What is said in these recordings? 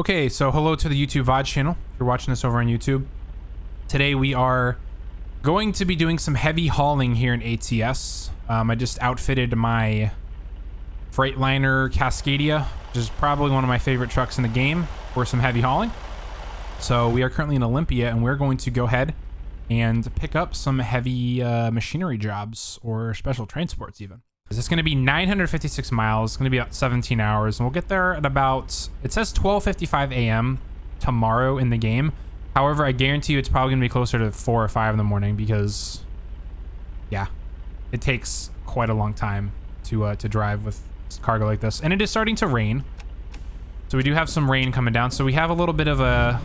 Okay, so hello to the YouTube VOD channel. If you're watching this over on YouTube. Today we are going to be doing some heavy hauling here in ATS. I just outfitted my Freightliner Cascadia, which is probably one of my favorite trucks in the game, for some heavy hauling. So we are currently in Olympia, and we're going to go ahead and pick up some heavy machinery jobs or special transports even. It's going to be 956 miles. It's going to be about 17 hours, and we'll get there at about, it says 12:55 a.m. tomorrow in the game. However, I guarantee you it's probably going to be closer to 4 or 5 in the morning because, yeah, it takes quite a long time to drive with cargo like this. And it is starting to rain. So we do have some rain coming down. So we have a little bit of a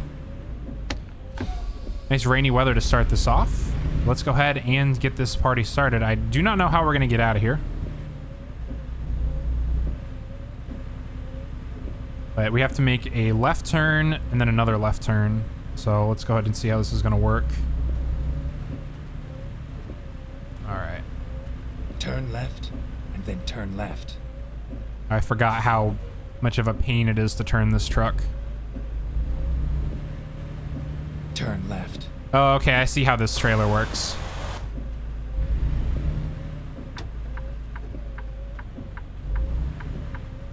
nice rainy weather to start this off. Let's go ahead and get this party started. I do not know how we're going to get out of here. But we have to make a left turn and then another left turn. So let's go ahead and see how this is going to work. All right. Turn left and then turn left. I forgot how much of a pain it is to turn this truck. Turn left. Oh, okay. I see how this trailer works.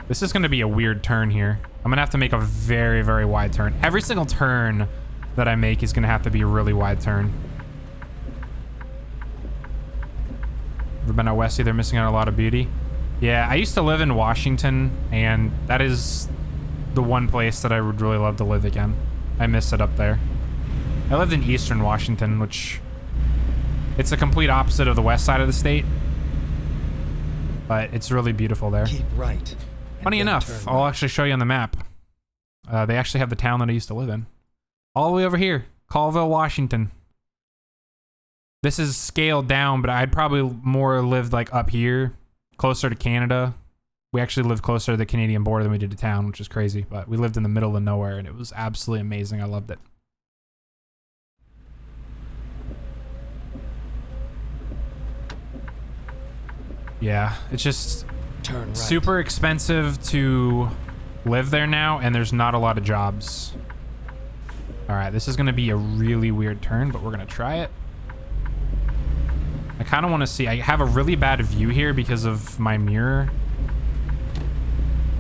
This is going to be a weird turn here. I'm going to have to make a very, very wide turn. Every single turn that I make is going to have to be a really wide turn. Ever been out west? They're missing out on a lot of beauty. Yeah, I used to live in Washington, and that is the one place that I would really love to live again. I miss it up there. I lived in eastern Washington, which it's the complete opposite of the west side of the state, but it's really beautiful there. Keep right. Funny enough, I'll actually show you on the map. They actually have the town that I used to live in. All the way over here, Colville, Washington. This is scaled down, but I'd probably more lived like up here, closer to Canada. We actually lived closer to the Canadian border than we did to town, which is crazy. But we lived in the middle of nowhere, and it was absolutely amazing. I loved it. Yeah, it's just Turn right. Super expensive to live there now, and there's not a lot of jobs. All right, this is going to be a really weird turn, but we're going to try it. I kind of want to see. I have a really bad view here because of my mirror.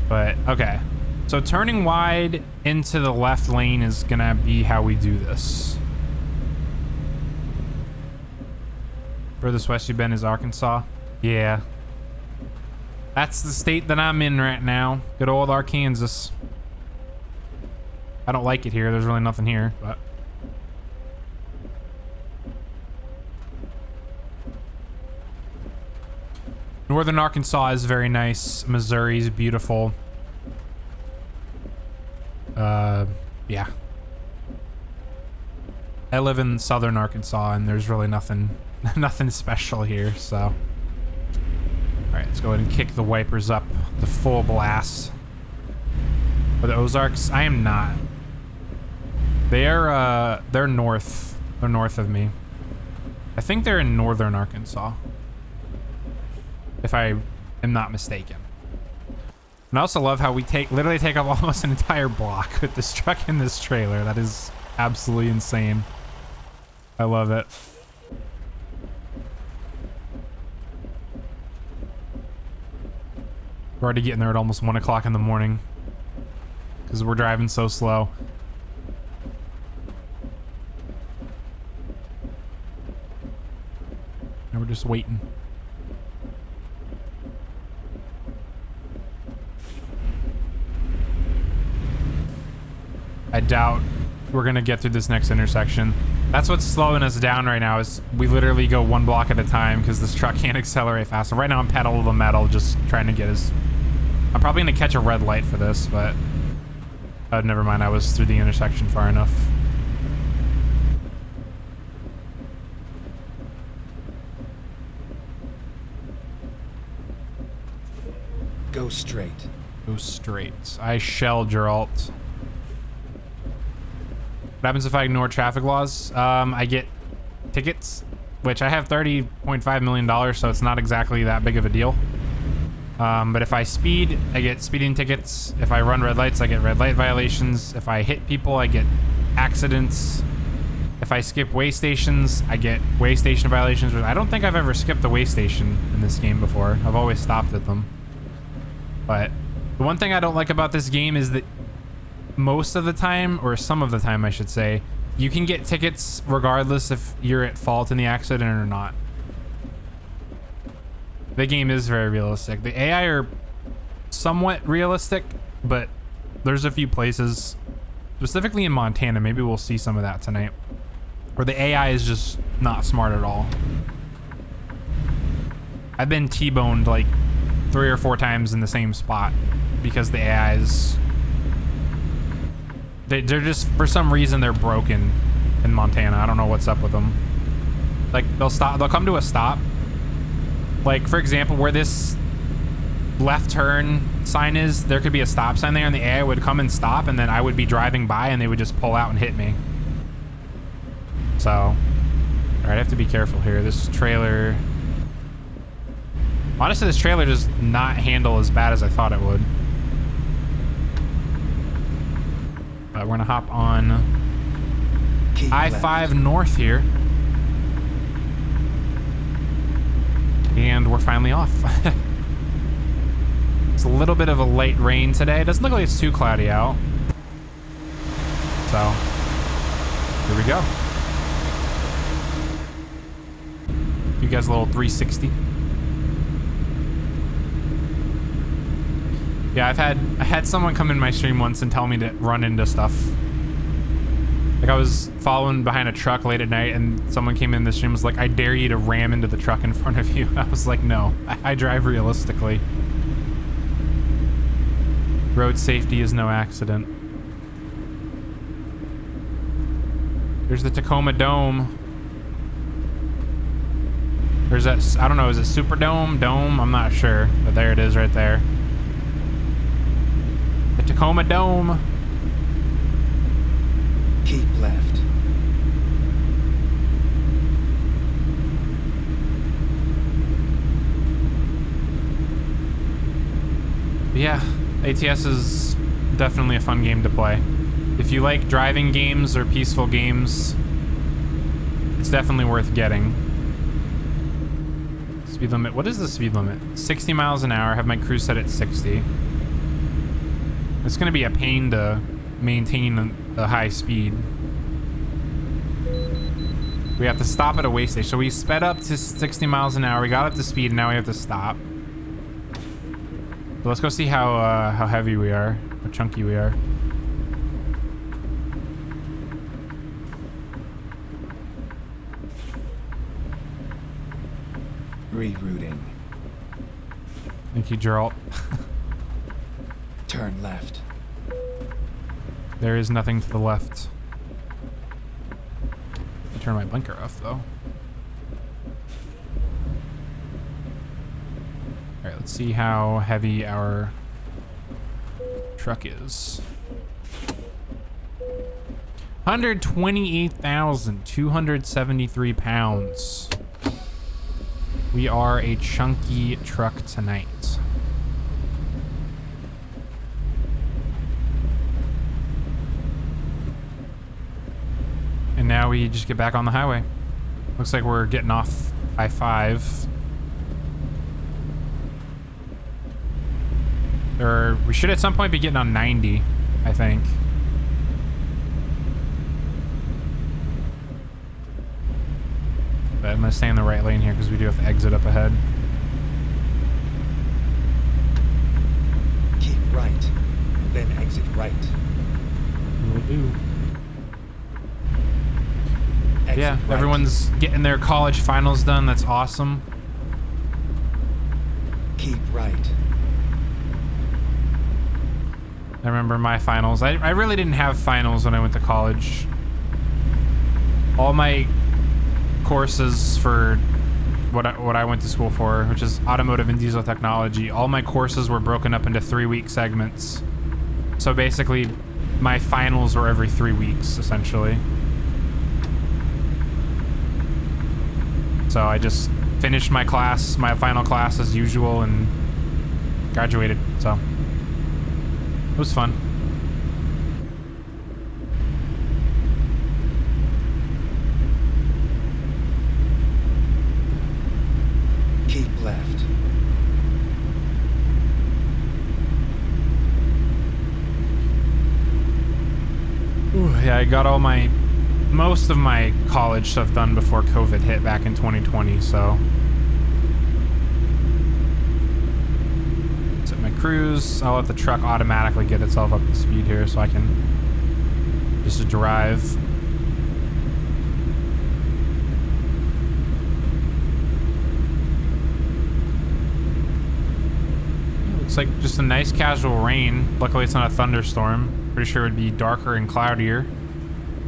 But, okay. So turning wide into the left lane is going to be how we do this. Furthest west you've been is Arkansas. Yeah. That's the state that I'm in right now. Good old Arkansas. I don't like it here. There's really nothing here, but. Northern Arkansas is very nice. Missouri's beautiful. Yeah. I live in southern Arkansas, and there's really nothing special here, so. All right, let's go ahead and kick the wipers up to full blast. For the Ozarks, I am not. They're north. They're north of me. I think they're in northern Arkansas, if I am not mistaken. And I also love how we literally take up almost an entire block with this truck and this trailer. That is absolutely insane. I love it. We're already getting there at almost 1 o'clock in the morning because we're driving so slow. And we're just waiting. I doubt we're gonna get through this next intersection. That's what's slowing us down right now, is we literally go 1 block at a time because this truck can't accelerate fast. So right now I'm pedal to the metal, just trying to get as... I'm probably gonna catch a red light for this, but never mind. I was through the intersection far enough. Go straight. Go straight. I shall, Geralt. What happens if I ignore traffic laws? I get tickets, which I have $30.5 million, so it's not exactly that big of a deal. But if I speed, I get speeding tickets. If I run red lights, I get red light violations. If I hit people, I get accidents. If I skip way stations, I get way station violations. I don't think I've ever skipped a way station in this game before. I've always stopped at them. But the one thing I don't like about this game is that most of the time, or some of the time I should say, you can get tickets regardless if you're at fault in the accident or not. The game is very realistic. The AI are somewhat realistic, but there's a few places, specifically in Montana, maybe we'll see some of that tonight, where the AI is just not smart at all. I've been T-boned like 3 or 4 times in the same spot because the AI is... They're just, for some reason, they're broken in Montana. I don't know what's up with them. Like, they'll come to a stop. Like, for example, where this left turn sign is, there could be a stop sign there, and the AI would come and stop, and then I would be driving by, and they would just pull out and hit me. So, all right, I have to be careful here. This trailer... Honestly, this trailer does not handle as bad as I thought it would. But we're gonna hop on I-5 north here. And we're finally off. It's a little bit of a late rain today. It doesn't look like it's too cloudy out. So, here we go. You guys a little 360. Yeah, I had someone come in my stream once and tell me to run into stuff. Like, I was following behind a truck late at night, and someone came in the stream and was like, I dare you to ram into the truck in front of you. I was like, no, I drive realistically. Road safety is no accident. There's the Tacoma Dome. There's that, I don't know, is it Superdome? Dome? I'm not sure, but there it is right there. The Tacoma Dome. Keep left. Yeah, ATS is definitely a fun game to play. If you like driving games or peaceful games, it's definitely worth getting. Speed limit, what is the speed limit? 60 miles an hour, have my cruise set at 60. It's gonna be a pain to maintain a high speed. We have to stop at a way station. So we sped up to 60 miles an hour, we got up to speed, and now we have to stop. So let's go see how heavy we are, how chunky we are. Rerouting. Thank you, Geralt. Turn left. There is nothing to the left. I turn my blinker off though. Alright, let's see how heavy our truck is. 128,273 pounds. We are a chunky truck tonight. And now we just get back on the highway. Looks like we're getting off I-5. Or we should at some point be getting on 90, I think. But I'm gonna stay in the right lane here because we do have to exit up ahead. Keep right, and then exit right. Will do. Exit Yeah, right. everyone's getting their college finals done. That's awesome. Keep right. I remember my finals. I really didn't have finals when I went to college. All my courses for what I went to school for, which is automotive and diesel technology, all my courses were broken up into 3-week segments. So basically, my finals were every 3 weeks, essentially. So I just finished my class, my final class as usual, and graduated, so it was fun. Keep left. Ooh, yeah, I got most of my college stuff done before COVID hit back in 2020, so. Set my cruise. I'll let the truck automatically get itself up to speed here so I can just drive. Looks like just a nice casual rain. Luckily it's not a thunderstorm. Pretty sure it would be darker and cloudier.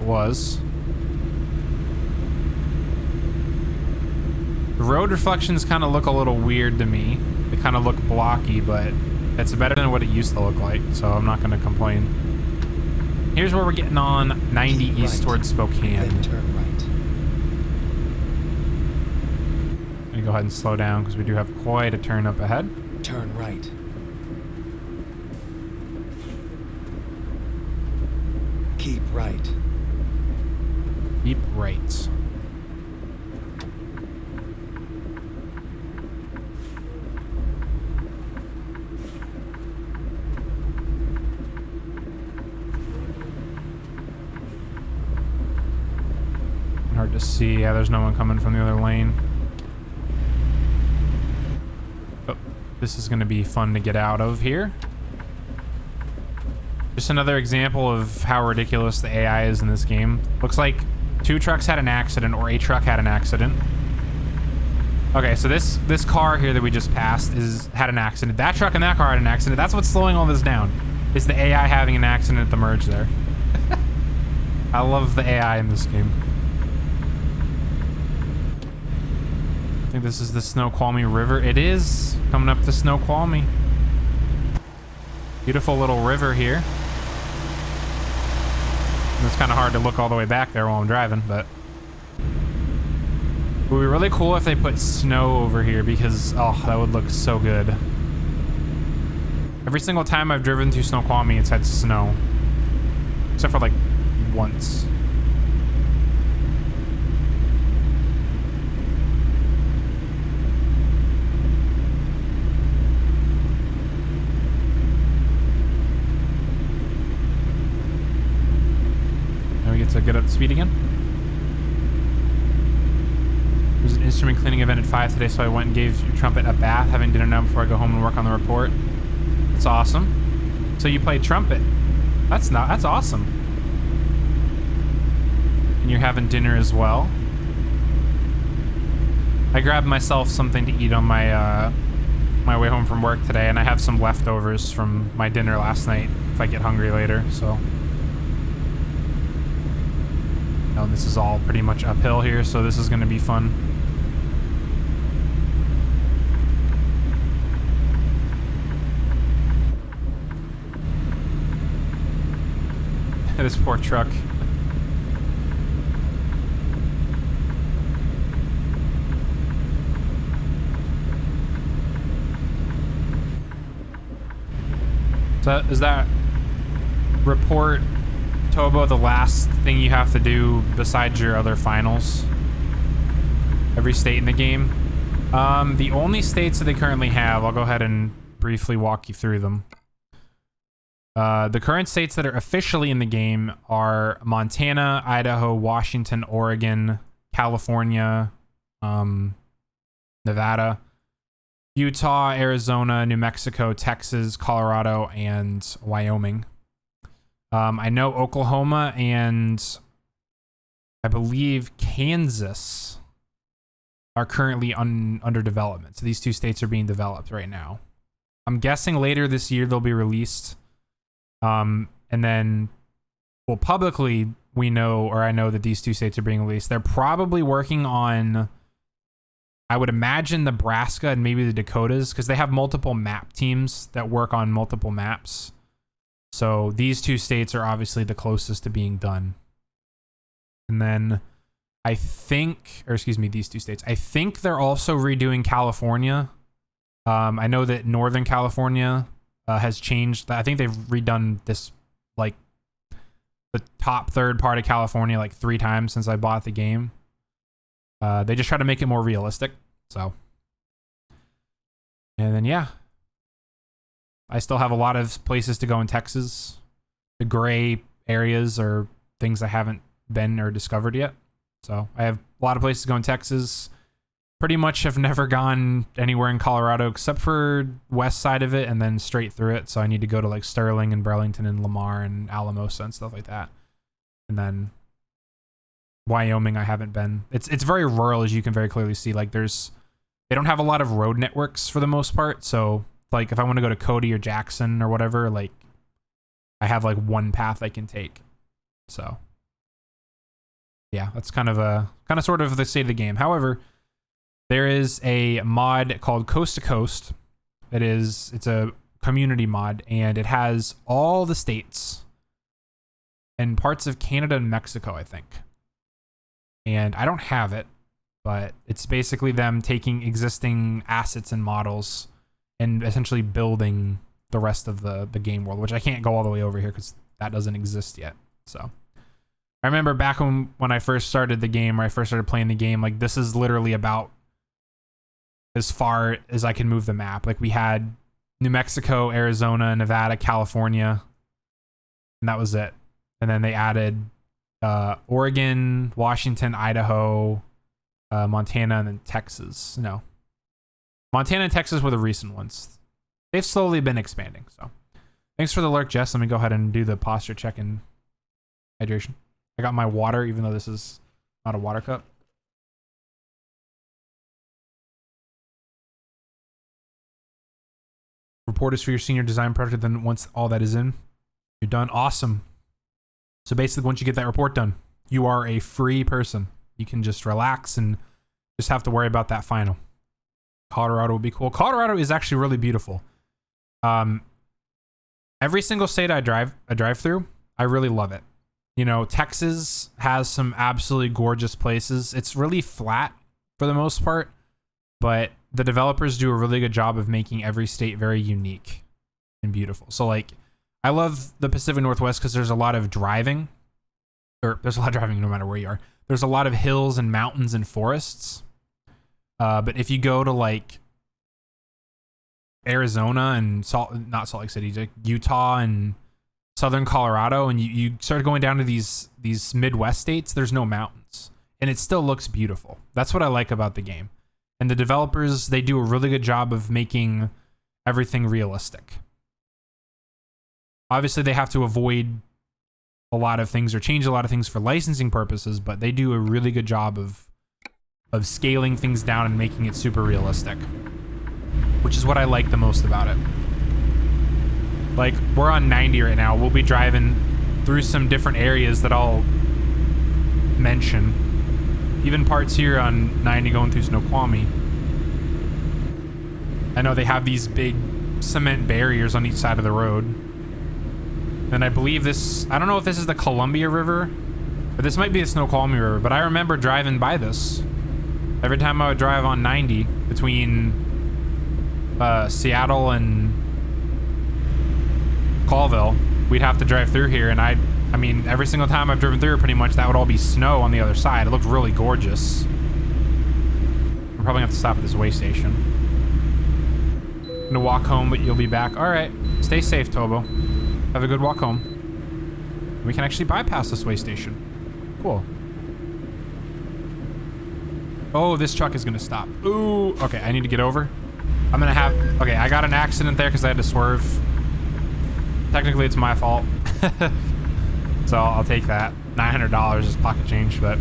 It was. The road reflections kind of look a little weird to me. They kind of look blocky, but it's better than what it used to look like, so I'm not going to complain. Here's where we're getting on 90 Keep east right, towards Spokane. then turn right. I'm going to go ahead and slow down because we do have quite a turn up ahead. Turn right. Keep right. Keep right. Hard to see. Yeah, there's no one coming from the other lane. Oh, this is going to be fun to get out of here. Just another example of how ridiculous the AI is in this game. Looks like 2 trucks had an accident, or a truck had an accident. Okay, so this car here that we just passed had an accident. That truck and that car had an accident. That's what's slowing all this down. Is the AI having an accident at the merge there. I love the AI in this game. I think this is the Snoqualmie River. It is coming up the Snoqualmie. Beautiful little river here. And it's kind of hard to look all the way back there while I'm driving, but it would be really cool if they put snow over here because, oh, that would look so good. Every single time I've driven through Snoqualmie, it's had snow. Except for like once. To get up to speed again. There's an instrument cleaning event at 5 today, so I went and gave your trumpet a bath, having dinner now before I go home and work on the report. That's awesome. So you played trumpet. That's awesome. And you're having dinner as well. I grabbed myself something to eat on my my way home from work today, and I have some leftovers from my dinner last night if I get hungry later, so. Oh, this is all pretty much uphill here, so this is going to be fun. This poor truck. So is that report, Tobo, the last thing you have to do besides your other finals? Every state in the game? The only states that they currently have, I'll go ahead and briefly walk you through them. The current states that are officially in the game are Montana, Idaho, Washington, Oregon, California, Nevada, Utah, Arizona, New Mexico, Texas, Colorado, and Wyoming. I know Oklahoma and I believe Kansas are currently under development. So these 2 states are being developed right now. I'm guessing later this year they'll be released. And then, well, publicly we know, or I know that these 2 states are being released. They're probably working on, I would imagine, Nebraska and maybe the Dakotas, because they have multiple map teams that work on multiple maps. So these 2 states are obviously the closest to being done. And then I think, or excuse me, these 2 states, I think they're also redoing California I know that Northern California has changed. I think they've redone this, like, the top third part of California like 3 times since I bought the game. They just try to make it more realistic. So, and then yeah, I still have a lot of places to go in Texas. The gray areas are things I haven't been or discovered yet. So I have a lot of places to go in Texas. Pretty much have never gone anywhere in Colorado except for west side of it and then straight through it. So I need to go to like Sterling and Burlington and Lamar and Alamosa and stuff like that. And then Wyoming I haven't been. It's very rural, as you can very clearly see. Like they don't have a lot of road networks for the most part. So like if I want to go to Cody or Jackson or whatever, like I have like one path I can take. So yeah, that's kind of sort of the state of the game. However, there is a mod called Coast to Coast. It's a community mod, and it has all the states and parts of Canada and Mexico, I think. And I don't have it, but it's basically them taking existing assets and models and essentially building the rest of the game world, which I can't go all the way over here because that doesn't exist yet. So I remember back when I first started the game, or I first started playing the game, like this is literally about as far as I can move the map. Like we had New Mexico, Arizona, Nevada, California, and that was it. And then they added Oregon, Washington, Idaho, Montana, and then Texas. No, Montana and Texas were the recent ones. They've slowly been expanding. So thanks for the lurk, Jess. Let me go ahead and do the posture check and hydration. I got my water, even though this is not a water cup. Report is for your senior design project. Then once all that is in, you're done. Awesome. So basically, once you get that report done, you are a free person. You can just relax and just have to worry about that final. Colorado would be cool. Colorado is actually really beautiful. Every single state I drive through, I really love it. You know, Texas has some absolutely gorgeous places. It's really flat for the most part, but the developers do a really good job of making every state very unique and beautiful. So like, I love the Pacific Northwest because there's a lot of driving, or there's a lot of driving no matter where you are. There's a lot of hills and mountains and forests. But if you go to like Arizona and not Salt Lake City, like Utah and Southern Colorado, and you start going down to these Midwest states, there's no mountains, and it still looks beautiful. That's what I like about the game. And the developers, they do a really good job of making everything realistic. Obviously, they have to avoid a lot of things or change a lot of things for licensing purposes, but they do a really good job of scaling things down and making it super realistic, which is what I like the most about it. Like, we're on 90 right now. We'll be driving through some different areas that I'll mention. Even parts here on 90 going through Snoqualmie. I know they have these big cement barriers on each side of the road. And I believe this, I don't know if this is the Columbia River, or this might be the Snoqualmie River, but I remember driving by this. Every time I would drive on 90 between Seattle and Colville, we'd have to drive through here, and I mean, every single time I've driven through, pretty much that would all be snow on the other side. It looked really gorgeous. I'm probably gonna have to stop at this way station. I'm gonna walk home, but you'll be back. All right, stay safe, Tobo. Have a good walk home. We can actually bypass this way station. Cool. Oh, this truck is gonna stop. Ooh, okay, I need to get over. I'm gonna have, okay, I got an accident there because I had to swerve. Technically, it's my fault. So I'll take that. $900 is pocket change, but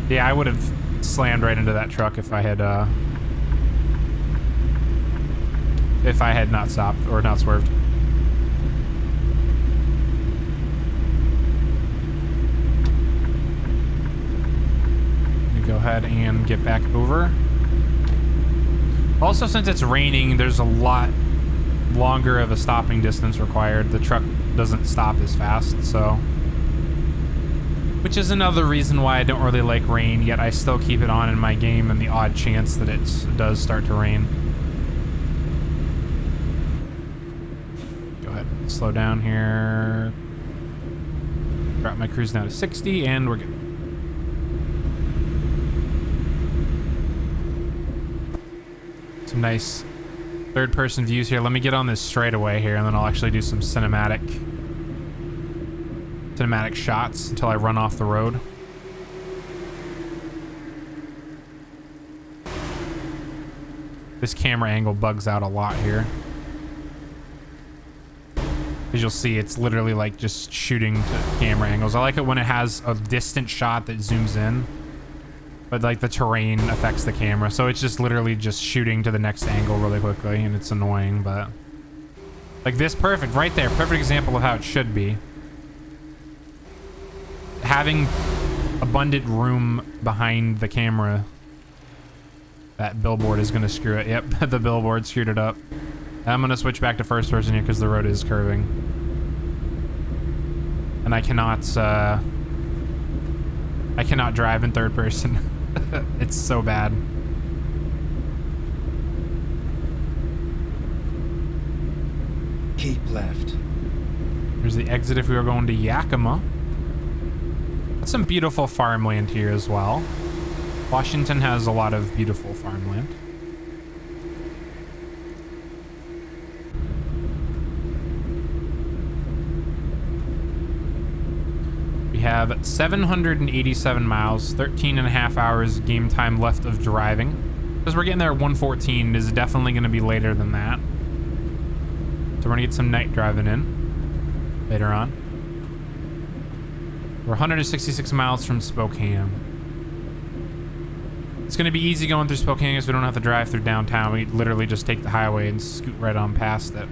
yeah, I would have slammed right into that truck if I had not stopped or not swerved. Let me go ahead and get back over. Also, since it's raining, there's a lot longer of a stopping distance required. The truck doesn't stop as fast, so. Which is another reason why I don't really like rain, yet I still keep it on in my game in the odd chance that it does start to rain. slow down here. Drop my cruise down to 60 and we're good. Some nice third person views here. Let me get on this straightaway here and then I'll actually do some cinematic shots until I run off the road. This camera angle bugs out a lot here. As you'll see, it's literally like just shooting to camera angles. I like it when it has a distant shot that zooms in, but like the terrain affects the camera. So it's just literally just shooting to the next angle really quickly and it's annoying, but like this, perfect right there. Perfect example of how it should be. Having abundant room behind the camera. That billboard is gonna screw it. Yep, the billboard screwed it up. I'm gonna switch back to first person here because the road is curving. And I cannot drive in third person. It's so bad. Keep left. Here's the exit if we were going to Yakima. That's some beautiful farmland here as well. Washington has a lot of beautiful farmland. We have 787 miles, 13 and a half hours game time left of driving. Because we're getting there at 1:14, it is definitely going to be later than that. So we're going to get some night driving in later on. We're 166 miles from Spokane. It's going to be easy going through Spokane because we don't have to drive through downtown. We literally just take the highway and scoot right on past it.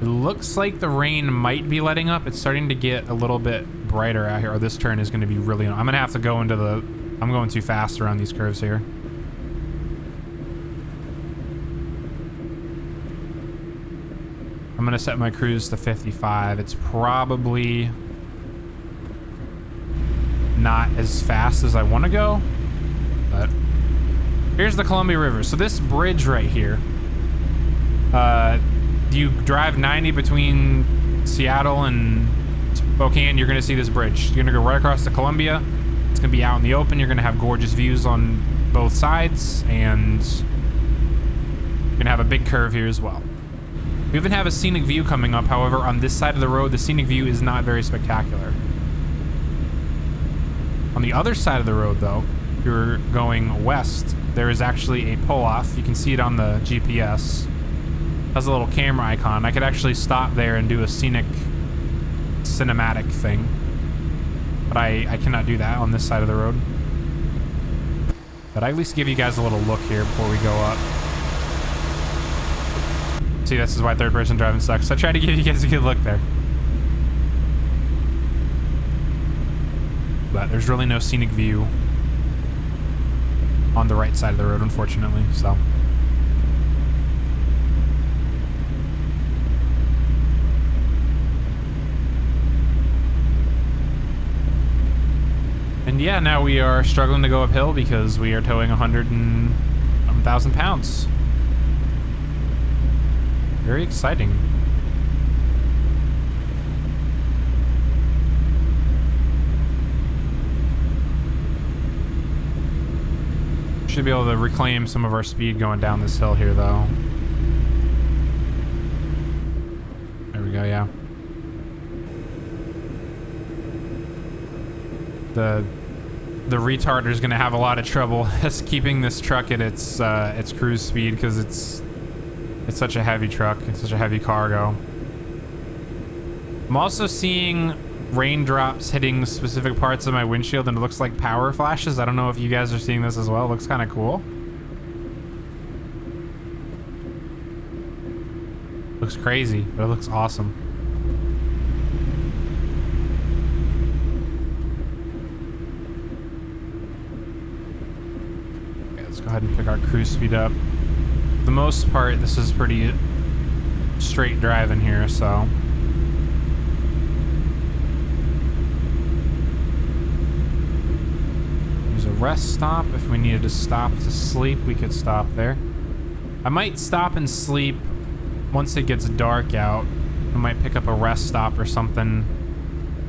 It looks like the rain might be letting up. It's starting to get a little bit brighter out here. Or this turn is going to be really... I'm going to have to go into the... I'm going too fast around these curves here. I'm gonna set my cruise to 55. It's probably not as fast as I want to go, but here's the Columbia River. So this bridge right here, you drive 90 between Seattle and Spokane, you're gonna see this bridge. You're gonna go right across the Columbia. It's gonna be out in the open. You're gonna have gorgeous views on both sides, and you're gonna have a big curve here as well. We even have a scenic view coming up. However, on this side of the road, the scenic view is not very spectacular. On the other side of the road, though, if you're going west, there is actually a pull-off. You can see it on the GPS. It has a little camera icon. I could actually stop there and do a scenic, cinematic thing. But I cannot do that on this side of the road. But I at least give you guys a little look here before we go up. See, this is why third person driving sucks. So I tried to give you guys a good look there. But there's really no scenic view on the right side of the road, unfortunately, so. And yeah, now we are struggling to go uphill because we are towing 100,000 pounds. Very exciting. Should be able to reclaim some of our speed going down this hill here, though. There we go, yeah. The retarder is going to have a lot of trouble keeping this truck at its cruise speed because it's such a heavy truck. It's such a heavy cargo. I'm also seeing raindrops hitting specific parts of my windshield and it looks like power flashes. I don't know if you guys are seeing this as well. It looks kind of cool. Looks crazy, but it looks awesome. Okay, let's go ahead and pick our cruise speed up. For the most part, this is pretty straight driving here, so. There's a rest stop. If we needed to stop to sleep, we could stop there. I might stop and sleep once it gets dark out. I might pick up a rest stop or something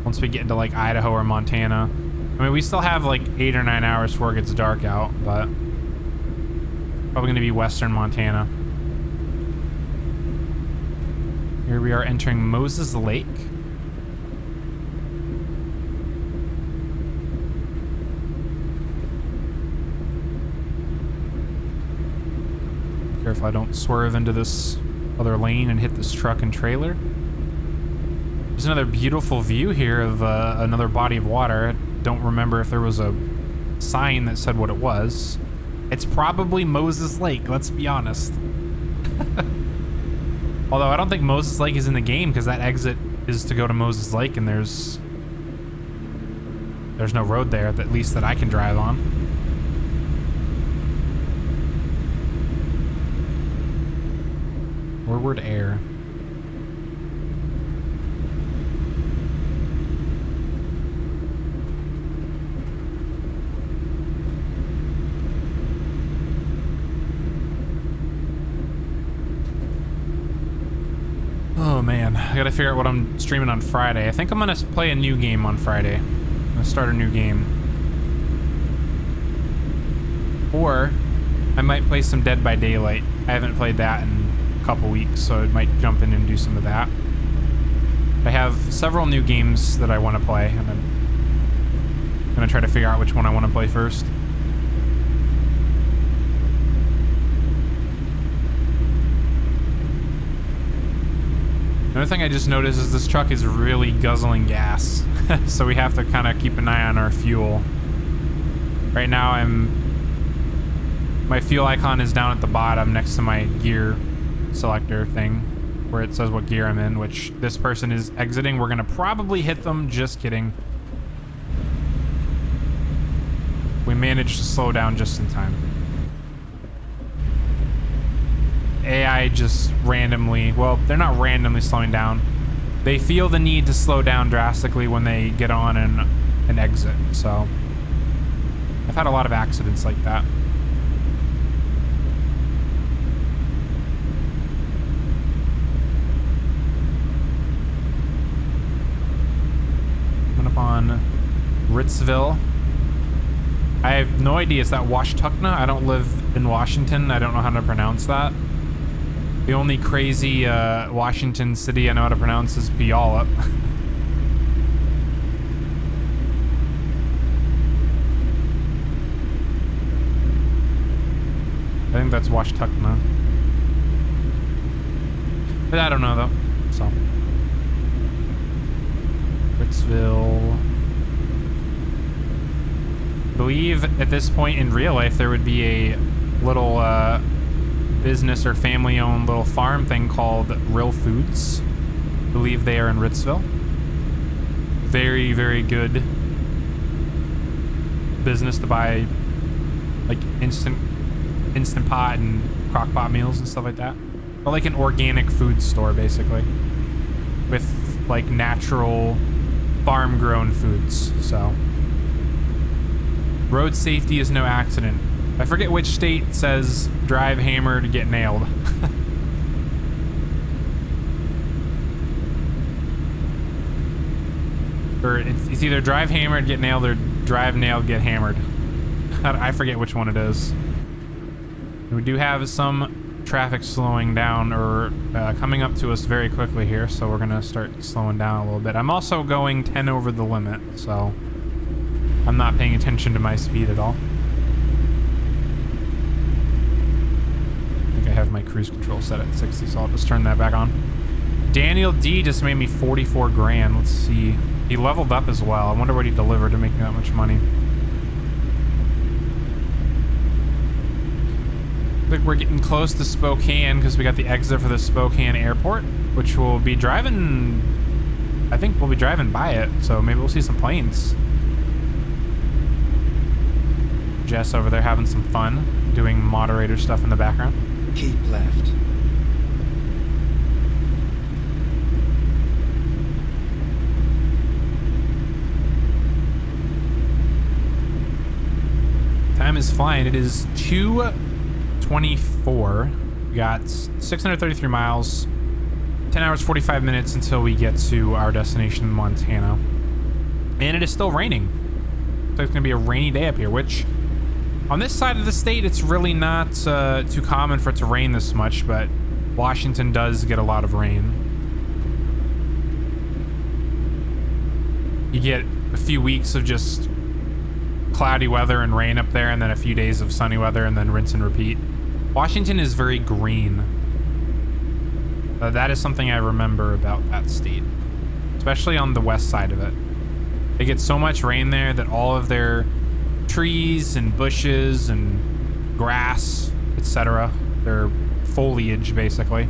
once we get into like Idaho or Montana. I mean, we still have like 8 or 9 hours before it gets dark out, but probably gonna be western Montana. Here we are entering Moses Lake. Careful I don't swerve into this other lane and hit this truck and trailer. There's another beautiful view here of another body of water. I don't remember if there was a sign that said what it was. It's probably Moses Lake, let's be honest. Although I don't think Moses Lake is in the game because that exit is to go to Moses Lake and there's no road there, at least that I can drive on. Forward air. Oh man, I gotta figure out what I'm streaming on Friday. I think I'm gonna play a new game on Friday. I'm gonna start a new game. Or I might play some Dead by Daylight. I haven't played that in a couple weeks, so I might jump in and do some of that. I have several new games that I want to play, and I'm gonna try to figure out which one I want to play first. Another thing I just noticed is this truck is really guzzling gas. So we have to kind of keep an eye on our fuel. Right now my fuel icon is down at the bottom next to my gear selector thing where it says what gear I'm in, which this person is exiting. We're gonna probably hit them, just kidding. We managed to slow down just in time. AI just randomly, well, they're not randomly slowing down. They feel the need to slow down drastically when they get on an exit, so. I've had a lot of accidents like that. Coming up on Ritzville. I have no idea, is that Washtenaw? I don't live in Washington, I don't know how to pronounce that. The only crazy Washington city I know how to pronounce is Puyallup. I think that's Washtenaw. But I don't know though, so. Ritzville. I believe at this point in real life there would be a little business or family-owned little farm thing called Real Foods. I believe they are in Ritzville. Very, very good business to buy like instant pot and crock pot meals and stuff like that. Or like an organic food store basically with like natural farm-grown foods. So road safety is no accident. I forget which state says drive hammered, get nailed. Or it's either drive hammered, get nailed, or drive nailed, get hammered. I forget which one it is. We do have some traffic slowing down or coming up to us very quickly here, so we're gonna start slowing down a little bit. I'm also going 10 over the limit, so I'm not paying attention to my speed at all. I have my cruise control set at 60, so I'll just turn that back on. Daniel D just made me 44 grand. Let's see. He leveled up as well. I wonder what he delivered to make me that much money. I think we're getting close to Spokane because we got the exit for the Spokane airport, which we'll be driving. I think we'll be driving by it, so maybe we'll see some planes. Jess over there having some fun, doing moderator stuff in the background. Keep left. flying. It is 2:24. We got 633 miles, 10 hours, 45 minutes until we get to our destination in Montana. And it is still raining. So it's gonna be a rainy day up here, which on this side of the state, it's really not too common for it to rain this much, but Washington does get a lot of rain. You get a few weeks of just cloudy weather and rain up there, and then a few days of sunny weather, and then rinse and repeat. Washington is very green. That is something I remember about that state, especially on the west side of it. They get so much rain there that all of their trees and bushes and grass, etc., their foliage basically,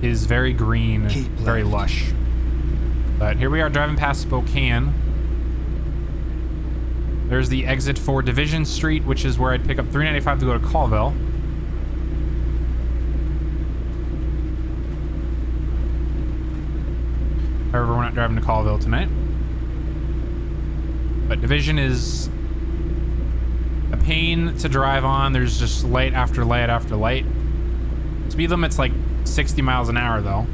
is very green, very lush. But here we are driving past Spokane. There's the exit for Division Street, which is where I'd pick up 395 to go to Colville. However, we're not driving to Colville tonight. But Division is a pain to drive on. There's just light after light after light. Speed limit's like 60 miles an hour though,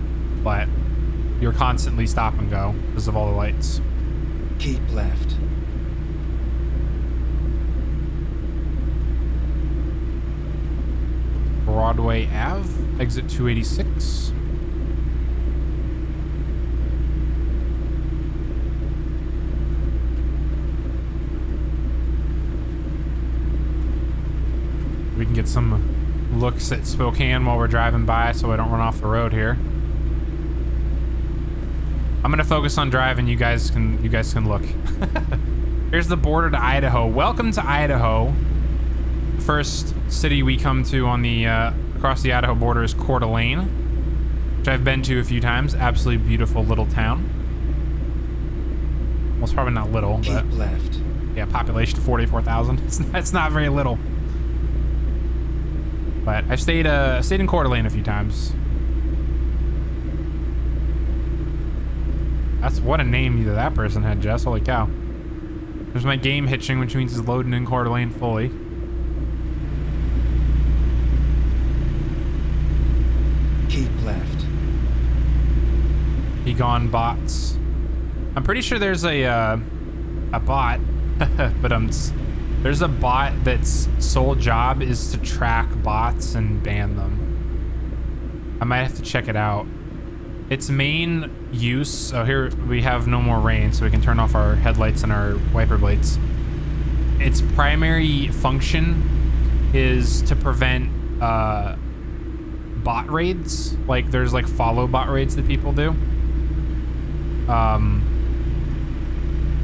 but you're constantly stop and go because of all the lights. Keep left. Broadway Ave, exit 286. We can get some looks at Spokane while we're driving by so I don't run off the road here. I'm gonna focus on driving. You guys can look. Here's the border to Idaho. Welcome to Idaho. First city we come to on the across the Idaho border is Coeur d'Alene, which I've been to a few times. Absolutely beautiful little town. Well, it's probably not little, but keep left. Yeah, population of 44,000. It's not very little. But I've stayed in Coeur d'Alene a few times. That's what a name that person had, Jess. Holy cow. There's my game hitching, which means it's loading in Coeur d'Alene fully. Keep left. Be gone bots. I'm pretty sure there's a bot, but there's a bot that's sole job is to track bots and ban them. I might have to check it out. Its main use, so here we have no more rain, so we can turn off our headlights and our wiper blades. Its primary function is to prevent bot raids. Like there's like follow bot raids that people do.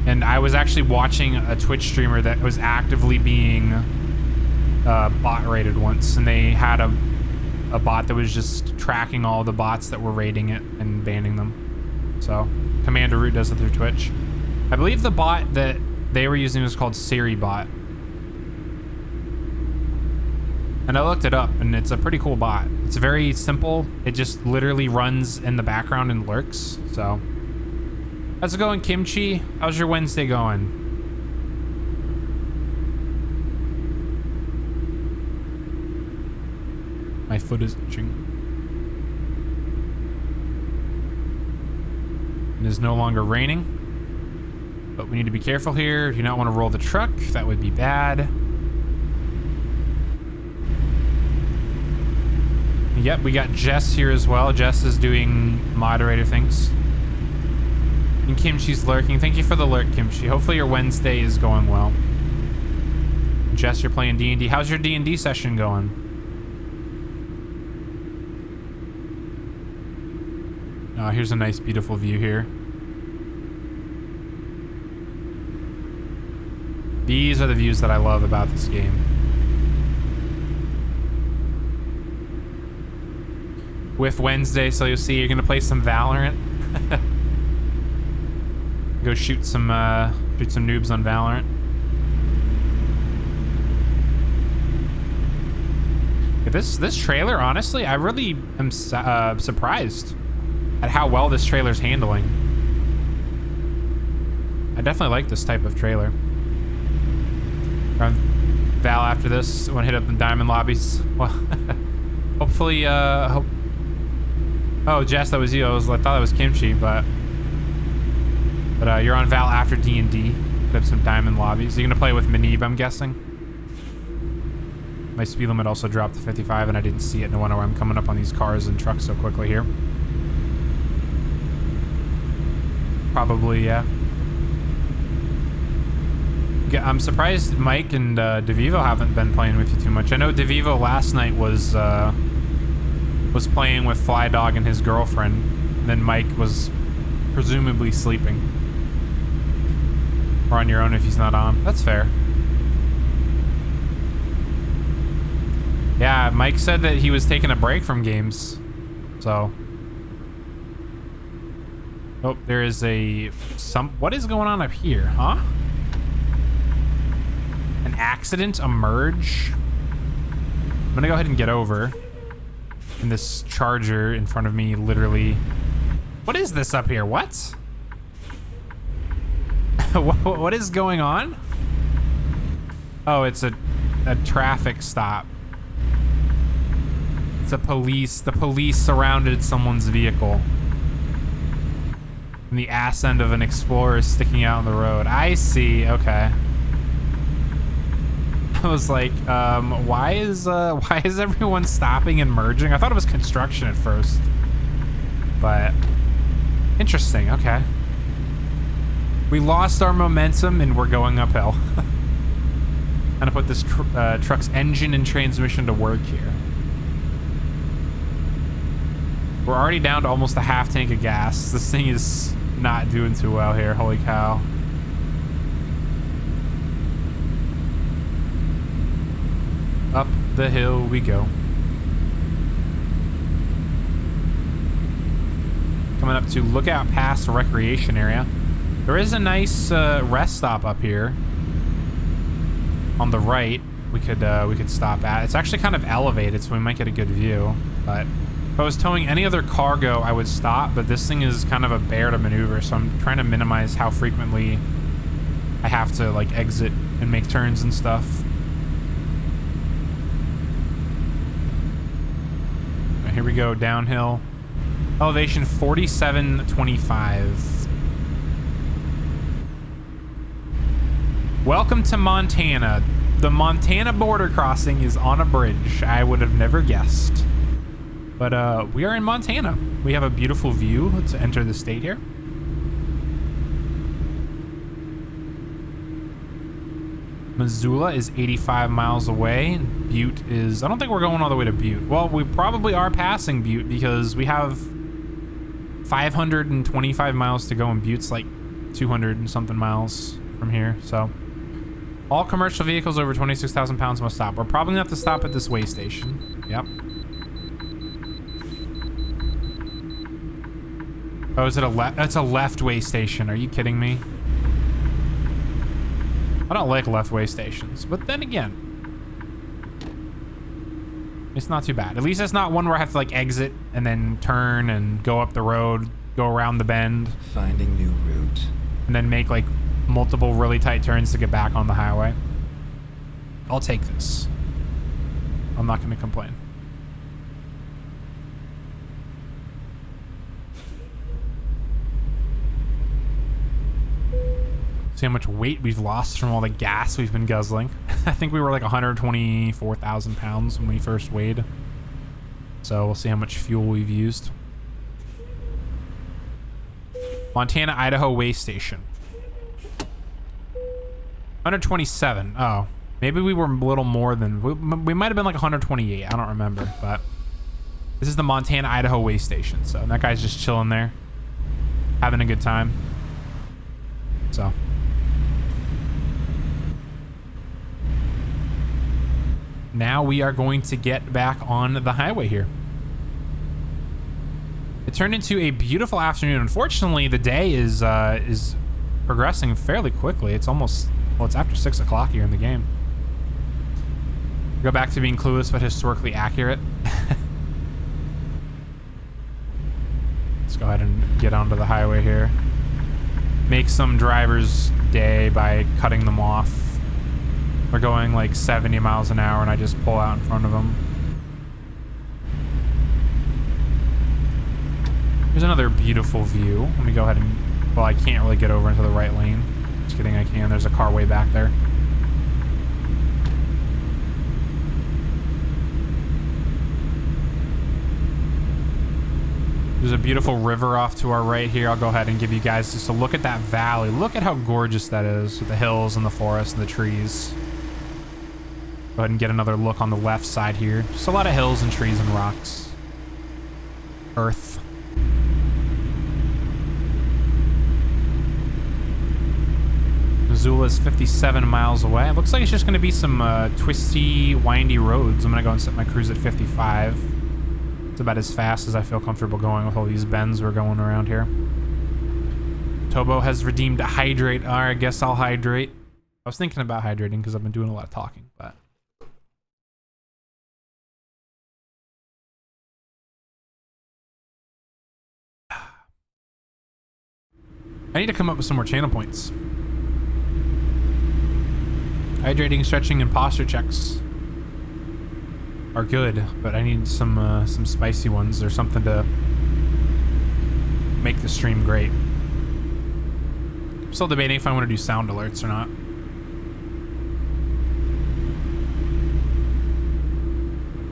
And I was actually watching a Twitch streamer that was actively being bot raided once, and they had a bot that was just tracking all the bots that were raiding it and banning them. So Commander Root does it through Twitch. I believe the bot that they were using was called Siri bot. And I looked it up, and it's a pretty cool bot. It's very simple. It just literally runs in the background and lurks. So how's it going, Kimchi? How's your Wednesday going? My foot is itching. It is no longer raining, but we need to be careful here. You do not want to roll the truck. That would be bad. Yep, we got Jess here as well. Jess is doing moderator things. And Kimchi's lurking. Thank you for the lurk, Kimchi. Hopefully your Wednesday is going well. Jess, you're playing D&D. How's your D&D session going? Here's a nice, beautiful view here. These are the views that I love about this game. With Wednesday, so you'll see you're gonna play some Valorant. Go shoot some noobs on Valorant. This trailer, honestly, I really am surprised at how well this trailer's handling. I definitely like this type of trailer. Val after this. I want to hit up the diamond lobbies. Well, hopefully, oh, Jess, that was you. I thought that was Kimchi, but you're on Val after D&D. Hit up some diamond lobbies. You're gonna play with Manib, I'm guessing. My speed limit also dropped to 55, and I didn't see it. No wonder why I'm coming up on these cars and trucks so quickly here. Probably, yeah. I'm surprised Mike and DeVivo haven't been playing with you too much. I know DeVivo last night was playing with Fly Dog and his girlfriend. And then Mike was presumably sleeping. Or on your own if he's not on. That's fair. Yeah, Mike said that he was taking a break from games. So. Oh, there is what is going on up here, huh? An accident, a merge. I'm gonna go ahead and get over. And this charger in front of me literally... What is this up here? What? What is going on? Oh, it's a traffic stop. It's a police. The police surrounded someone's vehicle. And the ass end of an Explorer is sticking out on the road. I see. Okay. I was like, why is everyone stopping and merging? I thought it was construction at first. But interesting. Okay. We lost our momentum and we're going uphill. I'm gonna put this truck's engine and transmission to work here. We're already down to almost a half tank of gas. This thing is not doing too well here. Holy cow. Up the hill we go. Coming up to Lookout Pass Recreation Area. There is a nice rest stop up here on the right. We could stop at. It's actually kind of elevated, so we might get a good view. But if I was towing any other cargo, I would stop. But this thing is kind of a bear to maneuver, so I'm trying to minimize how frequently I have to like exit and make turns and stuff. Right, here we go downhill. Elevation 4725. Welcome to Montana. The Montana border crossing is on a bridge. I would have never guessed. But we are in Montana. We have a beautiful view. Let's enter the state here. Missoula is 85 miles away. Butte is... I don't think we're going all the way to Butte. Well, we probably are passing Butte because we have 525 miles to go, and Butte's like 200 and something miles from here. So all commercial vehicles over 26,000 pounds must stop. We're probably gonna have to stop at this way station. Yep. Oh, is it a left? That's a left way station. Are you kidding me? I don't like left way stations, but then again, it's not too bad. At least it's not one where I have to like exit and then turn and go up the road, go around the bend. Finding new route. And then make like multiple really tight turns to get back on the highway. I'll take this. I'm not going to complain. See how much weight we've lost from all the gas we've been guzzling. I think we were like 124,000 pounds when we first weighed. So we'll see how much fuel we've used. Montana, Idaho way station. 127. Oh, maybe we were a little more than... We might have been like 128. I don't remember, but... This is the Montana, Idaho way station. So that guy's just chilling there. Having a good time. So... Now we are going to get back on the highway here. It turned into a beautiful afternoon. Unfortunately, the day is progressing fairly quickly. It's almost, well, it's after 6 o'clock here in the game. Go back to being clueless but historically accurate. Let's go ahead and get onto the highway here. Make some drivers' day by cutting them off. We're going like 70 miles an hour and I just pull out in front of them. Here's another beautiful view. Let me go ahead and... Well, I can't really get over into the right lane. Just kidding, I can. There's a car way back there. There's a beautiful river off to our right here. I'll go ahead and give you guys just a look at that valley. Look at how gorgeous that is with the hills and the forest and the trees. Go ahead and get another look on the left side here. Just a lot of hills and trees and rocks. Earth. Missoula is 57 miles away. It looks like it's just going to be some twisty, windy roads. I'm going to go and set my cruise at 55. It's about as fast as I feel comfortable going with all these bends we're going around here. Tobo has redeemed hydrate. All right, I guess I'll hydrate. I was thinking about hydrating because I've been doing a lot of talking, but... I need to come up with some more channel points. Hydrating, stretching, and posture checks are good, but I need some spicy ones or something to make the stream great. I'm still debating if I want to do sound alerts or not.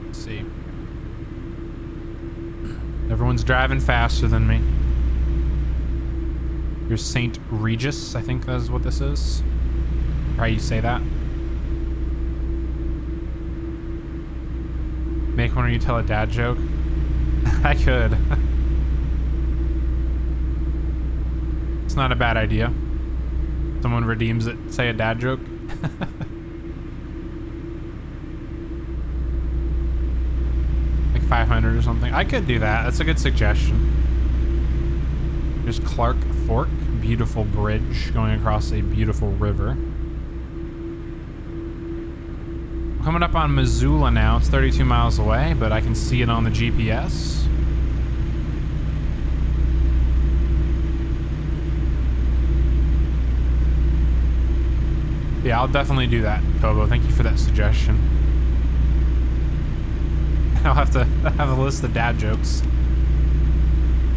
Let's see. Everyone's driving faster than me. Here's St. Regis, I think that's what this is. How you say that? Make one or you tell a dad joke? I could. It's not a bad idea. Someone redeems it, say a dad joke. Like 500 or something. I could do that. That's a good suggestion. There's Clark Fork. Beautiful bridge going across a beautiful river. Coming up on Missoula now. It's 32 miles away, but I can see it on the GPS. Yeah, I'll definitely do that, Tobo. Thank you for that suggestion. I'll have to have a list of dad jokes.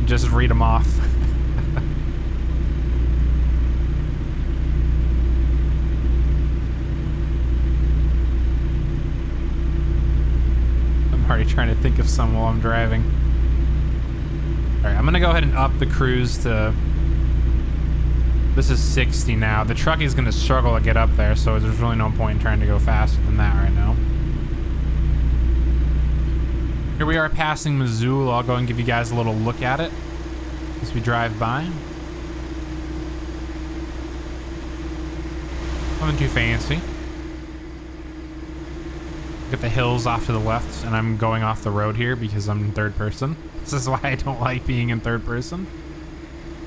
Just read them off. I'm already trying to think of some while I'm driving. Alright, I'm gonna go ahead and up the cruise to... This is 60 now. The truck is gonna struggle to get up there, so there's really no point in trying to go faster than that right now. Here we are passing Missoula. I'll go and give you guys a little look at it as we drive by. Nothing too fancy. Look at the hills off to the left, and I'm going off the road here because I'm in third person. This is why I don't like being in third person.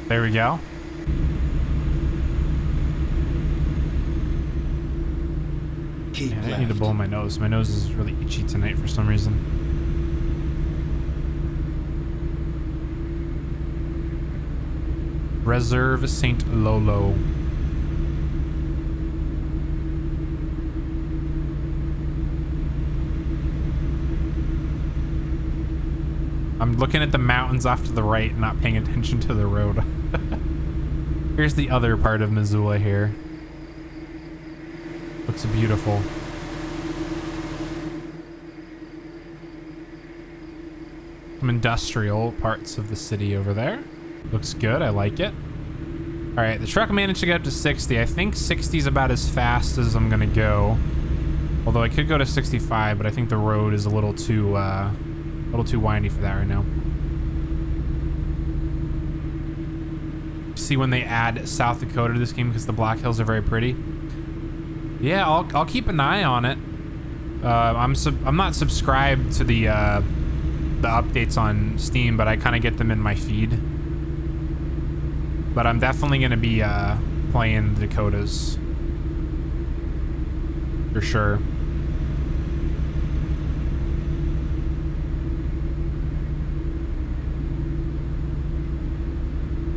There we go. Keep I need to blow my nose. My nose is really itchy tonight for some reason. Reserve St. Lolo. I'm looking at the mountains off to the right, not paying attention to the road. Here's the other part of Missoula here. Looks beautiful. Some industrial parts of the city over there. Looks good, I like it. All right, the truck managed to get up to 60. I think 60 is about as fast as I'm gonna go. Although I could go to 65, but I think the road is a little too windy for that right now. See when they add South Dakota to this game because the Black Hills are very pretty. Yeah, I'll keep an eye on it. I'm not subscribed to the updates on Steam, but I kind of get them in my feed. But I'm definitely gonna be playing the Dakotas for sure.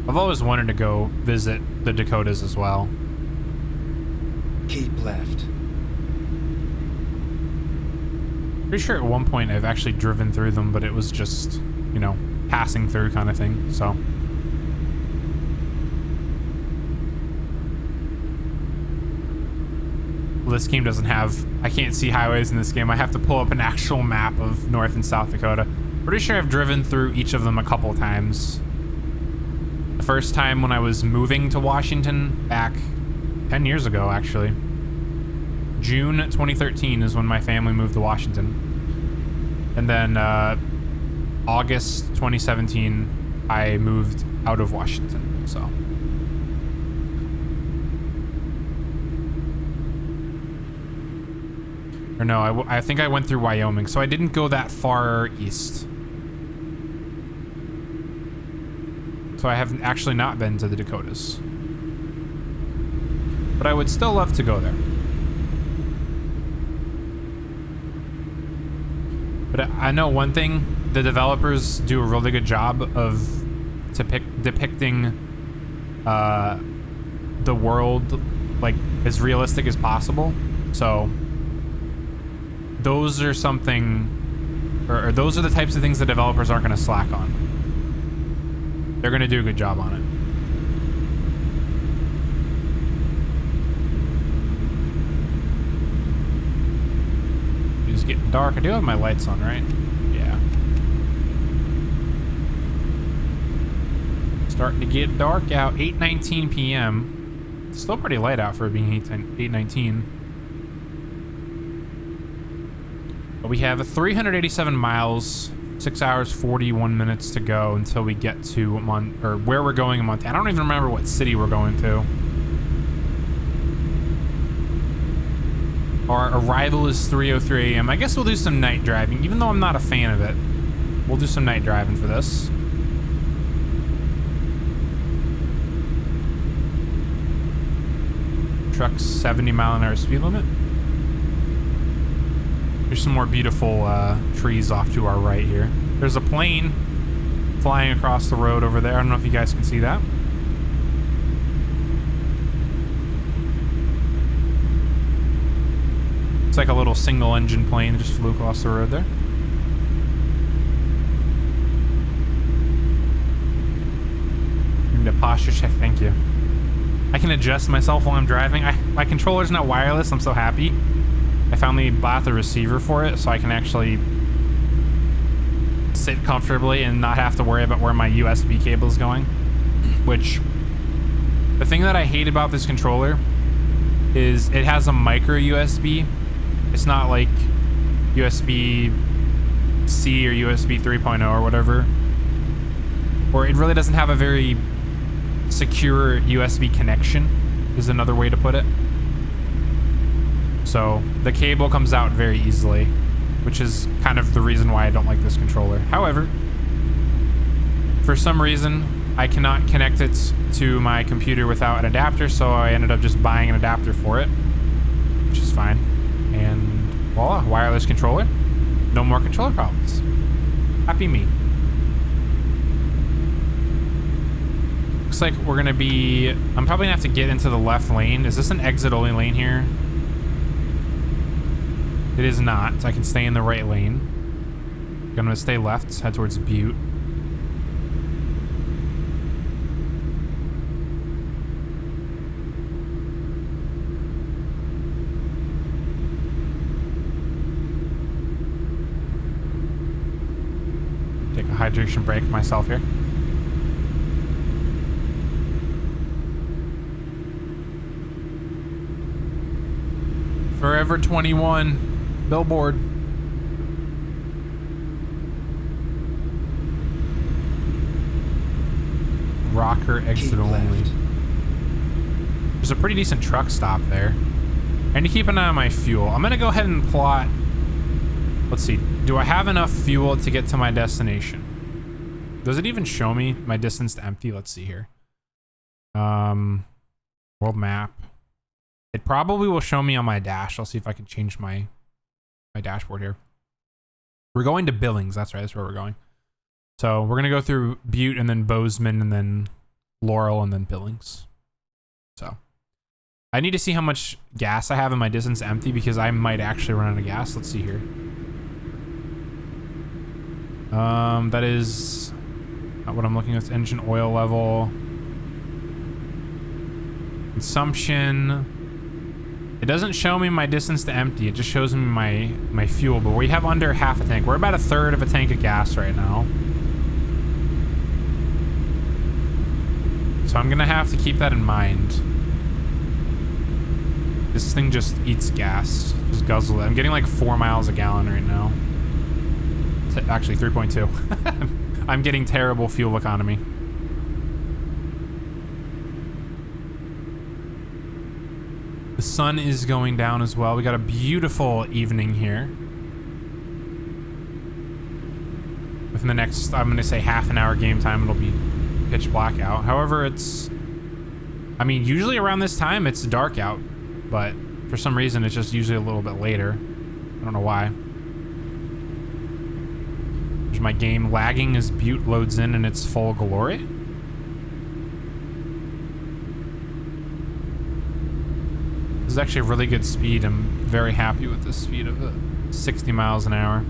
I've always wanted to go visit the Dakotas as well. Keep left. Pretty sure at one point I've actually driven through them, but it was just, you know, passing through kind of thing, so. Well, this game doesn't have, I can't see highways in this game. I have to pull up an actual map of North and South Dakota. Pretty sure I've driven through each of them a couple times. The first time when I was moving to Washington back 10 years ago, actually. June 2013 is when my family moved to Washington. And then August 2017, I moved out of Washington, so. Or no, I think I went through Wyoming, so I didn't go that far east. So I have actually not been to the Dakotas. But I would still love to go there. But I know one thing, the developers do a really good job of depicting the world like as realistic as possible. So those are something, or those are the types of things that developers aren't going to slack on. They're going to do a good job on it. It's getting dark. I do have my lights on, right? Yeah. Starting to get dark out. 8:19 p.m. It's still pretty light out for it being 8:19. But we have 387 miles, 6 hours, 41 minutes to go until we get to where we're going in Montana. I don't even remember what city we're going to. Our arrival is 3:03 a.m. I guess we'll do some night driving, even though I'm not a fan of it. We'll do some night driving for this. Truck's 70-mile-an-hour speed limit. There's some more beautiful trees off to our right here. There's a plane flying across the road over there. I don't know if you guys can see that. It's like a little single engine plane that just flew across the road there. Give me the posture check, thank you. I can adjust myself while I'm driving. My controller's not wireless, I'm so happy. I finally bought the receiver for it, so I can actually sit comfortably and not have to worry about where my USB cable is going. Which, the thing that I hate about this controller is it has a micro USB. It's not like USB-C or USB 3.0 or whatever. Or it really doesn't have a very secure USB connection, is another way to put it. So the cable comes out very easily, which is kind of the reason why I don't like this controller. However, for some reason, I cannot connect it to my computer without an adapter, so I ended up just buying an adapter for it, which is fine. And voila, wireless controller. No more controller problems. Happy me. Looks like we're gonna be, I'm probably gonna have to get into the left lane. Is this an exit only lane here? It is not, so I can stay in the right lane. I'm gonna stay left, head towards Butte. Take a hydration break myself here. Forever 21. Billboard. Rocker exit only. There's a pretty decent truck stop there. I need to keep an eye on my fuel. I'm gonna go ahead and plot. Let's see. Do I have enough fuel to get to my destination? Does it even show me my distance to empty? Let's see here. World map. It probably will show me on my dash. I'll see if I can change my dashboard here. We're going to Billings. That's right. That's where we're going. So we're going to go through Butte and then Bozeman and then Laurel and then Billings. So I need to see how much gas I have in my distance empty because I might actually run out of gas. Let's see here. That is not what I'm looking at. Engine oil level. Consumption. It doesn't show me my distance to empty. It just shows me my fuel, but we have under half a tank. We're about a third of a tank of gas right now. So I'm gonna have to keep that in mind. This thing just eats gas. Just guzzle it. I'm getting like 4 miles a gallon right now. Actually 3.2. I'm getting terrible fuel economy. The sun is going down as well. We got a beautiful evening here. Within the next, I'm gonna say half an hour game time, it'll be pitch black out. However, it's, I mean, usually around this time it's dark out, but for some reason it's just usually a little bit later. I don't know why. There's my game lagging as Butte loads in its full glory. This is actually a really good speed. I'm very happy with the speed of it. 60 miles an hour.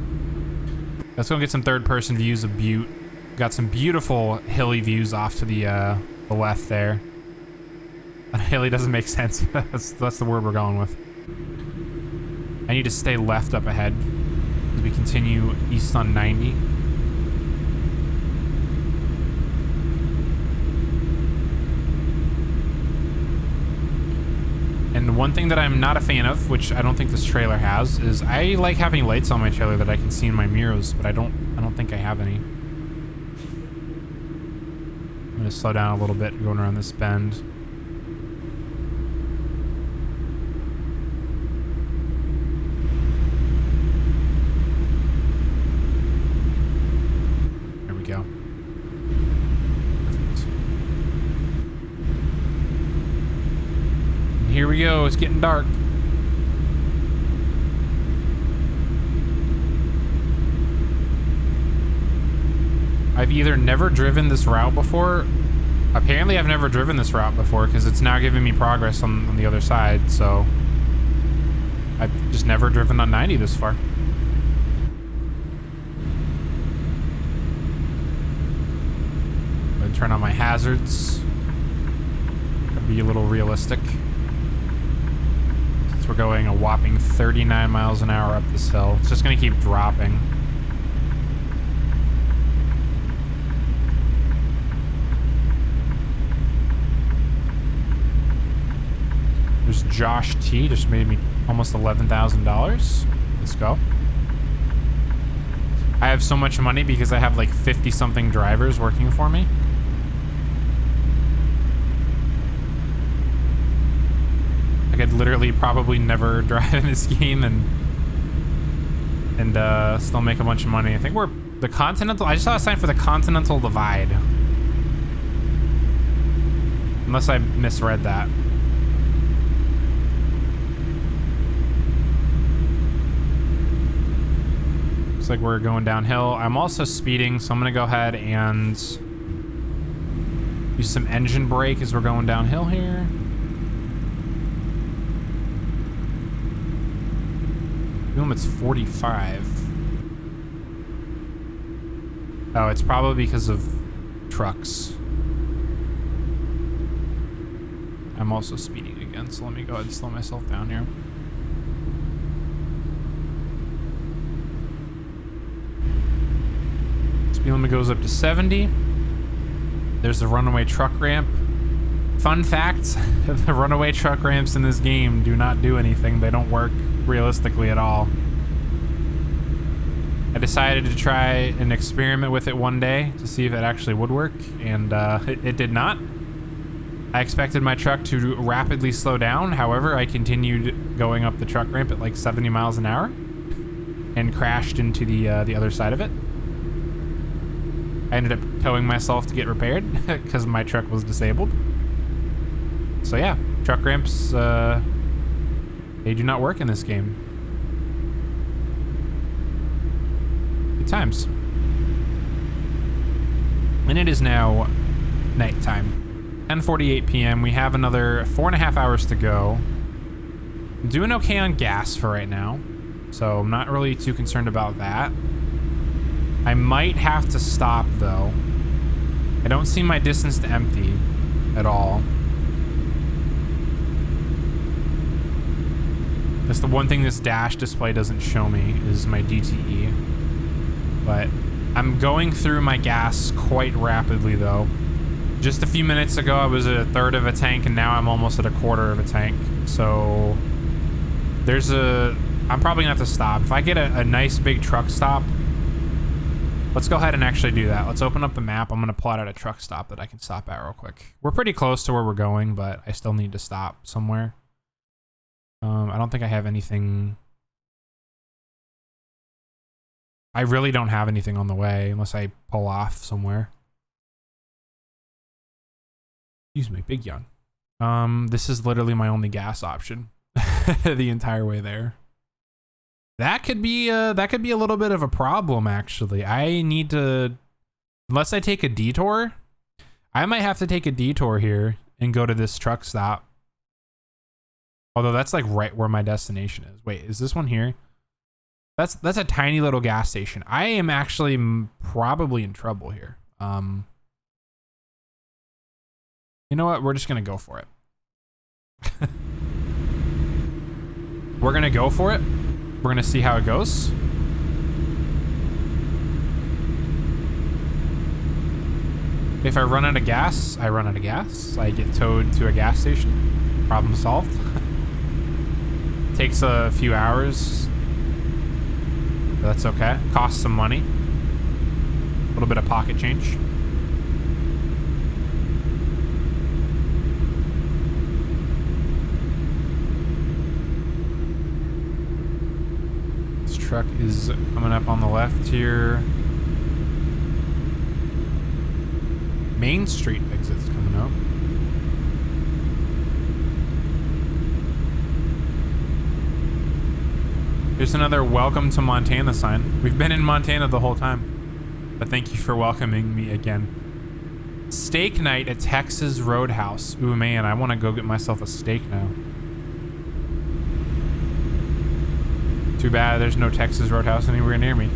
Let's go get some third-person views of Butte. Got some beautiful hilly views off to the left there. Hilly doesn't make sense. That's the word we're going with. I need to stay left up ahead as we continue east on 90. And one thing that I'm not a fan of, which I don't think this trailer has, is I like having lights on my trailer that I can see in my mirrors, but I don't think I have any. I'm gonna slow down a little bit going around this bend. There we go. Perfect. And here we go, it's getting dark. I've either never driven this route before. Apparently I've never driven this route before because it's now giving me progress on the other side, so I've just never driven on 90 this far. I'm gonna turn on my hazards. Gotta be a little realistic. Since we're going a whopping 39 miles an hour up this hill, it's just gonna keep dropping. There's Josh T, just made me almost $11,000. Let's go. I have so much money because I have like 50 something drivers working for me. I could literally probably never drive in this game and still make a bunch of money. I think we're the Continental. I just saw a sign for the Continental Divide. Unless I misread that. Like we're going downhill. I'm also speeding, so I'm gonna go ahead and use some engine brake as we're going downhill here. Boom, it's 45. Oh, it's probably because of trucks. I'm also speeding again, so let me go ahead and slow myself down here. Speed limit goes up to 70. There's the runaway truck ramp. Fun fact, the runaway truck ramps in this game do not do anything. They don't work realistically at all. I decided to try an experiment with it one day to see if it actually would work, and it did not. I expected my truck to rapidly slow down. However, I continued going up the truck ramp at like 70 miles an hour and crashed into the other side of it. I ended up towing myself to get repaired because my truck was disabled. So yeah, truck ramps, they do not work in this game. Good times. And it is now nighttime. 10:48 p.m. We have another 4.5 hours to go. I'm doing okay on gas for right now, so I'm not really too concerned about that. I might have to stop though. I don't see my distance to empty at all. That's the one thing this dash display doesn't show me is my DTE. But I'm going through my gas quite rapidly though. Just a few minutes ago I was at a third of a tank and now I'm almost at a quarter of a tank. So I'm probably gonna have to stop. If I get a nice big truck stop, let's go ahead and actually do that. Let's open up the map. I'm gonna plot out a truck stop that I can stop at real quick. We're pretty close to where we're going, but I still need to stop somewhere. I don't think I have anything. I really don't have anything on the way unless I pull off somewhere. Excuse me, big yawn. This is literally my only gas option the entire way there. That could be a little bit of a problem actually. I need to, unless I take a detour, I might have to take a detour here and go to this truck stop. Although that's like right where my destination is. Wait, is this one here? That's a tiny little gas station. I am actually probably in trouble here. You know what? We're just gonna go for it. We're gonna go for it. We're gonna see how it goes. If I run out of gas, I run out of gas. I get towed to a gas station. Problem solved. Takes a few hours. But that's okay. Costs some money. A little bit of pocket change. This truck is coming up on the left here. Main Street exit's coming up. There's another welcome to Montana sign. We've been in Montana the whole time. But thank you for welcoming me again. Steak night at Texas Roadhouse. Ooh man, I want to go get myself a steak now. Too bad there's no Texas Roadhouse anywhere near me.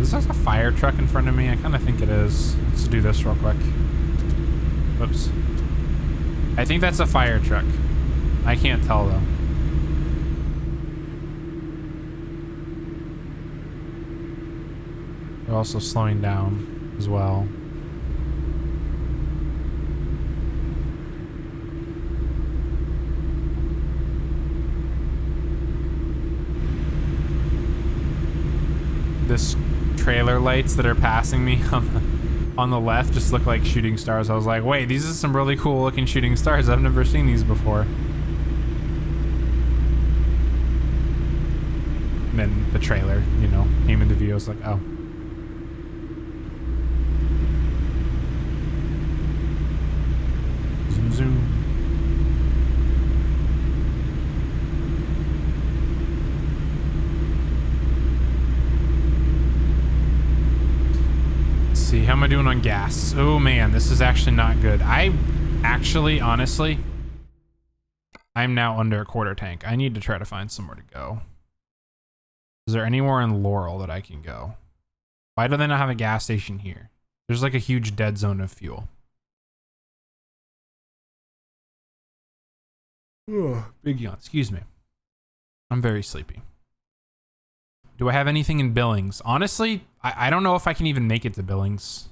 Is this a fire truck in front of me? I kind of think it is. Let's do this real quick. Whoops. I think that's a fire truck. I can't tell though. They're also slowing down as well. This trailer lights that are passing me on the left just look like shooting stars. I was like, wait, these are some really cool looking shooting stars. I've never seen these before. And then the trailer, you know, name of the video is like, oh. Zoom, zoom. See, how am I doing on gas? Oh man, this is actually not good. Honestly, I'm now under a quarter tank. I need to try to find somewhere to go. Is there anywhere in Laurel that I can go? Why do they not have a gas station here? There's like a huge dead zone of fuel. Ugh, big yawn, excuse me. I'm very sleepy. Do I have anything in Billings? Honestly, I don't know if I can even make it to Billings.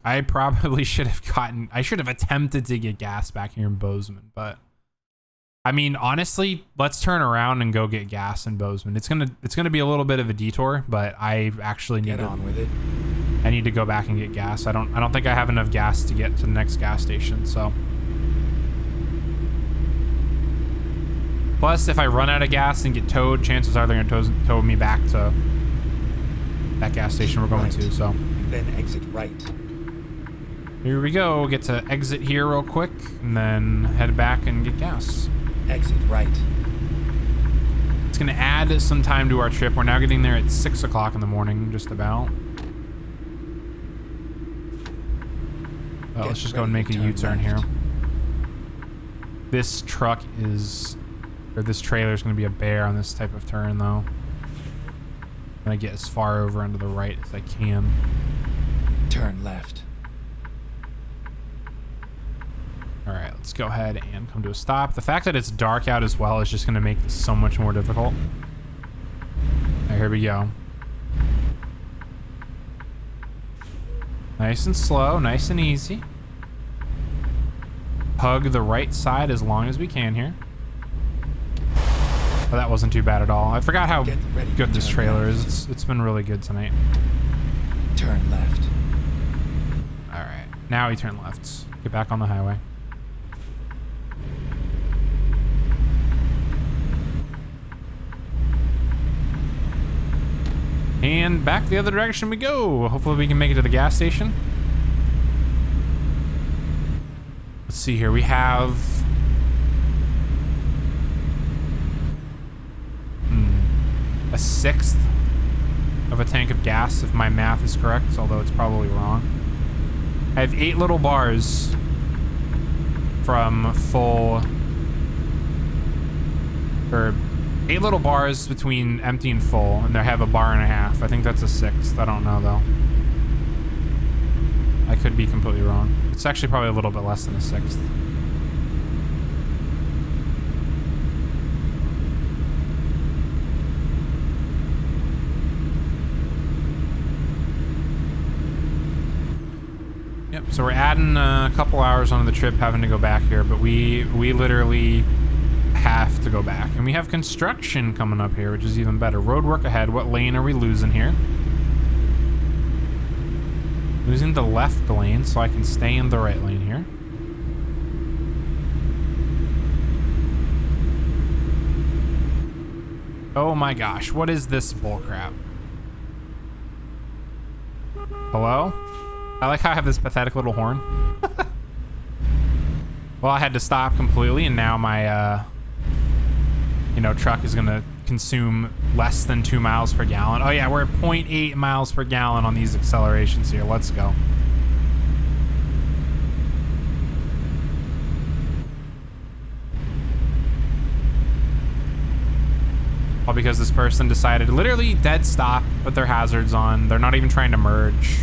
I probably should have attempted to get gas back here in Bozeman, but I mean, honestly, let's turn around and go get gas in Bozeman. It's gonna be a little bit of a detour, but I actually need I need to go back and get gas. I don't think I have enough gas to get to the next gas station, so. Plus, if I run out of gas and get towed, chances are they're gonna tow me back to that gas station we're going to, so. Then exit right. Here we go. Get to exit here real quick, and then head back and get gas. Exit right. It's gonna add some time to our trip. We're now getting there at 6 o'clock in the morning, just about. Well, let's just go and make a U-turn here. This truck is, or this trailer is going to be a bear on this type of turn, though. I'm going to get as far over onto the right as I can. Turn left. All right, let's go ahead and come to a stop. The fact that it's dark out as well is just going to make this so much more difficult. All right, here we go. Nice and slow, nice and easy. Hug the right side as long as we can here. Oh, that wasn't too bad at all. I forgot how good this trailer is. It's been really good tonight. Turn left. All right, now we turn left. Get back on the highway. And back the other direction we go. Hopefully we can make it to the gas station. Let's see here. We have a sixth of a tank of gas, if my math is correct, although it's probably wrong. I have 8 little bars from full, or 8 little bars between empty and full, and I have a bar and a half. I think that's a sixth. I don't know, though. I could be completely wrong. It's actually probably a little bit less than a sixth. Yep, so we're adding a couple hours onto the trip, having to go back here, but we literally have to go back. And we have construction coming up here, which is even better. Road work ahead. What lane are we losing here? Losing the left lane, so I can stay in the right lane here. Oh my gosh, what is this bullcrap? Hello? I like how I have this pathetic little horn. Well, I had to stop completely, and now my truck is gonna consume less than 2 miles per gallon. Oh yeah, we're at 0.8 miles per gallon on these accelerations here. Let's go. All because this person decided to literally dead stop, put their hazards on. They're not even trying to merge.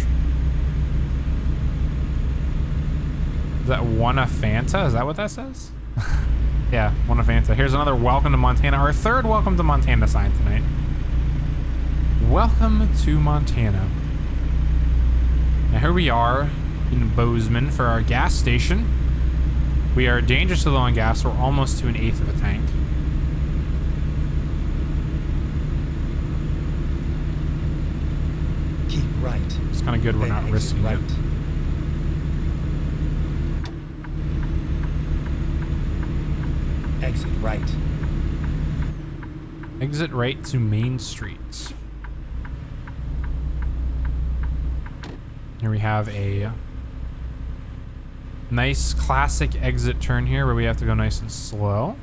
Is that one a Fanta? Is that what that says? Yeah, one a Fanta. Here's another welcome to Montana. Our third welcome to Montana sign tonight. Welcome to Montana. Now here we are in Bozeman for our gas station. We are dangerously low on gas. We're almost to 1/8 of a tank. Keep right. It's kind of good we're not risking it. Exit right. Exit right to Main Street. Here we have a nice classic exit turn here where we have to go nice and slow.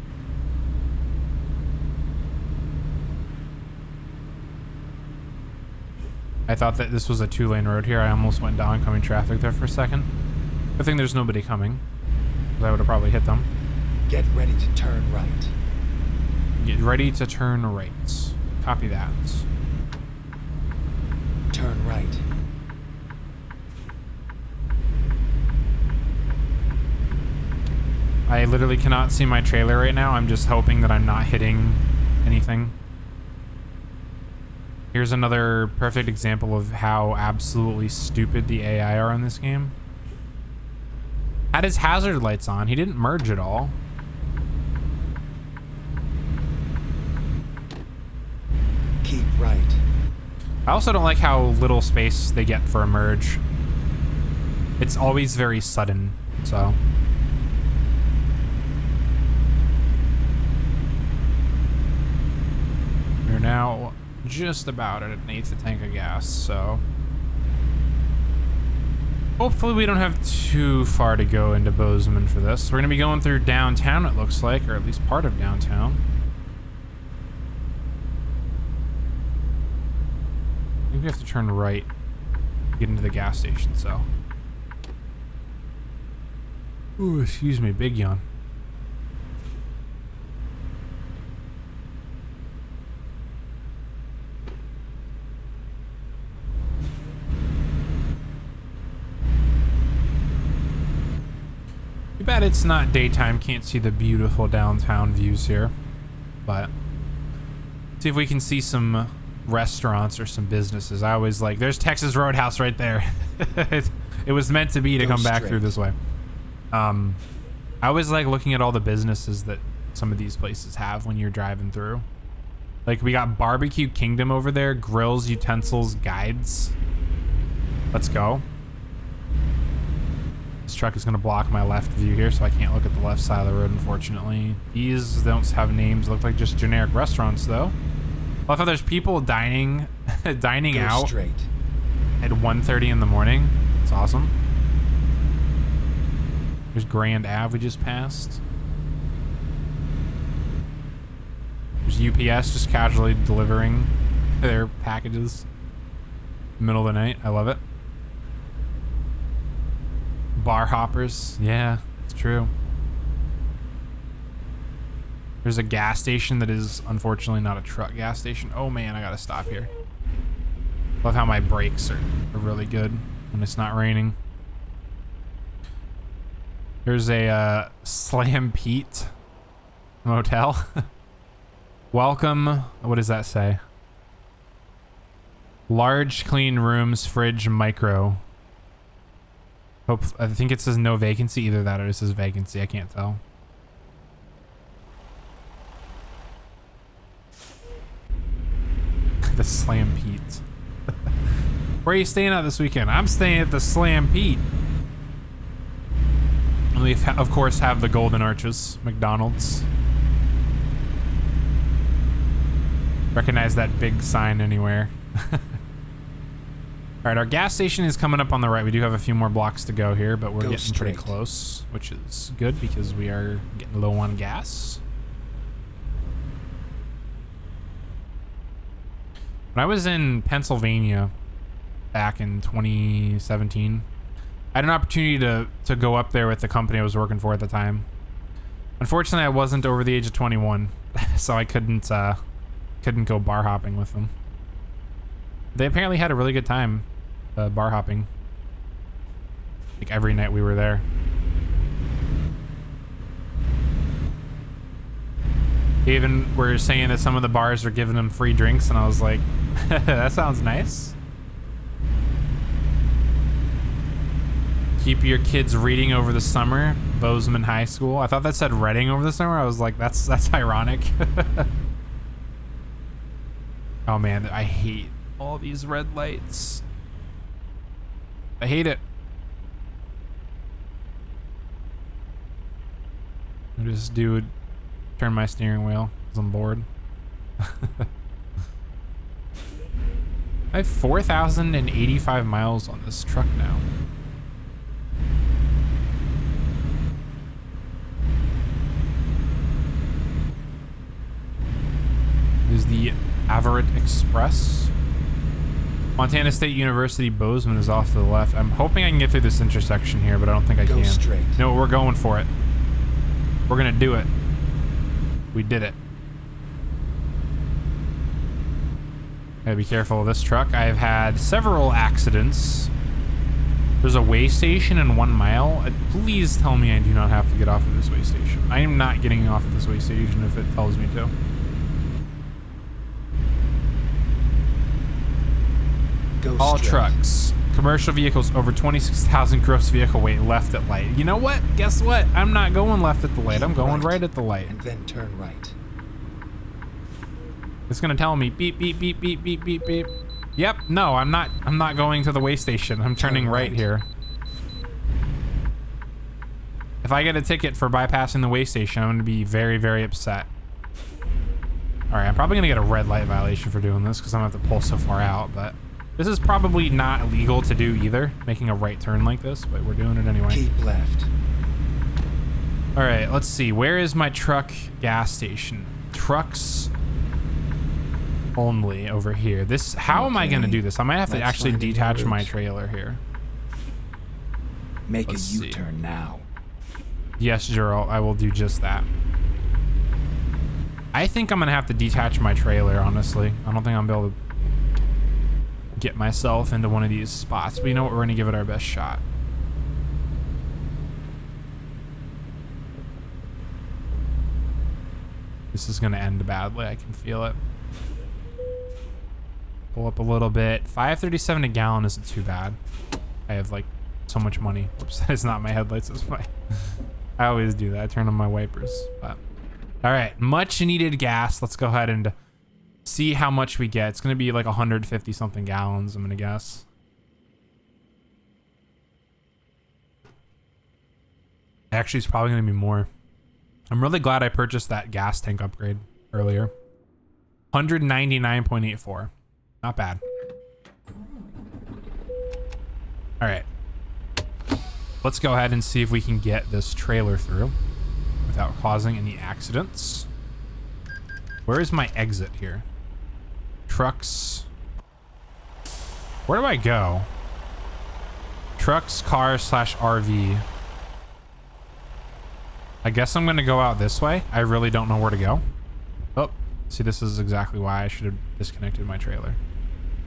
I thought that this was a 2-lane road here. I almost went down oncoming traffic there for a second. Good thing there's nobody coming, because I would have probably hit them. Get ready to turn right. Get ready to turn right. Copy that. Turn right. I literally cannot see my trailer right now. I'm just hoping that I'm not hitting anything. Here's another perfect example of how absolutely stupid the AI are in this game. Had his hazard lights on. He didn't merge at all. Keep right. I also don't like how little space they get for a merge. It's always very sudden, so. We're now just about at 1/8 a tank of gas, so. Hopefully we don't have too far to go into Bozeman for this. We're gonna be going through downtown, it looks like, or at least part of downtown. I think we have to turn right to get into the gas station, so. Ooh, excuse me, big yawn. bad it's not daytime. Can't see the beautiful downtown views here. But see if we can see some restaurants or some businesses. I always like, there's Texas Roadhouse right there. It was meant to be to come back through this way. I always like looking at all the businesses that some of these places have when you're driving through. Like we got Barbecue Kingdom over there, grills, utensils, guides. Let's go. This truck is gonna block my left view here, so I can't look at the left side of the road, unfortunately. These don't have names, look like just generic restaurants though. I love how there's people dining out straight. at 1:30 in the morning. It's awesome. There's Grand Ave we just passed. There's UPS just casually delivering their packages middle of the night. I love it. Bar hoppers. Yeah, it's true. There's a gas station that is unfortunately not a truck gas station. Oh man, I gotta stop here. Love how my brakes are really good when it's not raining. There's a Slam Pete motel. Welcome. What does that say? Large clean rooms, fridge, micro. Hope, I think it says no vacancy. Either that or it says vacancy. I can't tell. The Slam Pete. Where are you staying at this weekend? I'm staying at the Slam Pete. And we, of course, have the Golden Arches, McDonald's. Recognize that big sign anywhere. All right, our gas station is coming up on the right. We do have a few more blocks to go here, but we're getting pretty close, which is good because we are getting low on gas. When I was in Pennsylvania back in 2017, I had an opportunity to go up there with the company I was working for at the time. Unfortunately, I wasn't over the age of 21, so I couldn't go bar hopping with them. They apparently had a really good time bar hopping. Like every night we were there. They even were saying that some of the bars are giving them free drinks, and I was like, that sounds nice. Keep your kids reading over the summer, Bozeman High School. I thought that said Reading over the summer. I was like, that's ironic. Oh man, I hate all these red lights. I hate it. I just turn my steering wheel because I'm bored. I have 4,085 miles on this truck now. Is the Everett Express. Montana State University Bozeman is off to the left. I'm hoping I can get through this intersection here, but I don't think I can. Go straight. No, we're going for it. We're gonna do it. We did it. Gotta be careful of this truck. I've had several accidents. There's a way station in 1 mile. Please tell me I do not have to get off at this way station. I am not getting off at this way station if it tells me to. All trucks, commercial vehicles over 26,000 gross vehicle weight left at light. You know what? Guess what? I'm not going left at the light. I'm going right at the light. And then turn right. It's gonna tell me beep beep beep beep beep beep beep. Yep. No, I'm not going to the way station. I'm turning right here. If I get a ticket for bypassing the way station, I'm gonna be very, very upset. All right, I'm probably gonna get a red light violation for doing this because I'm gonna have to pull so far out, but this is probably not illegal to do either, making a right turn like this, but we're doing it anyway. Keep left. All right, let's see. Where is my truck gas station? Trucks only over here. This, how am I gonna do this? I might have to actually detach my trailer here. Make a U-turn now. Yes, Gerald, I will do just that. I think I'm gonna have to detach my trailer, honestly. I don't think I'm gonna be able to get myself into one of these spots, but you know what? We're gonna give it our best shot. This is gonna end badly. I can feel it. Pull up a little bit. $5.37 a gallon isn't too bad. I have like so much money. Oops, it's not my headlights. It's my. I always do that. I turn on my wipers. But all right, much needed gas. Let's go ahead and see how much we get. It's gonna be like 150 something gallons. I'm gonna guess. Actually, it's probably gonna be more. I'm really glad I purchased that gas tank upgrade earlier. 199.84. Not bad. All right. Let's go ahead and see if we can get this trailer through without causing any accidents. Where is my exit here? Trucks. Where do I go? Trucks, cars, /RV. I guess I'm gonna go out this way. I really don't know where to go. Oh, see, this is exactly why I should have disconnected my trailer.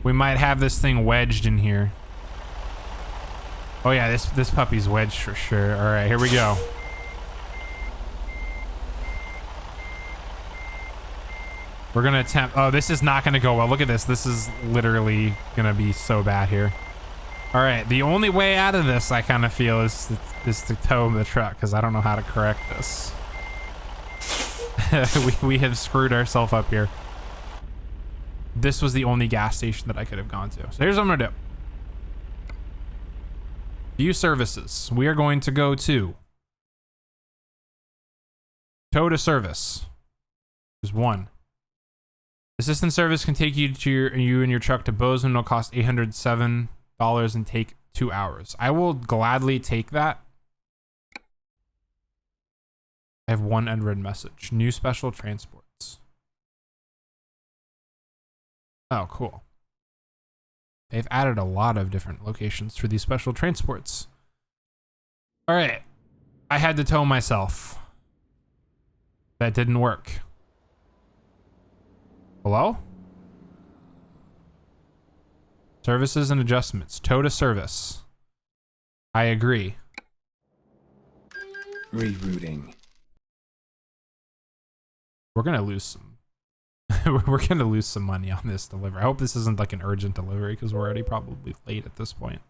We might have this thing wedged in here. Oh yeah, this puppy's wedged for sure. All right, here we go. We're gonna attempt. Oh, this is not gonna go well. Look at this. This is literally gonna be so bad here. All right, the only way out of this, I kind of feel, is to tow the truck because I don't know how to correct this. we have screwed ourselves up here. This was the only gas station that I could have gone to. So here's what I'm gonna do. View services. We are going to go to tow to service. There's one. Assistance service can take you to you and your truck to Bozeman. It'll cost $807 and take 2 hours. I will gladly take that. I have one unread message. New special transports. Oh, cool. They've added a lot of different locations for these special transports. All right. I had to tow myself. That didn't work. Hello? Services and adjustments. Tow to service. I agree. Rerouting. We're gonna lose some. We're gonna lose some money on this delivery. I hope this isn't like an urgent delivery because we're already probably late at this point.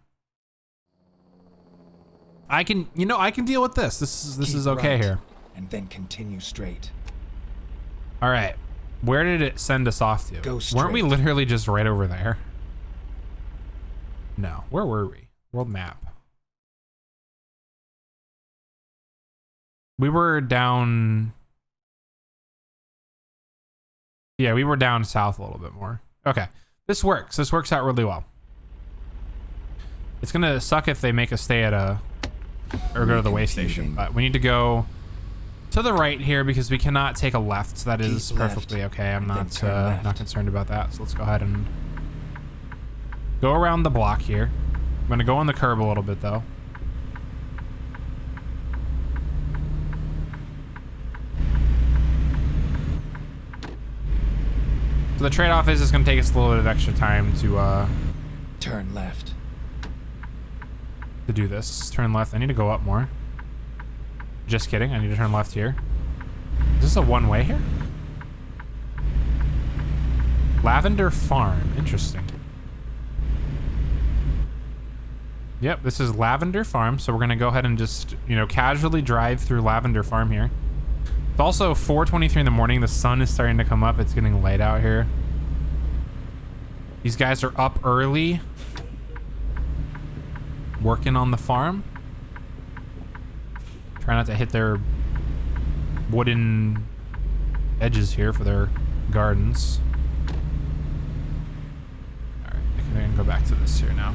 I can deal with this. This is okay right, here. And then continue straight. All right. Where did it send us off to? Go straight. Weren't we literally just right over there? No. Where were we? World map. We were down. Yeah, we were down south a little bit more. Okay. This works. This works out really well. It's gonna suck if they make us stay at or go to the way station, but we need to go to the right here because we cannot take a left. So that is perfectly okay. I'm not concerned about that. So let's go ahead and go around the block here. I'm gonna go on the curb a little bit though. So the trade-off is it's gonna take us a little bit of extra time to turn left. To do this. Turn left. I need to go up more. Just kidding. I need to turn left here. Is this a one-way here? Lavender Farm. Interesting. Yep, this is Lavender Farm. So we're gonna go ahead and just, casually drive through Lavender Farm here. It's also 4:23 in the morning. The sun is starting to come up. It's getting light out here. These guys are up early, working on the farm. Try not to hit their wooden edges here for their gardens. All right, I think I can go back to this here now.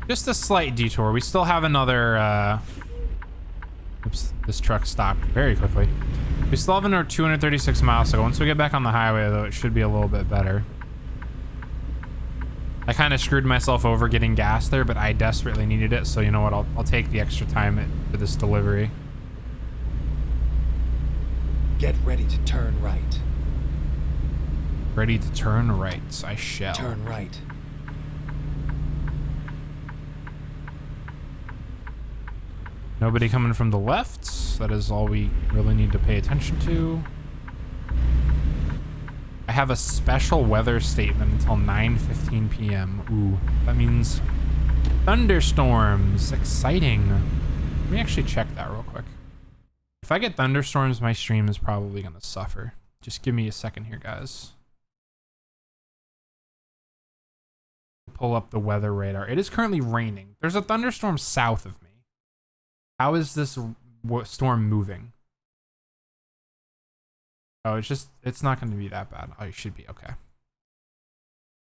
Just a slight detour. We still have another, oops, this truck stopped very quickly. We still have another 236 miles, so once we get back on the highway, though, it should be a little bit better. I kind of screwed myself over getting gas there, but I desperately needed it, so you know what? I'll take the extra time for this delivery. Get ready to turn right. Ready to turn right. I shall. Turn right. Nobody coming from the left. That is all we really need to pay attention to. I have a special weather statement until 9:15 p.m. Ooh, that means thunderstorms. Exciting. Let me actually check that real quick. If I get thunderstorms, my stream is probably going to suffer. Just give me a second here, guys. Pull up the weather radar. It is currently raining. There's a thunderstorm south of me. How is this storm moving? Oh, it's not going to be that bad. Oh, it should be okay.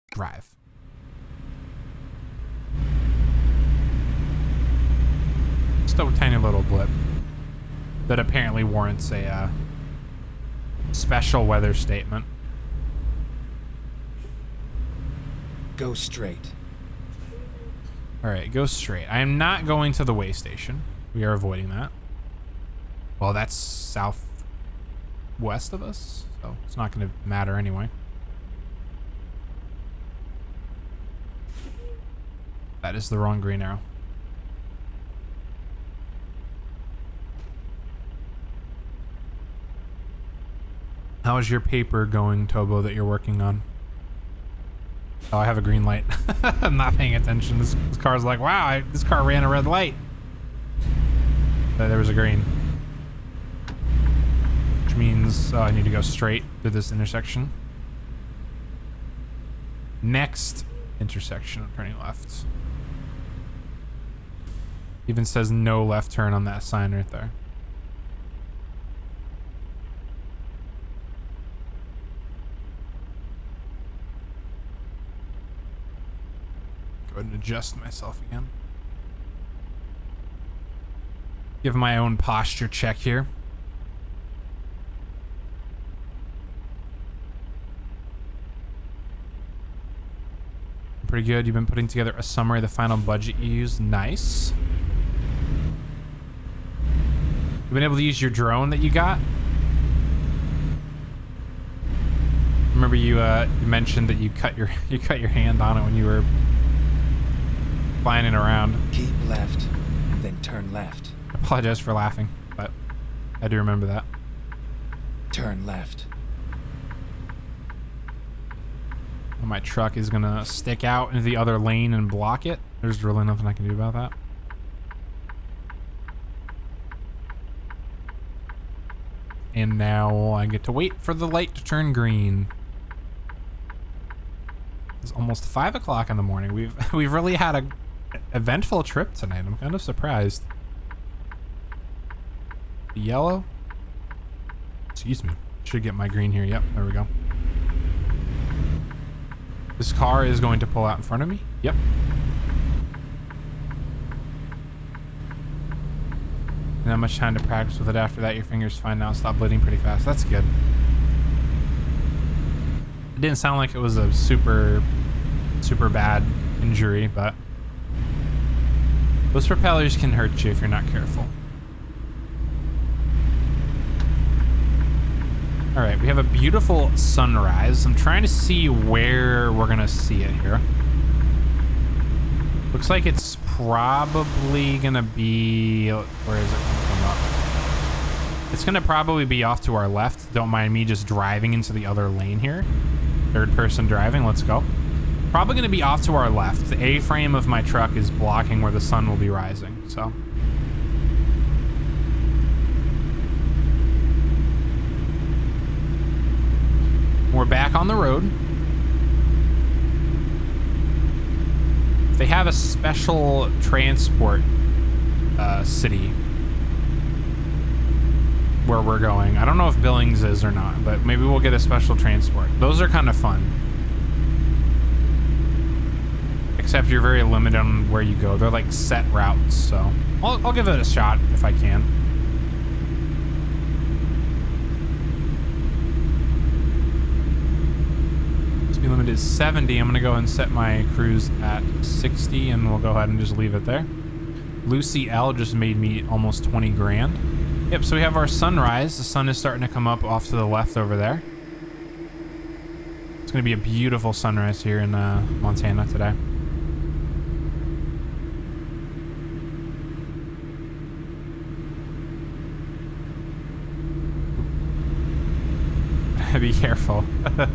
Drive. Just a tiny little blip that apparently warrants a special weather statement. Go straight. All right, go straight. I am not going to the way station. We are avoiding that. Well, that's southwest of us, so it's not going to matter anyway. That is the wrong green arrow. How is your paper going, Tobo, that you're working on? Oh, I have a green light. I'm not paying attention. This car's like, wow, this car ran a red light. There was a green. Which means I need to go straight to this intersection. Next intersection, I'm turning left. Even says no left turn on that sign right there. Go ahead and adjust myself again. Give my own posture check here. Pretty good. You've been putting together a summary of the final budget you used. Nice. You've been able to use your drone that you got. Remember you mentioned that you cut your hand on it when you were flying it around. Keep left and then turn left. I apologize for laughing, but I do remember that. Turn left. My truck is gonna stick out into the other lane and block it. There's really nothing I can do about that. And now I get to wait for the light to turn green. It's almost 5 o'clock in the morning. We've really had a eventful trip tonight. I'm kind of surprised. Yellow. Excuse me. Should get my green here. Yep, there we go. This car is going to pull out in front of me. Yep. Not much time to practice with it after that. Your fingers fine now. Stop bleeding pretty fast. That's good. It didn't sound like it was a super bad injury, but those propellers can hurt you if you're not careful. All right, we have a beautiful sunrise. I'm trying to see where we're gonna see it here. Looks like it's probably gonna be, where is it gonna come up? It's gonna probably be off to our left. Don't mind me just driving into the other lane here. Third person driving, let's go. Probably gonna be off to our left. The A-frame of my truck is blocking where the sun will be rising, so. We're back on the road. They have a special transport city where we're going. I don't know if Billings is or not, but maybe we'll get a special transport. Those are kind of fun. Except you're very limited on where you go. They're like set routes, so I'll give it a shot if I can. Speed limit is 70. I'm gonna go ahead and set my cruise at 60 and we'll go ahead and just leave it there. Lucy L just made me almost 20 grand. Yep, so we have our sunrise. The sun is starting to come up off to the left over there. It's gonna be a beautiful sunrise here in Montana today. Be careful. There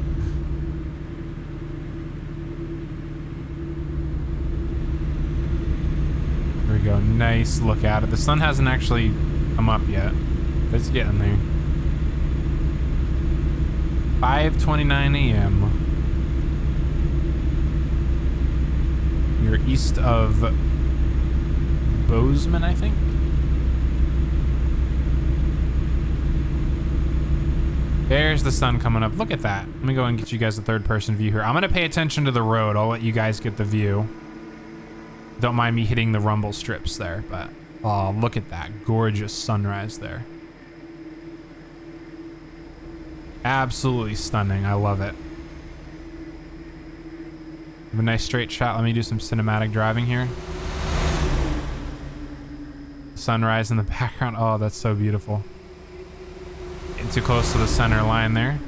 we go. Nice look at it. The sun hasn't actually come up yet. It's getting there. 5:29 a.m. You're east of Bozeman, I think. There's the sun coming up. Look at that. Let me go and get you guys a third-person view here. I'm gonna pay attention to the road. I'll let you guys get the view. Don't mind me hitting the rumble strips there, but oh, look at that gorgeous sunrise there. Absolutely stunning. I love it. Have a nice straight shot. Let me do some cinematic driving here. Sunrise in the background. Oh, that's so beautiful. Getting too close to the center line there.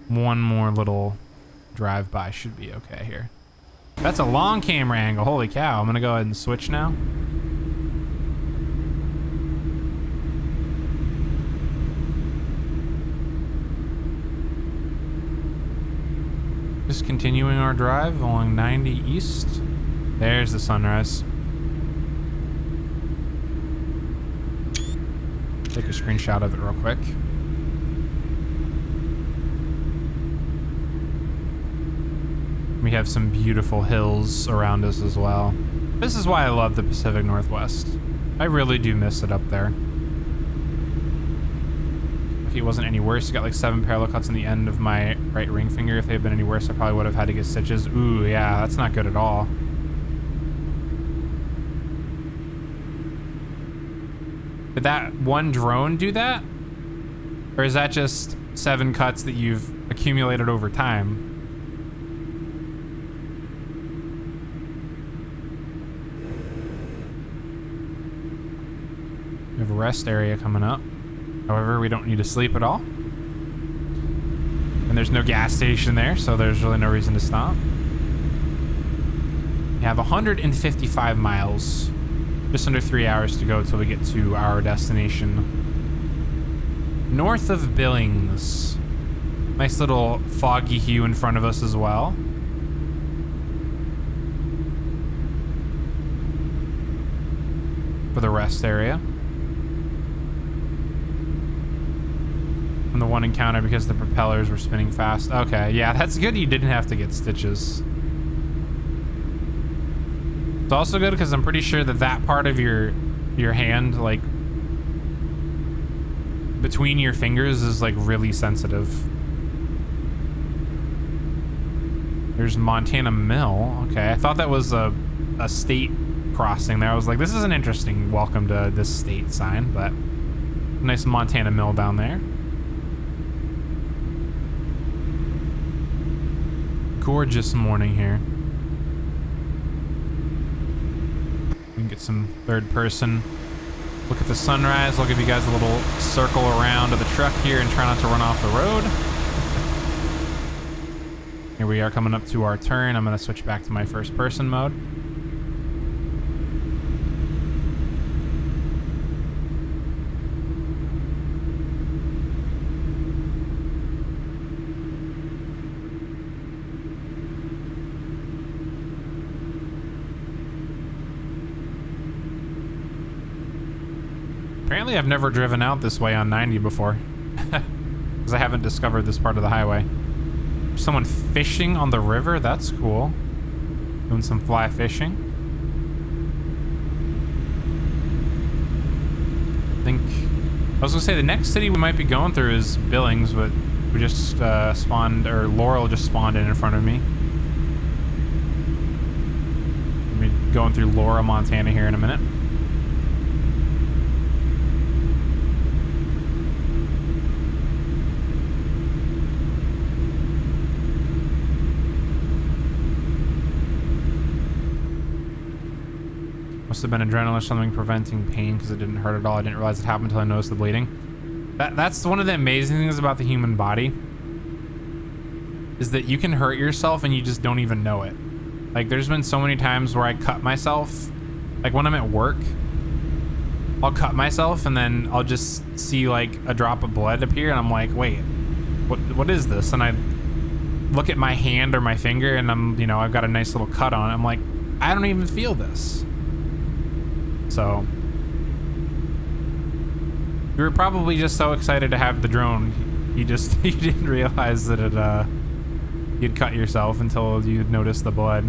One more little drive by should be okay here. That's a long camera angle. Holy cow. I'm gonna go ahead and switch now. Just continuing our drive along 90 east. There's the sunrise. Take a screenshot of it real quick. We have some beautiful hills around us as well. This is why I love the Pacific Northwest. I really do miss it up there. If it wasn't any worse, you got like 7 parallel cuts on the end of my right ring finger. If they had been any worse, I probably would have had to get stitches. Ooh, yeah, that's not good at all. Did that one drone do that? Or is that just 7 cuts that you've accumulated over time? We have a rest area coming up. However, we don't need to sleep at all. And there's no gas station there, so there's really no reason to stop. We have 155 miles. Just under 3 hours to go till we get to our destination. North of Billings. Nice little foggy hue in front of us as well. For the rest area. And the one encounter because the propellers were spinning fast. Okay, yeah, that's good you didn't have to get stitches. It's also good because I'm pretty sure that that part of your hand, like between your fingers, is like really sensitive. There's Montana Mill. Okay, I thought that was a state crossing there. I was like, this is an interesting welcome to this state sign, but nice Montana Mill down there. Gorgeous morning here. We can get some third person look at the sunrise. I'll give you guys a little circle around to the truck here and try not to run off the road. Here we are coming up to our turn. I'm going to switch back to my first person mode. Apparently I've never driven out this way on 90 before. Because I haven't discovered this part of the highway. Someone fishing on the river? That's cool. Doing some fly fishing. I was gonna say the next city we might be going through is Billings, but we just spawned, or Laurel just spawned in front of me. We'll be going through Laura, Montana here in a minute. Must have been adrenaline or something preventing pain because it didn't hurt at all. I didn't realize it happened until I noticed the bleeding. That's one of the amazing things about the human body, is that you can hurt yourself and you just don't even know it. Like, there's been so many times where I cut myself, like when I'm at work, I'll cut myself and then I'll just see like a drop of blood appear and I'm like, wait, what is this? And I look at my hand or my finger and I'm, you know, I've got a nice little cut on it. I'm like, I don't even feel this. So we were probably just so excited to have the drone. You didn't realize that it, you'd cut yourself until you'd notice the blood.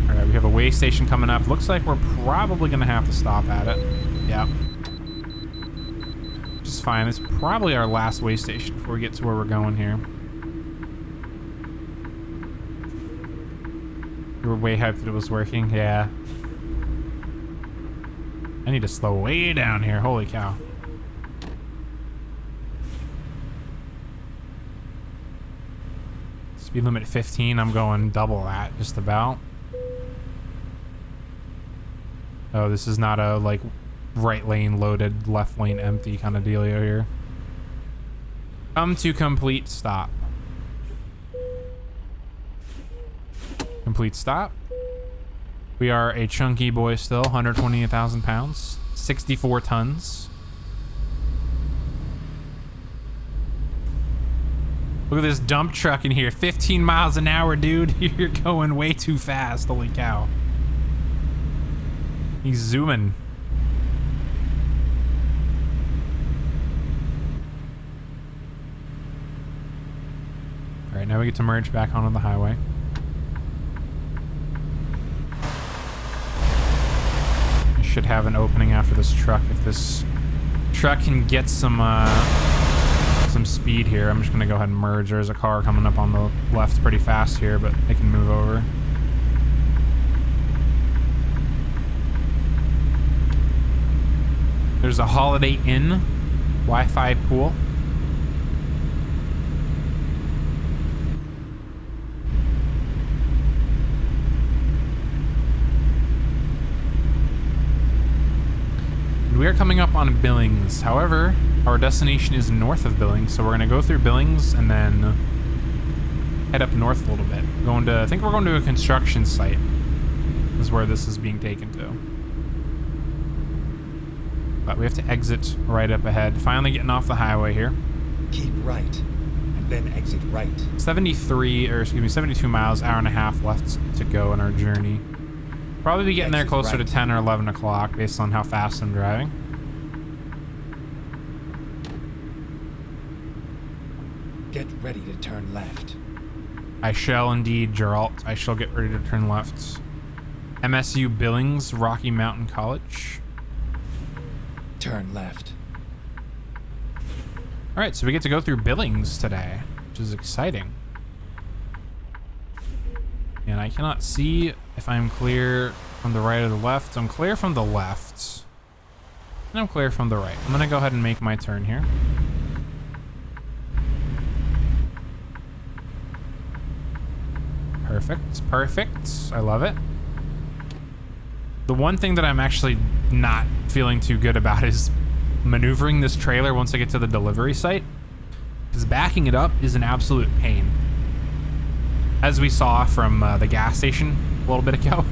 All right, we have a way station coming up. Looks like we're probably gonna have to stop at it. Yeah. Which is fine. It's probably our last way station before we get to where we're going here. You were way hyped that it was working. Yeah. I need to slow way down here. Holy cow. Speed limit 15. I'm going double that, just about. Oh, this is not a, like, right lane loaded, left lane empty kind of dealio here. Come to complete stop. Complete stop. We are a chunky boy still, 128,000 pounds, 64 tons. Look at this dump truck in here, 15 miles an hour, dude. You're going way too fast, holy cow. He's zooming. All right, now we get to merge back onto the highway. Should have an opening after this truck. If this truck can get some speed here, I'm just gonna go ahead and merge. There's a car coming up on the left pretty fast here, but they can move over. There's a Holiday Inn Wi-Fi pool. We are coming up on Billings. However, our destination is north of Billings, so we're gonna go through Billings and then head up north a little bit. I think we're going to a construction site. Is where this is being taken to. But we have to exit right up ahead. Finally getting off the highway here. Keep right, and then exit right. 72 miles, hour and a half left to go in our journey. Probably be getting there closer to 10 or 11 o'clock based on how fast I'm driving. Get ready to turn left. I shall indeed, Geralt. I shall get ready to turn left. MSU Billings, Rocky Mountain College. Turn left. All right, so we get to go through Billings today, which is exciting. And I cannot see if I'm clear from the right or the left. I'm clear from the left. And I'm clear from the right. I'm gonna go ahead and make my turn here. Perfect, perfect. I love it. The one thing that I'm actually not feeling too good about is maneuvering this trailer once I get to the delivery site, because backing it up is an absolute pain. As we saw from the gas station a little bit ago,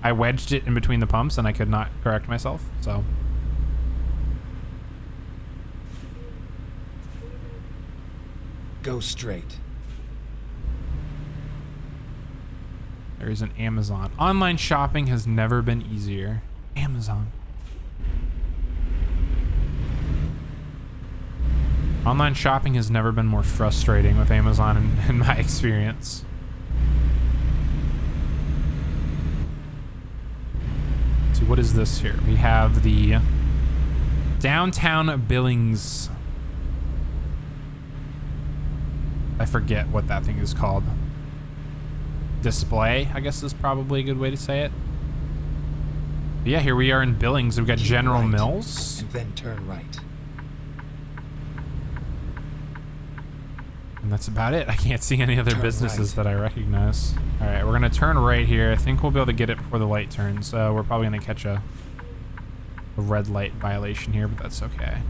I wedged it in between the pumps and I could not correct myself, so. Go straight. There is an Amazon. Online shopping has never been easier. Amazon. Online shopping has never been more frustrating with Amazon in my experience. So what is this here? We have the downtown Billings. I forget what that thing is called. Display, I guess is probably a good way to say it. But yeah, here we are in Billings. We've got General Mills. And then turn right. And that's about it. I can't see any other Turn businesses right. that I recognize. All right, we're gonna turn right here. I think we'll be able to get it before the light turns. We're probably gonna catch a red light violation here, but that's okay.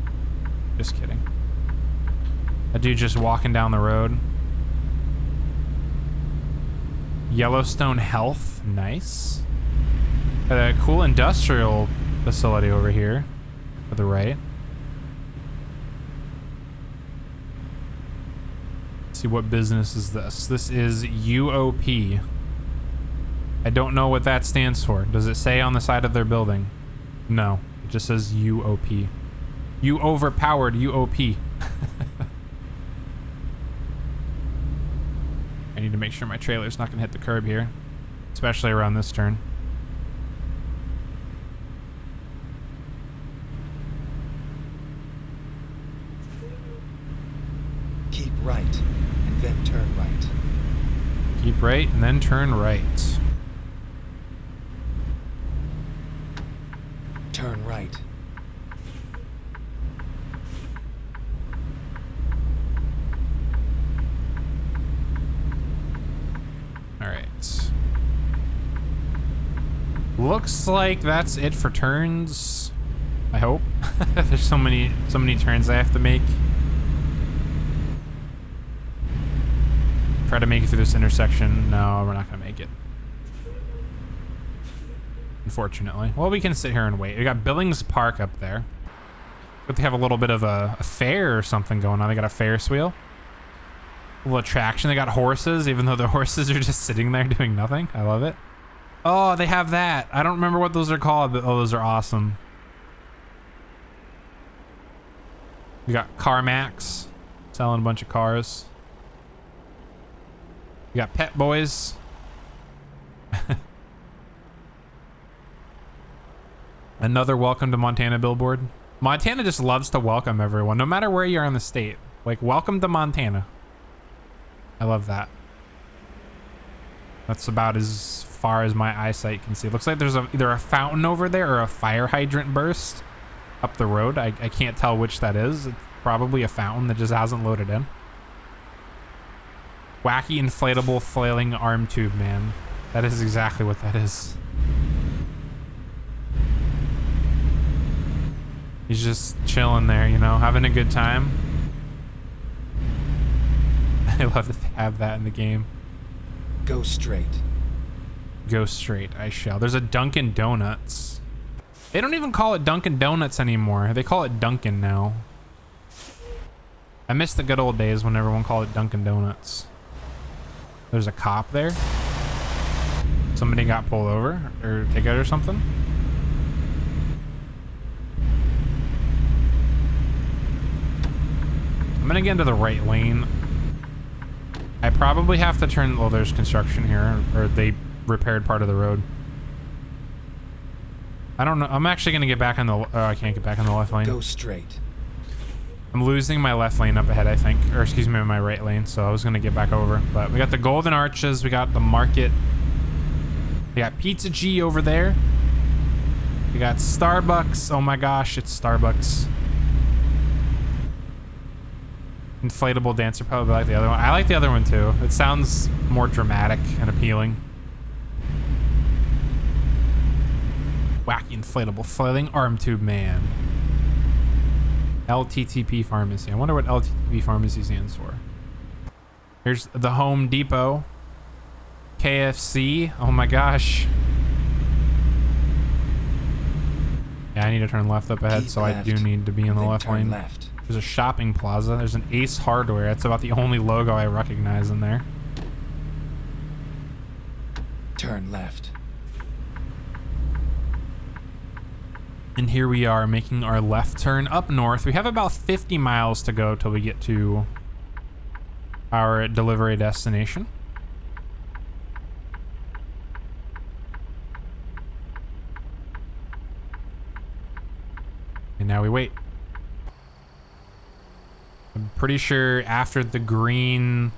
Just kidding. A dude just walking down the road. Yellowstone Health, nice. Got a cool industrial facility over here to the right. Let's see, what business is this? This is UOP. I don't know what that stands for. Does it say on the side of their building? No, it just says UOP. You overpowered UOP. I need to make sure my trailer's not gonna hit the curb here, especially around this turn. Keep right, and then turn right. Keep right, and then turn right. Turn right. All right. Looks like that's it for turns. I hope. There's so many turns I have to make. Try to make it through this intersection. No, we're not gonna make it. Unfortunately. Well, we can sit here and wait. We got Billings Park up there. But they have a little bit of a fair or something going on. They got a Ferris wheel. A little attraction. They got horses, even though the horses are just sitting there doing nothing. I love it. Oh, they have that. I don't remember what those are called, but oh, those are awesome. We got CarMax selling a bunch of cars. We got Pet Boys. Another welcome to Montana billboard. Montana just loves to welcome everyone, no matter where you are in the state. Like, welcome to Montana. I love that. That's about as far as my eyesight can see. Looks like there's either a fountain over there or a fire hydrant burst up the road. I can't tell which that is. It's probably a fountain that just hasn't loaded in. Wacky inflatable flailing arm tube, man. That is exactly what that is. He's just chilling there, you know, having a good time. I love that they have that in the game. Go straight. Go straight, I shall. There's a Dunkin' Donuts. They don't even call it Dunkin' Donuts anymore. They call it Dunkin' now. I miss the good old days when everyone called it Dunkin' Donuts. There's a cop there. Somebody got pulled over or ticket or something. I'm gonna get into the right lane. I probably have to turn. Well, there's construction here, or they repaired part of the road. I don't know. I'm actually gonna get back on the. Oh, I can't get back on the left lane. Go straight. I'm losing my left lane up ahead, I think, or excuse me, my right lane. So I was gonna get back over, but we got the Golden Arches. We got the market. We got Pizza G over there. We got Starbucks. Oh my gosh, it's Starbucks. Inflatable dancer, probably like the other one. I like the other one too. It sounds more dramatic and appealing. Wacky inflatable flailing arm tube man. LTTP Pharmacy. I wonder what LTTP Pharmacy stands for. Here's the Home Depot. KFC. Oh my gosh. Yeah, I need to turn left up ahead, so I do need to be in the left lane. Left. There's a shopping plaza. There's an Ace Hardware. That's about the only logo I recognize in there. Turn left. And here we are making our left turn up north. We have about 50 miles to go till we get to our delivery destination. And now we wait. I'm pretty sure after the green,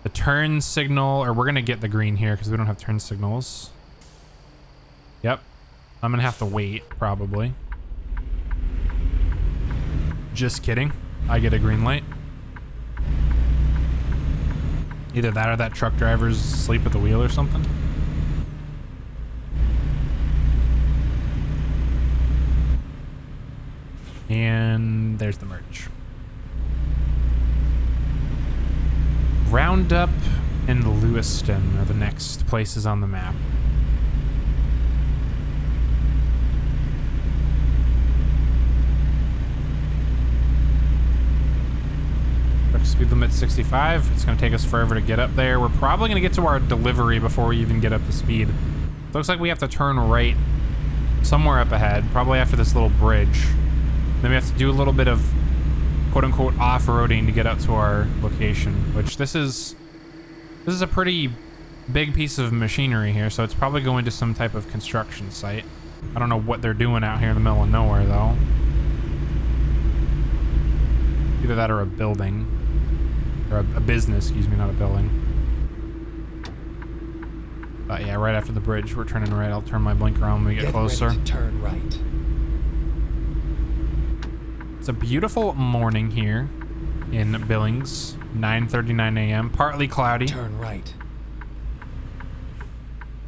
the turn signal, or we're gonna get the green here because we don't have turn signals. Yep. I'm gonna have to wait, probably. Just kidding. I get a green light. Either that or that truck driver's asleep at the wheel or something. And there's the merch. Roundup and Lewiston are the next places on the map. Speed limit 65. It's going to take us forever to get up there. We're probably going to get to our delivery before we even get up to speed. Looks like we have to turn right somewhere up ahead, probably after this little bridge. Then we have to do a little bit of quote-unquote off-roading to get up to our location, which this is a pretty big piece of machinery here, so it's probably going to some type of construction site. I don't know what they're doing out here in the middle of nowhere, though. Either that or a building. Or a business, excuse me, not a building. But yeah, right after the bridge, we're turning right. I'll turn my blinker on when we get closer. Ready to turn right. It's a beautiful morning here in Billings, 9:39 a.m. Partly cloudy. Turn right.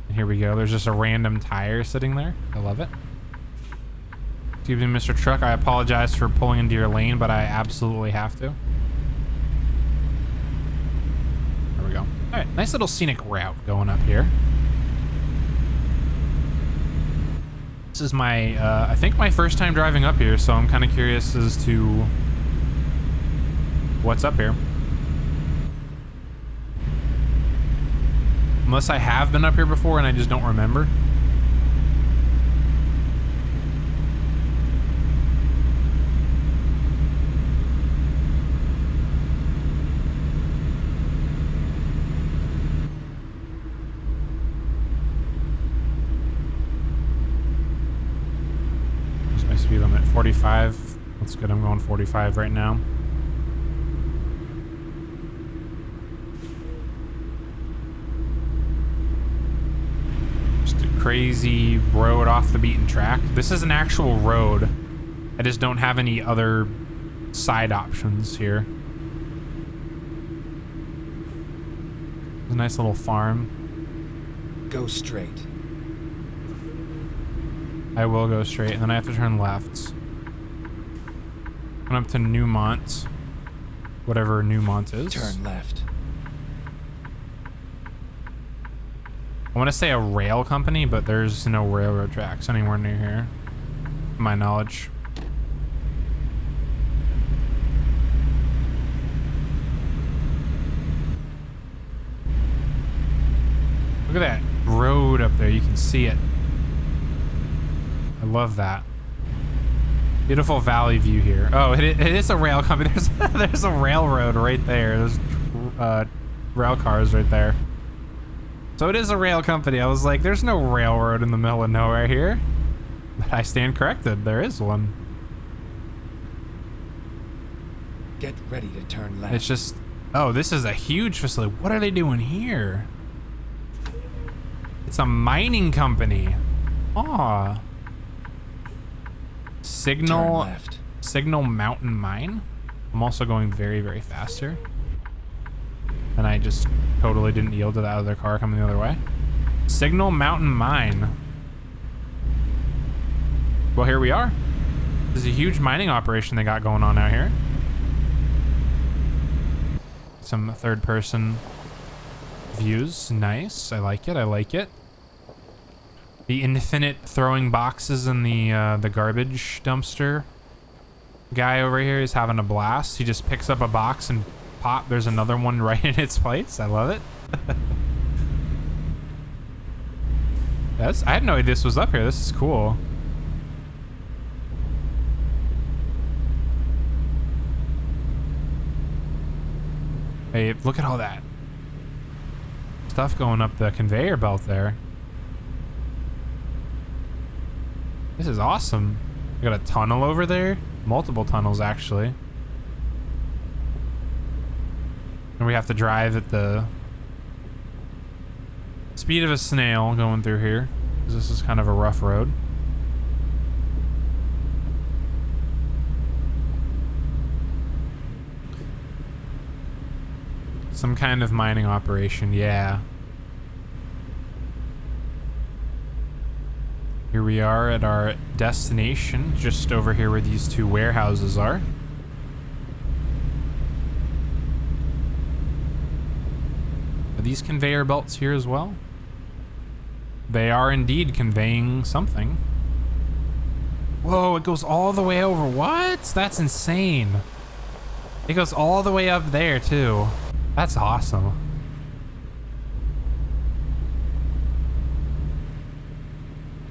And here we go. There's just a random tire sitting there. I love it. Excuse me, Mr. Truck. I apologize for pulling into your lane, but I absolutely have to. There we go. All right, nice little scenic route going up here. This is my, I think my first time driving up here, so I'm kind of curious as to what's up here. Unless I have been up here before and I just don't remember. Speed limit 45. That's good. I'm going 45 right now. Just a crazy road off the beaten track. This is an actual road. I just don't have any other side options here. It's a nice little farm. Go straight. I will go straight, and then I have to turn left. Went up to Newmont. Whatever Newmont is. Turn left. I want to say a rail company, but there's no railroad tracks anywhere near here, to my knowledge. Look at that road up there. You can see it. I love that. Beautiful valley view here. Oh, it is a rail company. There's a railroad right there. There's rail cars right there. So it is a rail company. I was like, there's no railroad in the middle of nowhere here. But I stand corrected. There is one. Get ready to turn left. It's just... Oh, this is a huge facility. What are they doing here? It's a mining company. Aw. Signal Mountain Mine. I'm also going very, very fast here. And I just totally didn't yield to that other car coming the other way. Signal Mountain Mine. Well, here we are. This is a huge mining operation they got going on out here. Some third-person views. Nice. I like it. I like it. The infinite throwing boxes in the garbage dumpster guy over here is having a blast. He just picks up a box and pop, there's another one right in its place. I love it. I had no idea this was up here. This is cool. Hey, look at all that stuff going up the conveyor belt there. This is awesome. We got a tunnel over there. Multiple tunnels, actually. And we have to drive at the speed of a snail going through here, because this is kind of a rough road. Some kind of mining operation, yeah. Here we are at our destination, just over here where these two warehouses are. Are these conveyor belts here as well? They are indeed conveying something. Whoa, it goes all the way over. What? That's insane. It goes all the way up there too. That's awesome.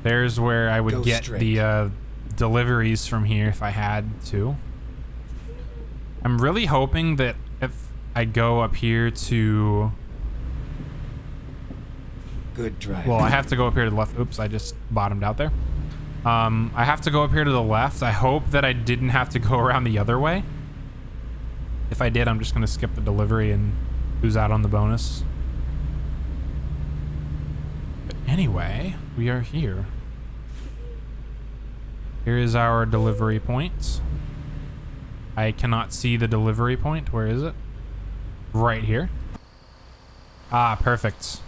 There's where I would get the deliveries from here if I had to. I'm really hoping that if I go up here to... Good drive. Well, I have to go up here to the left. Oops, I just bottomed out there. I have to go up here to the left. I hope that I didn't have to go around the other way. If I did, I'm just going to skip the delivery and lose out on the bonus. But anyway, we are here. Here is our delivery point. I cannot see the delivery point. Where is it? Right here. Ah, perfect.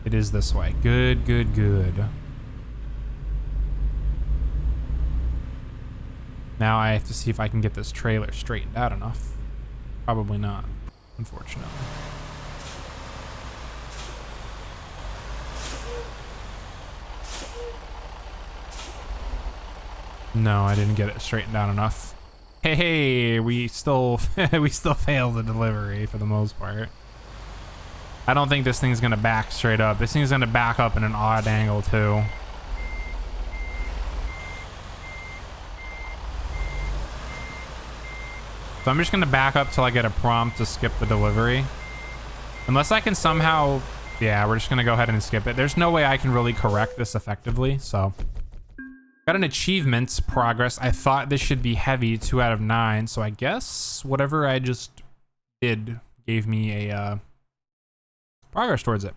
It is this way. Good, good, good. Now I have to see if I can get this trailer straightened out enough. Probably not, unfortunately. No, I didn't get it straightened out enough. Hey, we still failed the delivery for the most part. I don't think this thing's gonna back straight up. This thing's gonna back up in an odd angle too. So I'm just gonna back up till I get a prompt to skip the delivery. Unless I can somehow, yeah, we're just gonna go ahead and skip it. There's no way I can really correct this effectively, so. Got an achievement progress. I thought this should be heavy, 2 out of 9. So I guess whatever I just did gave me a progress towards it.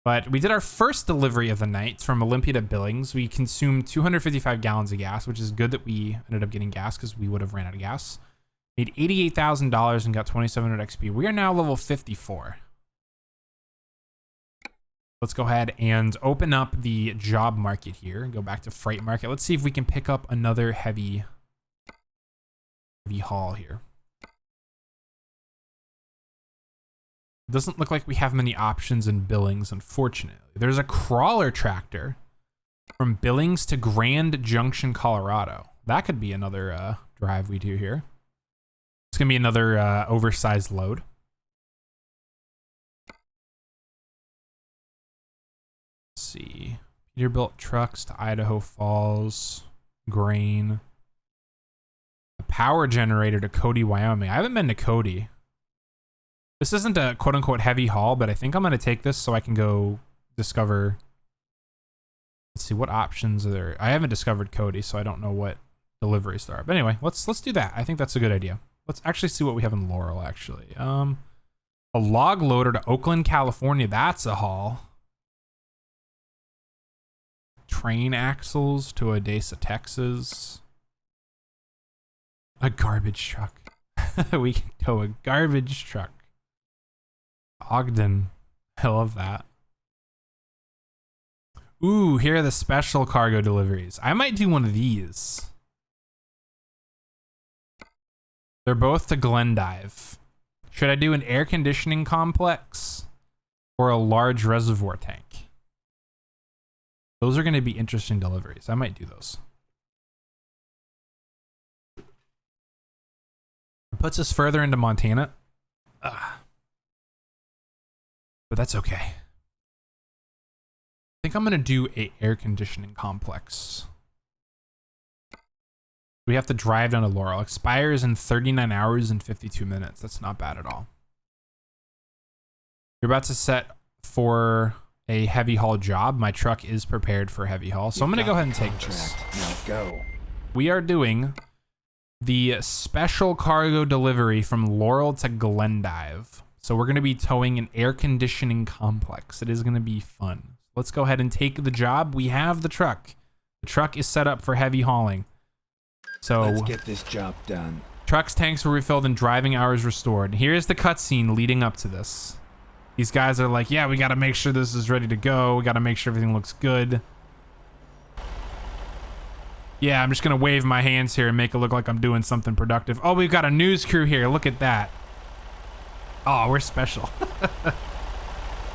But we did our first delivery of the night from Olympia to Billings. We consumed 255 gallons of gas, which is good that we ended up getting gas because we would have ran out of gas. Made $88,000 and got 2700 XP. We are now level 54. Let's go ahead and open up the job market here and go back to freight market. Let's see if we can pick up another heavy haul here. It doesn't look like we have many options in Billings, unfortunately. There's a crawler tractor from Billings to Grand Junction, Colorado. That could be another drive we do here. It's gonna be another oversized load. See, Peterbilt trucks to Idaho Falls, grain, a power generator to Cody, Wyoming. I haven't been to Cody. This isn't a quote unquote heavy haul, but I think I'm going to take this so I can go discover. Let's see, what options are there? I haven't discovered Cody, so I don't know what deliveries there are. But anyway, let's do that. I think that's a good idea. Let's actually see what we have in Laurel, actually. A log loader to Oakland, California. That's a haul. Train axles to Odessa, Texas. A garbage truck. We can tow a garbage truck. Ogden. I love that. Ooh, here are the special cargo deliveries. I might do one of these. They're both to Glendive. Should I do an air conditioning complex or a large reservoir tank? Those are going to be interesting deliveries. I might do those. It puts us further into Montana. But that's okay. I think I'm going to do an air conditioning complex. We have to drive down to Laurel. Expires in 39 hours and 52 minutes. That's not bad at all. You're about to set for a heavy haul job. My truck is prepared for heavy haul, so I'm going to go ahead and take this. Now go. We are doing the special cargo delivery from Laurel to Glendive. So we're going to be towing an air conditioning complex. It is going to be fun. Let's go ahead and take the job. We have the truck. The truck is set up for heavy hauling. So let's get this job done. Truck's tanks were refilled and driving hours restored. Here's the cutscene leading up to this. These guys are like, yeah, we got to make sure this is ready to go. We got to make sure everything looks good. Yeah, I'm just going to wave my hands here and make it look like I'm doing something productive. Oh, we've got a news crew here. Look at that. Oh, we're special.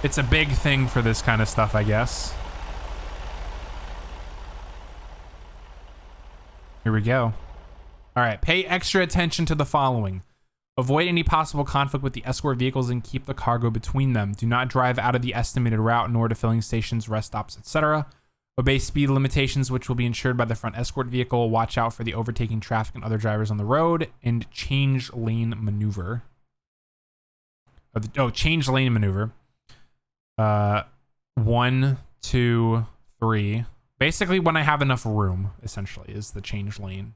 It's a big thing for this kind of stuff, I guess. Here we go. All right, pay extra attention to the following. Avoid any possible conflict with the escort vehicles and keep the cargo between them. Do not drive out of the estimated route nor to filling stations, rest stops, etc. Obey speed limitations, which will be ensured by the front escort vehicle. Watch out for the overtaking traffic and other drivers on the road. And change lane maneuver. Change lane maneuver. 1, 2, 3. Basically, when I have enough room, essentially, is the change lane.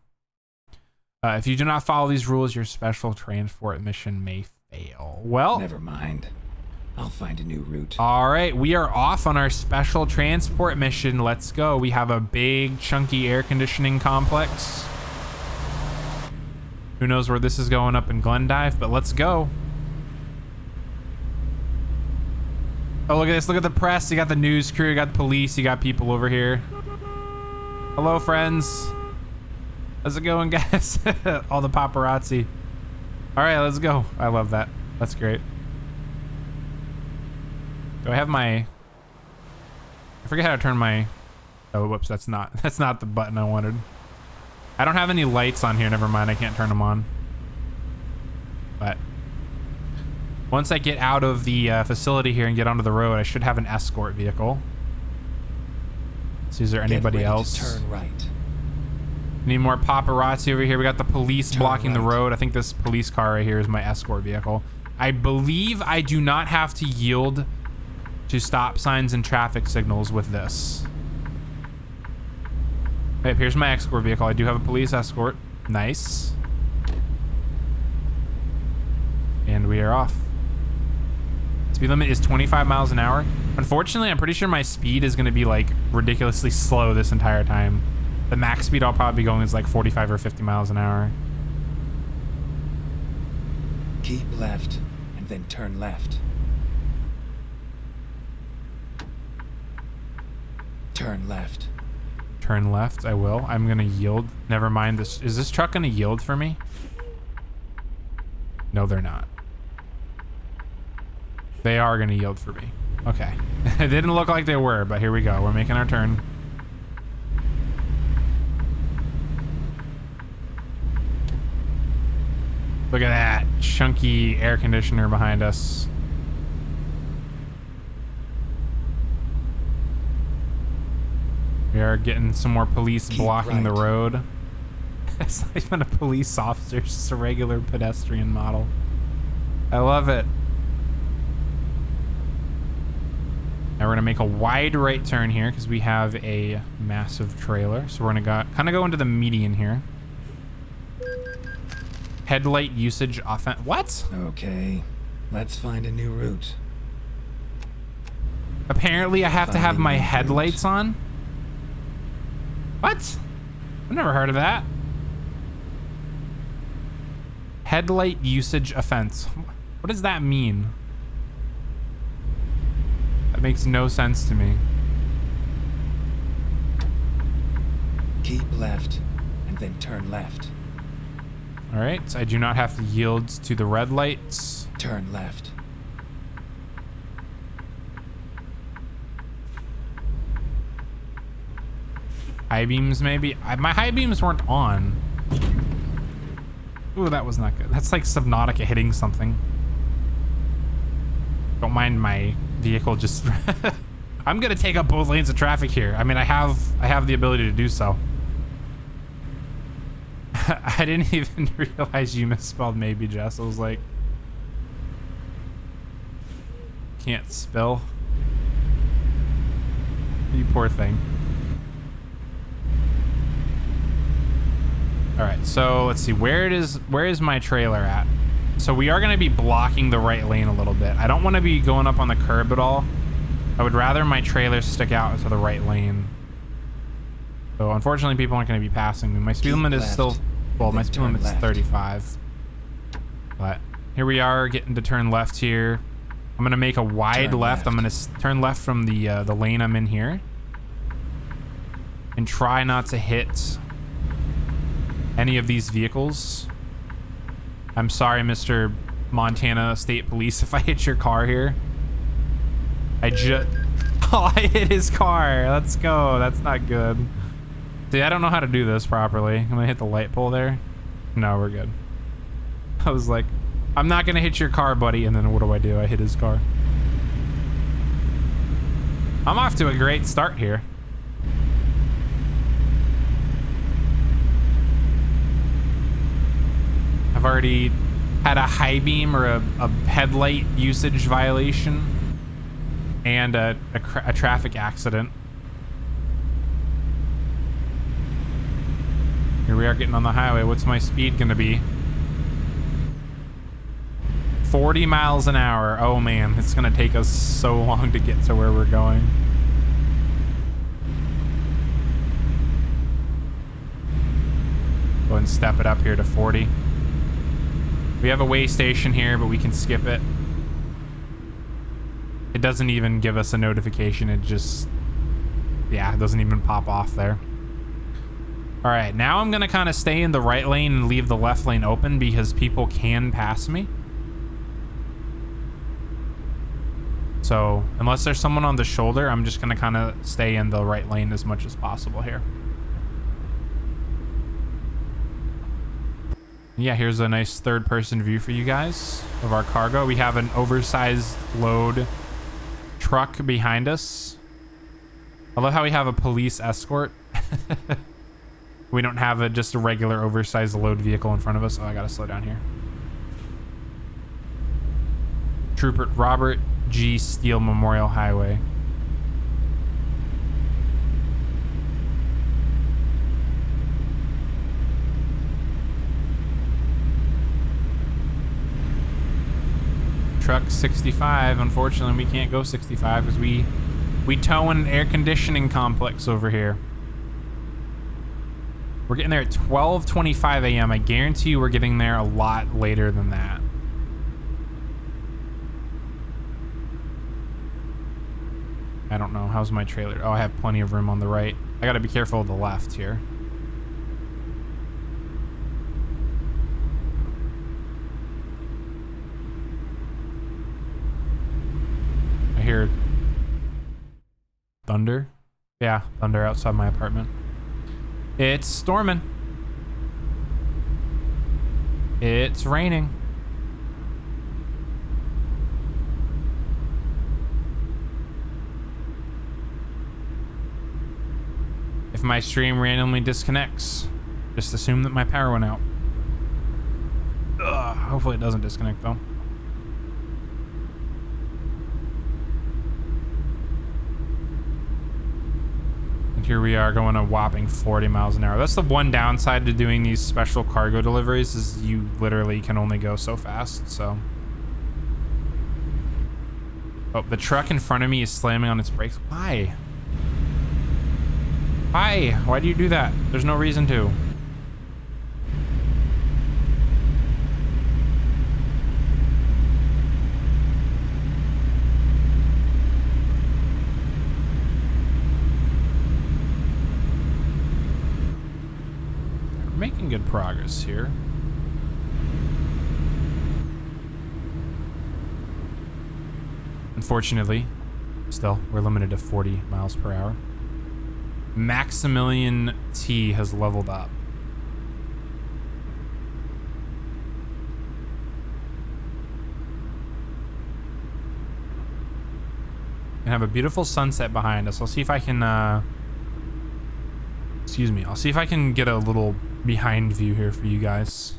If you do not follow these rules, your special transport mission may fail. Well, never mind. I'll find a new route. All right, we are off on our special transport mission. Let's go. We have a big, chunky air conditioning complex. Who knows where this is going up in Glendive, but let's go. Oh, look at this. Look at the press. You got the news crew. You got the police. You got people over here. Hello, friends. How's it going, guys? All the paparazzi. All right, let's go. I love that. That's great. Do I have my... I forget how to turn my... Oh, whoops. That's not the button I wanted. I don't have any lights on here. Never mind. I can't turn them on. But once I get out of the facility here and get onto the road, I should have an escort vehicle. See, is there anybody else? Turn right. Need more paparazzi over here. We got the police blocking the right. road. I think this police car right here is my escort vehicle. I believe I do not have to yield to stop signs and traffic signals with this. Okay, here's my escort vehicle. I do have a police escort. Nice. And we are off. Speed limit is 25 miles an hour. Unfortunately, I'm pretty sure my speed is going to be like ridiculously slow this entire time. The max speed I'll probably be going is like 45 or 50 miles an hour. Keep left and then turn left. Turn left. Turn left, I will. I'm gonna yield. Never mind this. Is this truck gonna yield for me? No, they're not. They are gonna yield for me. Okay. It didn't look like they were, but here we go. We're making our turn. Look at that chunky air conditioner behind us. We are getting some more police blocking the road. It's not even a police officer, it's just a regular pedestrian model. I love it. Now we're gonna make a wide right turn here because we have a massive trailer. So we're gonna kind of go into the median here. Headlight usage offense. What? Okay, let's find a new route. Apparently I have to have my headlights on. What? I've never heard of that. Headlight usage offense. What does that mean? That makes no sense to me. Keep left and then turn left. All right, so I do not have to yield to the red lights. Turn left. High beams, maybe? My high beams weren't on. Ooh, that was not good. That's like Subnautica hitting something. Don't mind my vehicle just... I'm gonna take up both lanes of traffic here. I mean, I have the ability to do so. I didn't even realize you misspelled maybe, Jess. I was like... Can't spell. You poor thing. All right, so let's see. Where is my trailer at? So we are going to be blocking the right lane a little bit. I don't want to be going up on the curb at all. I would rather my trailer stick out into the right lane. So unfortunately, people aren't going to be passing me. My speed limit is still, well, my speed limit is 35. But here we are getting to turn left here. I'm going to make a wide left. I'm going to turn left from the lane I'm in here. And try not to hit any of these vehicles. I'm sorry, Mr. Montana State Police if I hit your car here. Oh, I hit his car. Let's go. That's not good. See, I don't know how to do this properly. I'm gonna hit the light pole there. No, we're good. I was like, I'm not gonna hit your car, buddy. And then what do? I hit his car. I'm off to a great start here. I've already had a high beam or a headlight usage violation and a traffic accident. Here we are getting on the highway. What's my speed gonna be? 40 miles an hour. Oh man, it's gonna take us so long to get to where we're going. Go ahead and step it up here to 40. We have a way station here, but we can skip it. It doesn't even give us a notification. It just, yeah, it doesn't even pop off there. All right, now I'm gonna kind of stay in the right lane and leave the left lane open because people can pass me. So unless there's someone on the shoulder, I'm just gonna kind of stay in the right lane as much as possible here. Yeah, here's a nice third-person view for you guys of our cargo. We have an oversized load truck behind us. I love how we have a police escort. We don't have just a regular oversized load vehicle in front of us. Oh, I gotta slow down here. Trooper Robert G. Steele Memorial Highway. Truck 65. Unfortunately, we can't go 65 because we tow an air conditioning complex over here. We're getting there at 12:25 a.m. I guarantee you we're getting there a lot later than that. I don't know. How's my trailer? Oh, I have plenty of room on the right. I gotta be careful of the left here. I hear thunder. Yeah, thunder outside my apartment. It's storming. It's raining. If my stream randomly disconnects, just assume that my power went out. Ugh, hopefully it doesn't disconnect though. And here we are going a whopping 40 miles an hour. That's the one downside to doing these special cargo deliveries is you literally can only go so fast, so. Oh, the truck in front of me is slamming on its brakes. Why? Why? Why do you do that? There's no reason to. We're making good progress here. Unfortunately, still, we're limited to 40 miles per hour. Maximilian T has leveled up. We have a beautiful sunset behind us. I'll see if I can, excuse me. I'll see if I can get a little behind view here for you guys.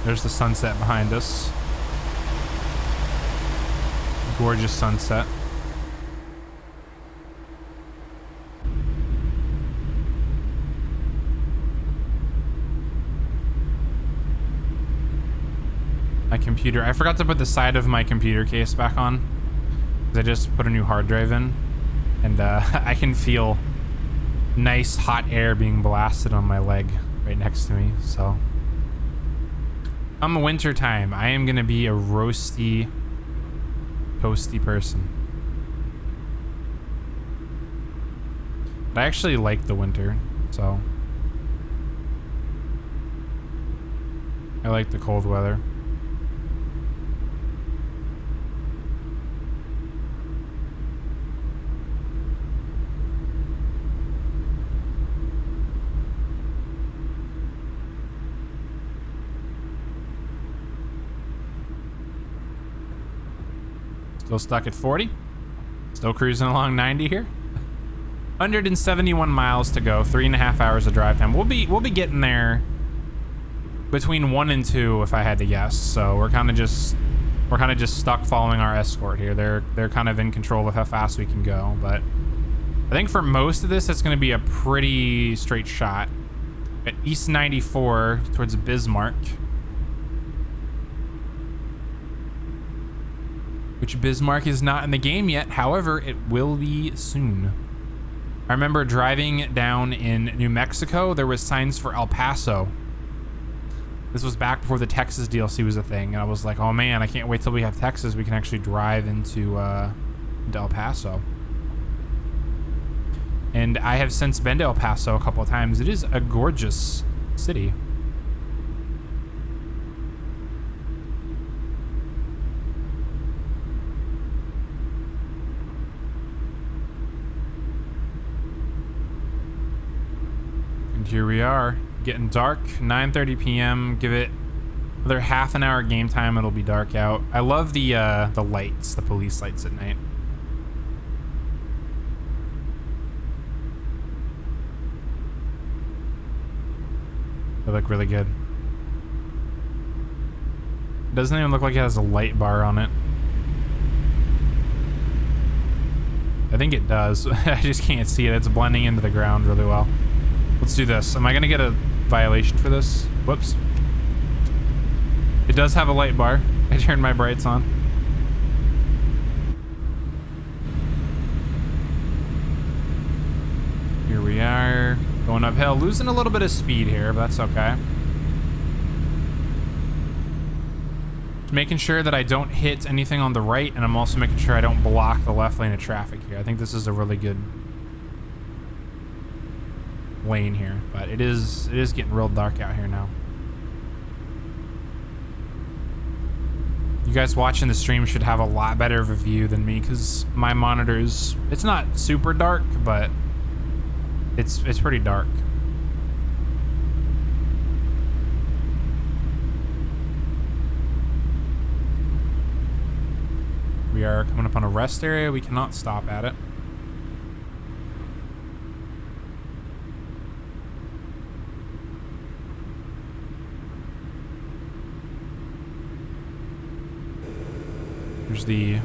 There's the sunset behind us. Gorgeous sunset. My computer, I forgot to put the side of my computer case back on. I just put a new hard drive in and I can feel nice hot air being blasted on my leg right next to me. So come winter time, I am gonna be a roasty, toasty person. But I actually like the winter, so. I like the cold weather. Still stuck at 40. Still cruising along 90 here. 171 miles to go. 3.5 hours of drive time. We'll be getting there between 1 and 2 if I had to guess. So we're kind of just stuck following our escort here. They're kind of in control of how fast we can go. But I think for most of this, it's going to be a pretty straight shot. At East 94 towards Bismarck. Which Bismarck is not in the game yet. However, it will be soon. I remember driving down in New Mexico. There was signs for El Paso. This was back before the Texas DLC was a thing. And I was like, oh man, I can't wait till we have Texas. We can actually drive into El Paso. And I have since been to El Paso a couple of times. It is a gorgeous city. Here we are, getting dark. 9:30 p.m. Give it another half an hour game time. It'll be dark out. I love the lights, the police lights at night. They look really good. It doesn't even look like it has a light bar on it. I think it does. I just can't see it. It's blending into the ground really well. Let's do this. Am I gonna get a violation for this? Whoops. It does have a light bar. I turned my brights on. Here we are, going uphill. Losing a little bit of speed here, but that's okay. Just making sure that I don't hit anything on the right, and I'm also making sure I don't block the left lane of traffic here. I think this is a really good lane here, but it is getting real dark out here now. You guys watching the stream should have a lot better of a view than me because my monitors, it's not super dark, but it's pretty dark. We are coming up on a rest area. We cannot stop at it. There's the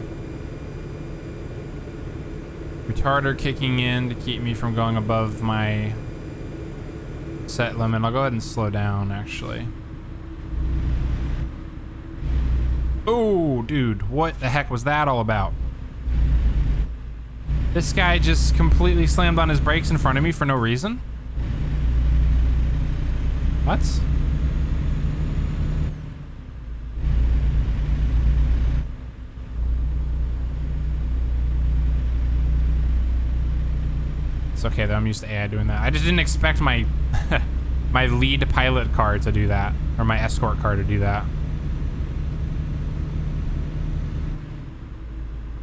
retarder kicking in to keep me from going above my set limit. I'll go ahead and slow down, actually. Oh, dude, what the heck was that all about? This guy just completely slammed on his brakes in front of me for no reason? What? It's okay though, I'm used to AI doing that. I just didn't expect my my lead pilot car to do that, or my escort car to do that.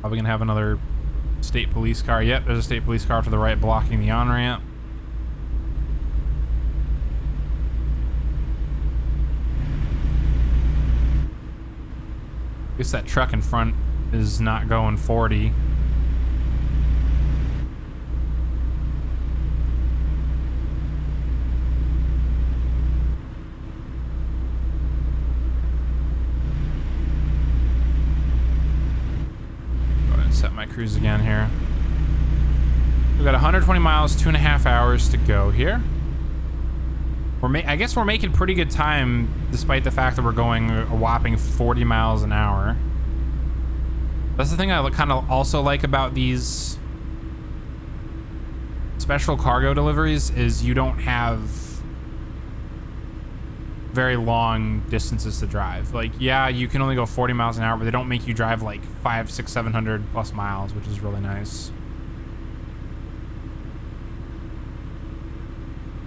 Probably gonna have another state police car. Yep, there's a state police car to the right blocking the on-ramp. Guess that truck in front is not going 40. Set my cruise again here. We've got 120 miles, 2.5 hours to go here. I guess we're making pretty good time despite the fact that we're going a whopping 40 miles an hour. That's the thing I kind of also like about these special cargo deliveries is you don't have very long distances to drive. Like, yeah, you can only go 40 miles an hour, but they don't make you drive like 500, 600, 700 plus miles, which is really nice.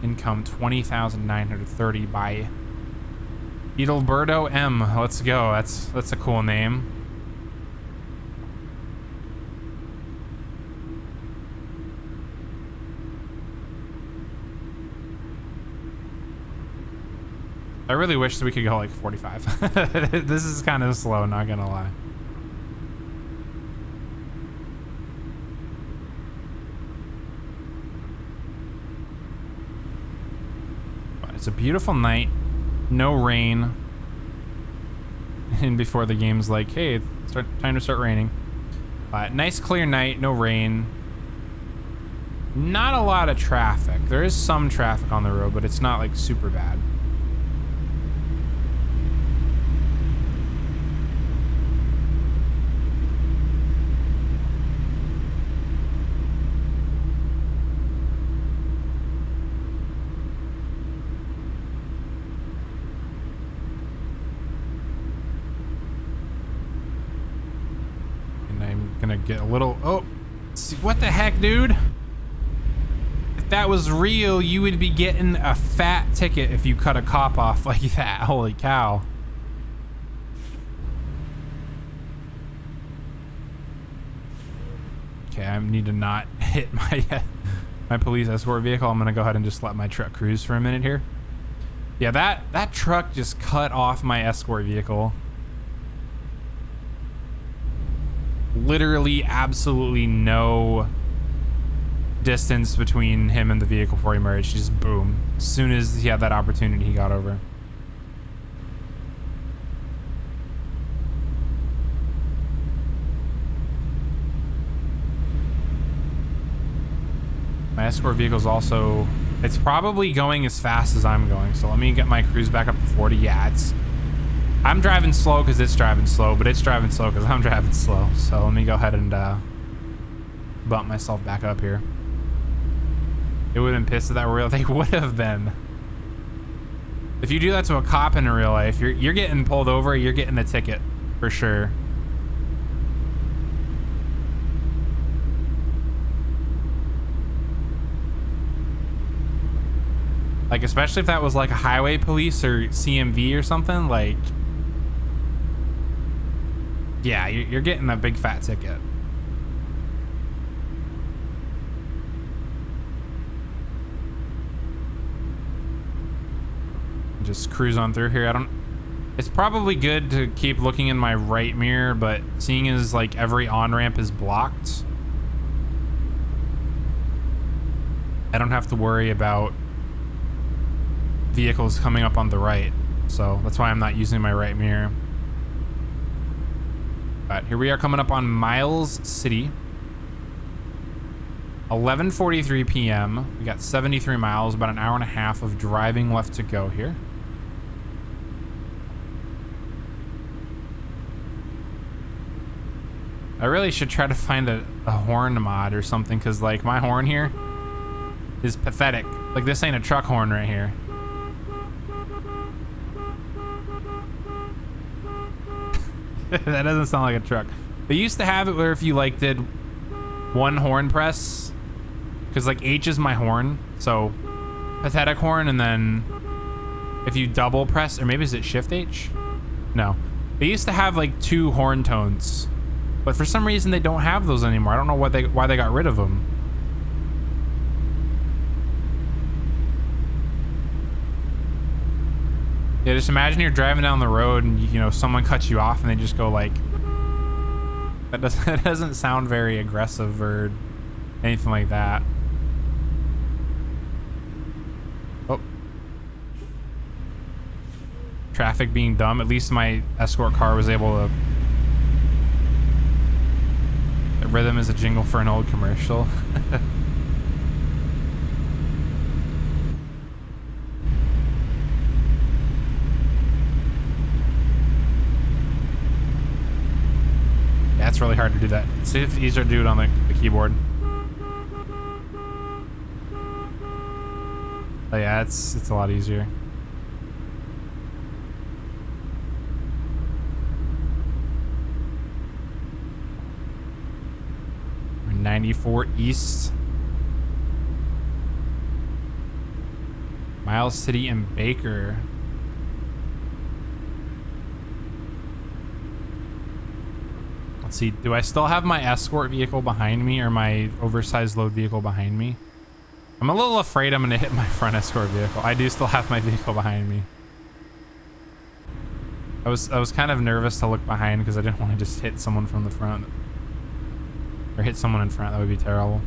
Income 20,930 by Edelberto M. Let's go. That's a cool name. I really wish that we could go like 45. This is kind of slow, not gonna lie. But it's a beautiful night, no rain, and before the game's like, hey, it's time to start raining. Nice clear night, no rain. Not a lot of traffic. There is some traffic on the road, but it's not like super bad. Gonna get a little, oh, see, what the heck, dude? If that was real, you would be getting a fat ticket if you cut a cop off like that. Holy cow. Okay, I need to not hit my police escort vehicle. I'm gonna go ahead and just let my truck cruise for a minute here. Yeah, that truck just cut off my escort vehicle. Literally absolutely no distance between him and the vehicle before he merged. Just boom. As soon as he had that opportunity, he got over. My escort vehicle's also, it's probably going as fast as I'm going. So let me get my cruise back up to 40. Yeah, I'm driving slow because it's driving slow, but it's driving slow because I'm driving slow. So let me go ahead and bump myself back up here. They would have been pissed if that were real. They would have been. If you do that to a cop in real life, you're getting pulled over, you're getting a ticket for sure. Like, especially if that was like a highway police or CMV or something, like, yeah, you're getting a big fat ticket. Just cruise on through here. It's probably good to keep looking in my right mirror, but seeing as like every on-ramp is blocked, I don't have to worry about vehicles coming up on the right. So that's why I'm not using my right mirror. But here we are coming up on Miles City. 11:43 p.m. We got 73 miles, about an hour and a half of driving left to go here. I really should try to find a horn mod or something, because like my horn here is pathetic. Like, this ain't a truck horn right here. That doesn't sound like a truck. They used to have it where if you like did one horn press, because like H is my horn, so pathetic horn, and then if you double press, or maybe is it shift H? No. They used to have like 2 horn tones, but for some reason they don't have those anymore. I don't know why they got rid of them. Yeah, just imagine you're driving down the road and you know someone cuts you off and they just go like, that doesn't sound very aggressive or anything like that. Oh, traffic being dumb. At least my escort car was able to. The rhythm is a jingle for an old commercial. It's really hard to do that. See if it's easier to do it on the keyboard. Oh yeah, it's a lot easier. We're 94 East. Miles City and Baker. see, do I still have my escort vehicle behind me or my oversized load vehicle behind me? I'm a little afraid I'm gonna hit my front escort vehicle. I do still have my vehicle behind me. I was kind of nervous to look behind because I didn't want to just hit someone from the front. Or hit someone in front, that would be terrible.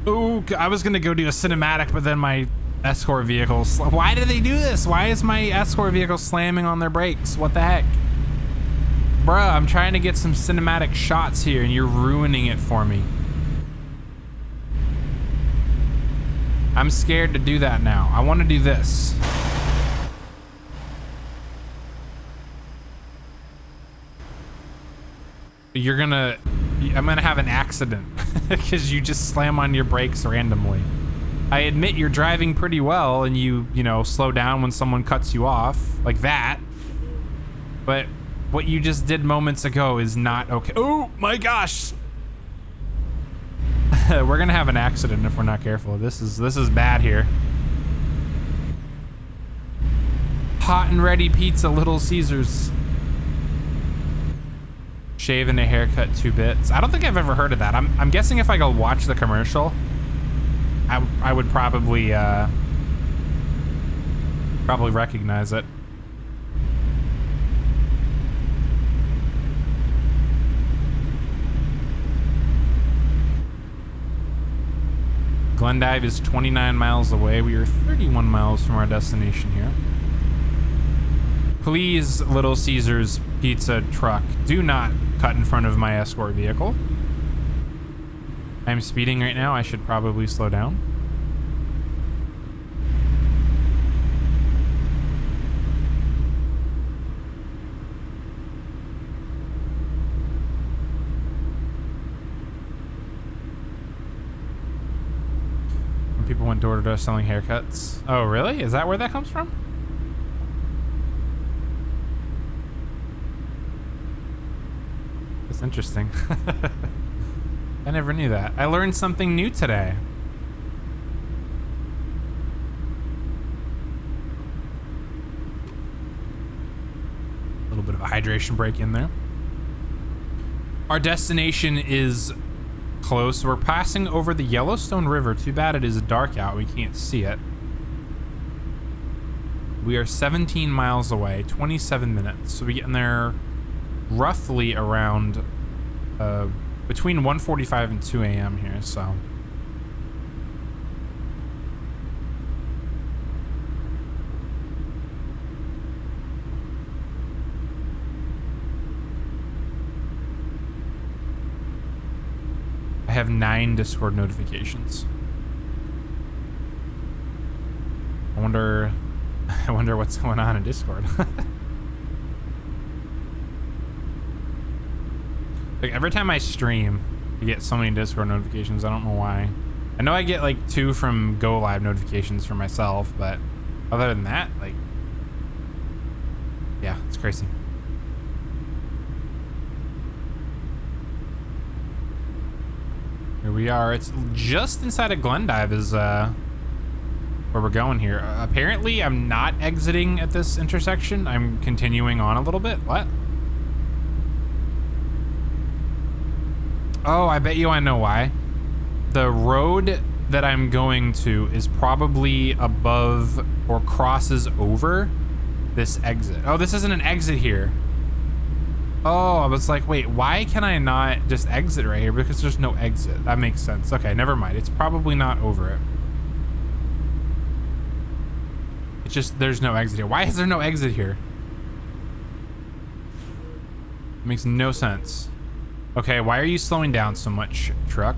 Ooh, I was gonna go do a cinematic, but then my escort vehicle, why did they do this? Why is my escort vehicle slamming on their brakes? What the heck? Bruh, I'm trying to get some cinematic shots here and you're ruining it for me. I'm scared to do that now. I want to do this. I'm gonna have an accident because you just slam on your brakes randomly. I admit you're driving pretty well and you know, slow down when someone cuts you off like that. But what you just did moments ago is not okay. Oh my gosh. We're gonna have an accident if we're not careful. This is bad here. Hot and ready pizza, Little Caesars. Shave and a haircut, 2 bits. I don't think I've ever heard of that. I'm guessing if I go watch the commercial, I would probably recognize it. Glendive is 29 miles away. We are 31 miles from our destination here. Please, Little Caesars pizza truck, do not cut in front of my escort vehicle. I'm speeding right now. I should probably slow down. When people went door to door selling haircuts. Oh, really? Is that where that comes from? That's interesting. I never knew that. I learned something new today. A little bit of a hydration break in there. Our destination is close. We're passing over the Yellowstone River. Too bad it is dark out. We can't see it. We are 17 miles away, 27 minutes. So we get in there roughly around between 1:45 and 2 a.m. here, so. I have 9 Discord notifications. I wonder what's going on in Discord. Like every time I stream, I get so many Discord notifications. I don't know why. I know I get like 2 from Go Live notifications for myself, but other than that, like, yeah, it's crazy. Here we are. It's just inside of Glendive is where we're going here. Apparently, I'm not exiting at this intersection. I'm continuing on a little bit. What? Oh, I bet you I know why. The road that I'm going to is probably above or crosses over this exit. Oh, this isn't an exit here. Oh, I was like, wait, why can I not just exit right here? Because there's no exit. That makes sense. Okay, never mind. It's probably not over it. It's just there's no exit here. Why is there no exit here? It makes no sense. Okay, why are you slowing down so much, truck?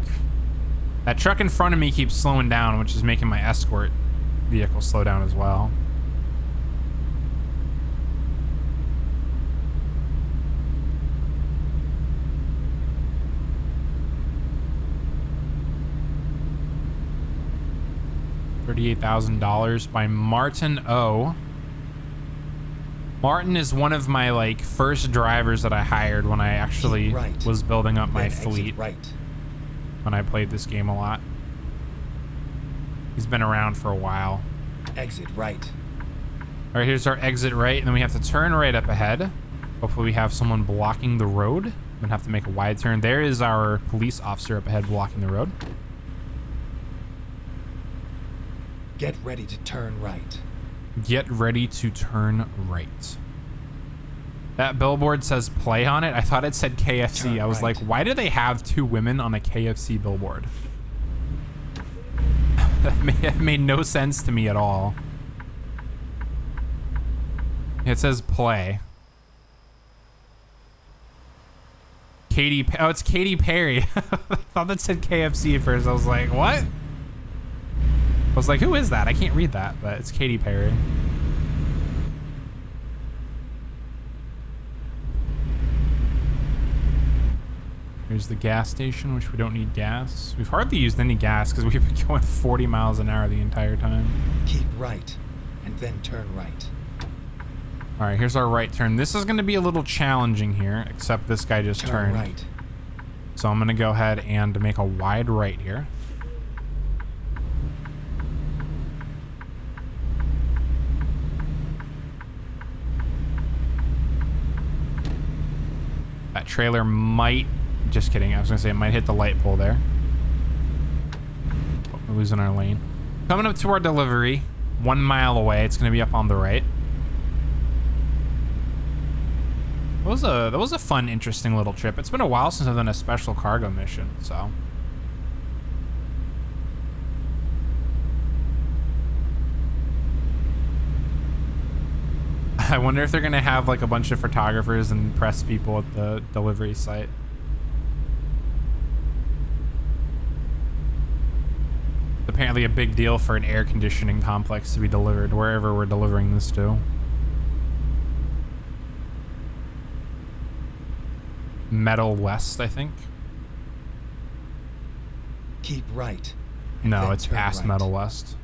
That truck in front of me keeps slowing down, which is making my escort vehicle slow down as well. $38,000 by Martin O. Martin is one of my like first drivers that I hired when I actually was building up my fleet. When I played this game a lot. He's been around for a while. Exit right. All right, here's our exit right, and then we have to turn right up ahead. Hopefully we have someone blocking the road. I'm gonna have to make a wide turn. There is our police officer up ahead blocking the road. Get ready to turn right. Get ready to turn right. That billboard says play on it. I thought it said KFC. Turn I was right. like, why do they have 2 women on a KFC billboard? That made no sense to me at all. It says play. Oh, it's Katy Perry. I thought that said KFC at first. I was like, what? I was like, who is that? I can't read that, but it's Katy Perry. Here's the gas station, which we don't need gas. We've hardly used any gas because we've been going 40 miles an hour the entire time. Keep right, and then turn right. All right, here's our right turn. This is going to be a little challenging here, except this guy just turned. Right. So I'm going to go ahead and make a wide right here. That trailer might, just kidding, I was going to say it might hit the light pole there. Oh, we're losing our lane. Coming up to our delivery, 1 mile away. It's going to be up on the right. That was a fun, interesting little trip. It's been a while since I've done a special cargo mission, so. I wonder if they're gonna have like a bunch of photographers and press people at the delivery site. Apparently a big deal for an air conditioning complex to be delivered wherever we're delivering this to. Metal West, I think. Keep right. No, it's past right. Metal West.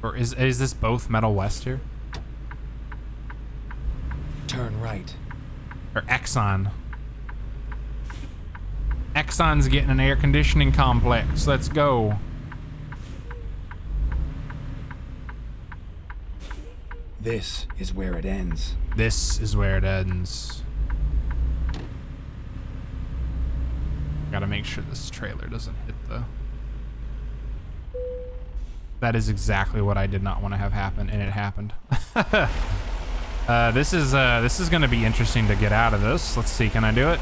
Or is this both Metal West here? Turn right. Or Exxon. Exxon's getting an air conditioning complex. Let's go. This is where it ends. This is where it ends. Gotta make sure this trailer doesn't hit the... That is exactly what I did not want to have happen, and it happened. This is gonna be interesting to get out of this. Let's see, can I do it?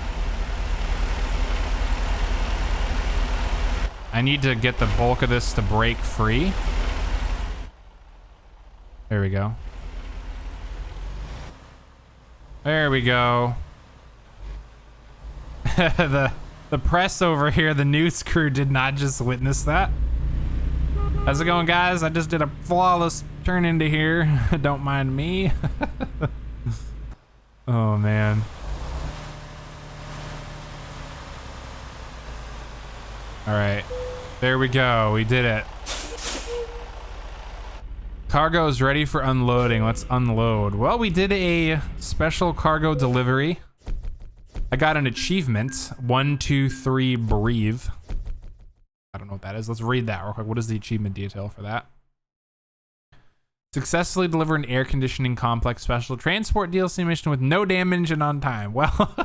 I need to get the bulk of this to break free. There we go. There we go. The press over here, the news crew did not just witness that. How's it going, guys? I just did a flawless turn into here. Don't mind me. Oh, man. All right. There we go. We did it. Cargo is ready for unloading. Let's unload. Well, we did a special cargo delivery. I got an achievement. 1, 2, 3, breathe. I don't know what that is. Let's read that real quick. What is the achievement detail for that? Successfully deliver an air conditioning complex special transport DLC mission with no damage and on time. Well,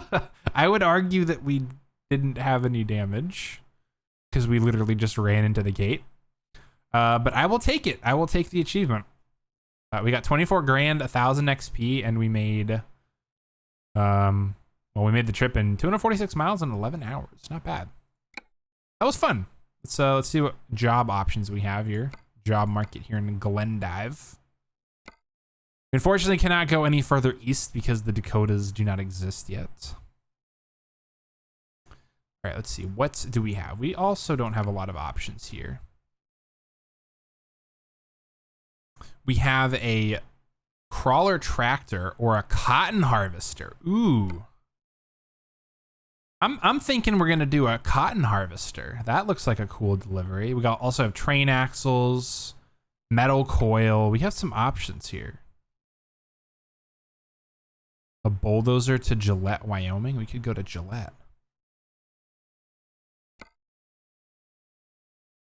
I would argue that we didn't have any damage because we literally just ran into the gate. But I will take it. I will take the achievement. We got 24 grand, 1,000 XP, and we made, well, we made the trip in 246 miles in 11 hours. Not bad. That was fun. Let's see what job options we have here. Job market here in Glendive. Unfortunately, cannot go any further east because the Dakotas do not exist yet. All right, let's see. What do we have? We also don't have a lot of options here. We have a crawler tractor or a cotton harvester. Ooh. I'm thinking we're gonna do a cotton harvester. That looks like a cool delivery. We also have train axles, metal coil. We have some options here. A bulldozer to Gillette, Wyoming. We could go to Gillette.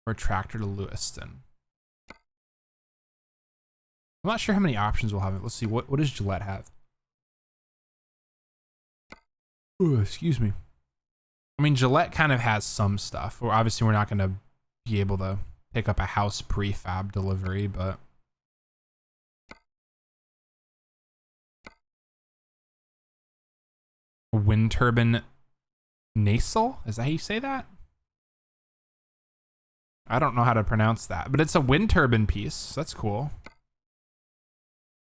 Or a tractor to Lewiston. I'm not sure how many options we'll have. Let's see, what does Gillette have? Ooh, excuse me. I mean, Gillette kind of has some stuff. Or obviously, we're not going to be able to pick up a house prefab delivery, but a wind turbine nacelle? Is that how you say that? I don't know how to pronounce that, but it's a wind turbine piece. That's cool.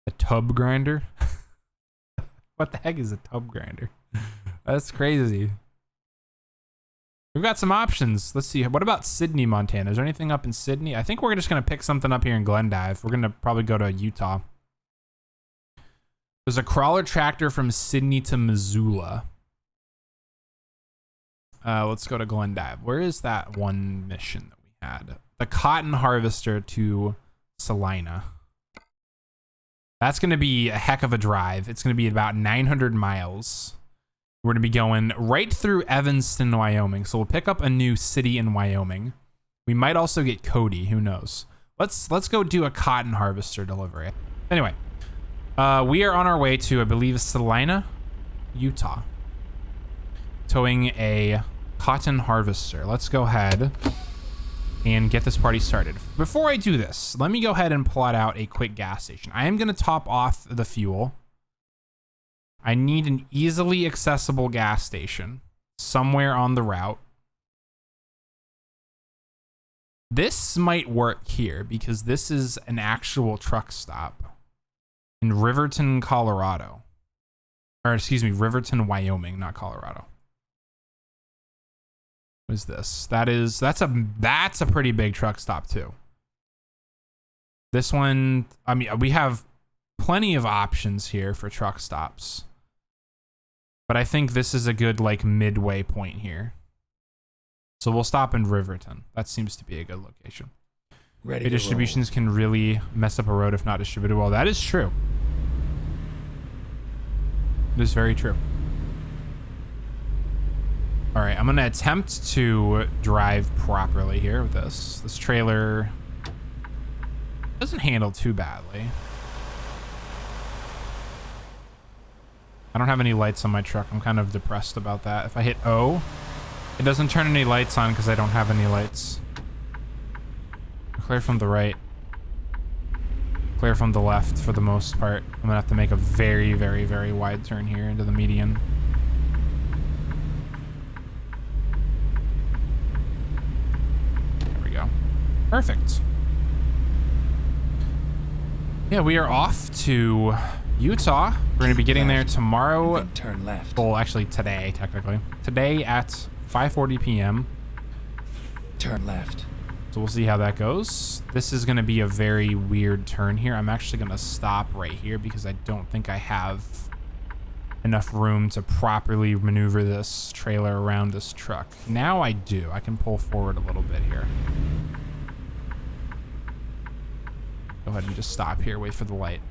A tub grinder? What the heck is a tub grinder? That's crazy. We've got some options. Let's see. What about Sydney, Montana? Is there anything up in Sydney? I think we're just going to pick something up here in Glendive. We're going to probably go to Utah. There's a crawler tractor from Sydney to Missoula. Let's go to Glendive. Where is that one mission that we had? The cotton harvester to Salina. That's going to be a heck of a drive. It's going to be about 900 miles. We're going to be going right through Evanston, Wyoming. So we'll pick up a new city in Wyoming. We might also get Cody. Who knows? Let's go do a cotton harvester delivery. Anyway, we are on our way to, I believe, Salina, Utah. Towing a cotton harvester. Let's go ahead and get this party started. Before I do this, let me go ahead and plot out a quick gas station. I am going to top off the fuel. I need an easily accessible gas station somewhere on the route. This might work here because this is an actual truck stop in Riverton, Colorado. Or excuse me, Riverton, Wyoming, not Colorado. What is this? That's a pretty big truck stop too. This one, I mean, we have plenty of options here for truck stops. But I think this is a good like midway point here. So we'll stop in Riverton. That seems to be a good location. Ready Distributions can really mess up a road if not distributed well. That is true. It is very true. All right, I'm gonna attempt to drive properly here with this. This trailer doesn't handle too badly. I don't have any lights on my truck. I'm kind of depressed about that. If I hit O, it doesn't turn any lights on because I don't have any lights. Clear from the right. Clear from the left for the most part. I'm gonna have to make a very, very, very wide turn here into the median. There we go. Perfect. Yeah, we are off to Utah. We're going to be getting there tomorrow. Then turn left. Well, actually today, technically. Today at 5:40 p.m. Turn left. So we'll see how that goes. This is going to be a very weird turn here. I'm actually going to stop right here because I don't think I have enough room to properly maneuver this trailer around this truck. Now I do. I can pull forward a little bit here. Go ahead and just stop here. Wait for the light.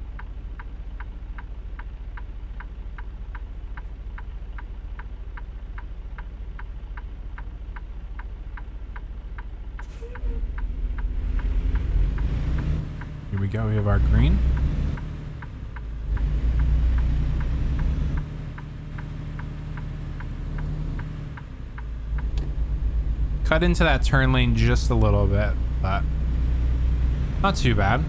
Here we go. We have our green. Cut into that turn lane just a little bit, but not too bad.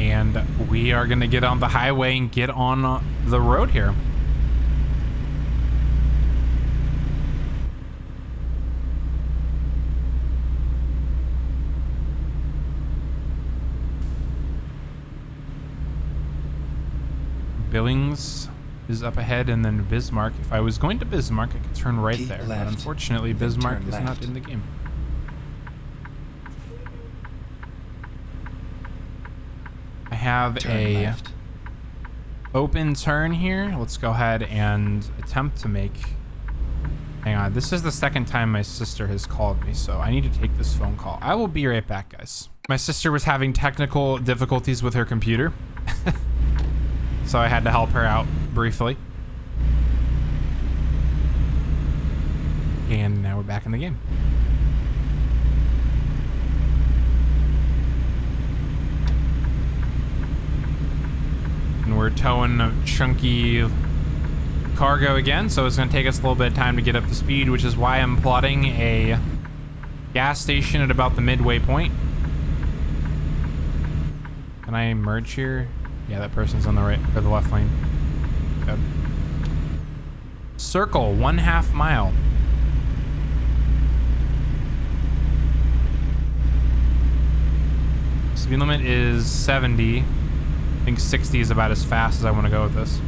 And we are going to get on the highway and get on the road here. Billings is up ahead, and then Bismarck. If I was going to Bismarck, I could turn right there. But unfortunately, Bismarck is not in the game. I have a open turn here. Let's go ahead and attempt to make... Hang on. This is the second time my sister has called me, so I need to take this phone call. I will be right back, guys. My sister was having technical difficulties with her computer. So I had to help her out briefly. And now we're back in the game. And we're towing a chunky cargo again, so it's going to take us a little bit of time to get up to speed, which is why I'm plotting a gas station at about the midway point. Can I merge here? Yeah, that person's on the right or the left lane. Good. Circle 1/2 mile. Speed limit is 70. I think 60 is about as fast as I want to go with this.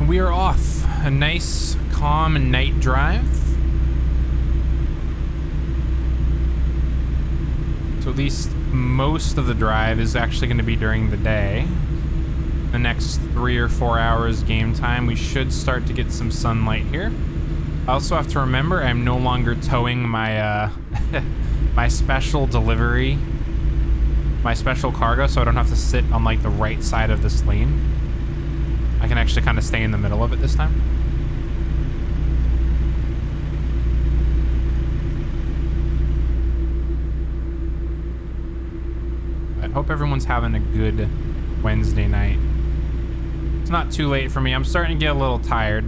We are off. A nice, calm night drive. So at least most of the drive is actually going to be during the day. The next 3 or 4 hours game time, we should start to get some sunlight here. I also have to remember I'm no longer towing my my special delivery, my special cargo, so I don't have to sit on like the right side of this lane. I can actually kind of stay in the middle of it this time. I hope everyone's having a good Wednesday night. It's not too late for me. I'm starting to get a little tired.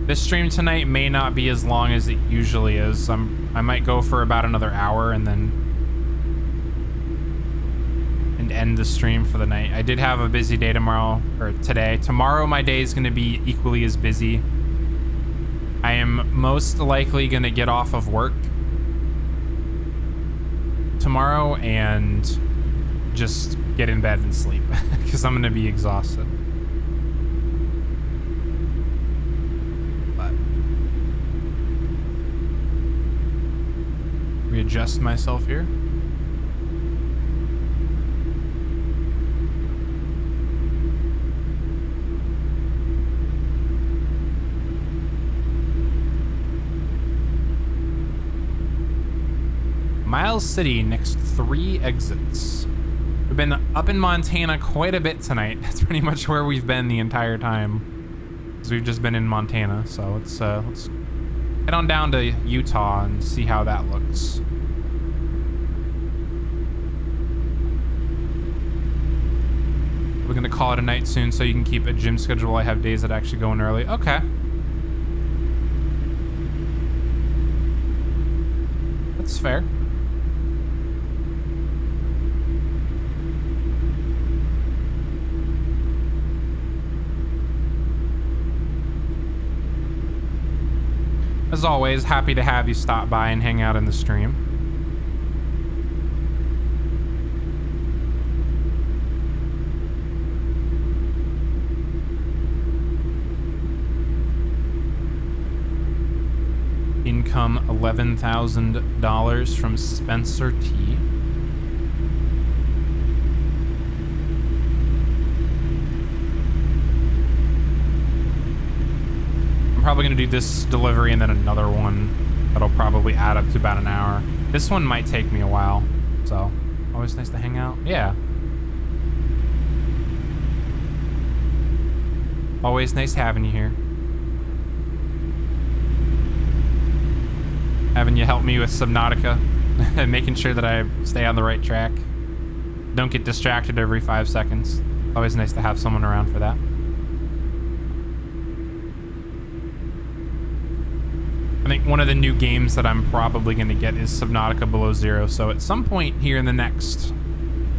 This stream tonight may not be as long as it usually is. I might go for about another hour and then end the stream for the night. I did have a busy day tomorrow, or today. Tomorrow my day is going to be equally as busy. I am most likely going to get off of work tomorrow and just get in bed and sleep because I'm going to be exhausted. But readjust myself here. Miles City, next 3 exits. We've been up in Montana quite a bit tonight. That's pretty much where we've been the entire time, because we've just been in Montana. So let's head on down to Utah and see how that looks. We're gonna call it a night soon, so you can keep a gym schedule. I have days that actually go in early. Okay. That's fair. As always, happy to have you stop by and hang out in the stream. Income $11,000 from Spencer T. I'm probably gonna do this delivery and then another one that'll probably add up to about an hour. This one might take me a while, so always nice to hang out. Yeah. Always nice having you here. Having you help me with Subnautica and making sure that I stay on the right track. Don't get distracted every 5 seconds. Always nice to have someone around for that. I think one of the new games that I'm probably going to get is Subnautica Below Zero. So at some point here in the next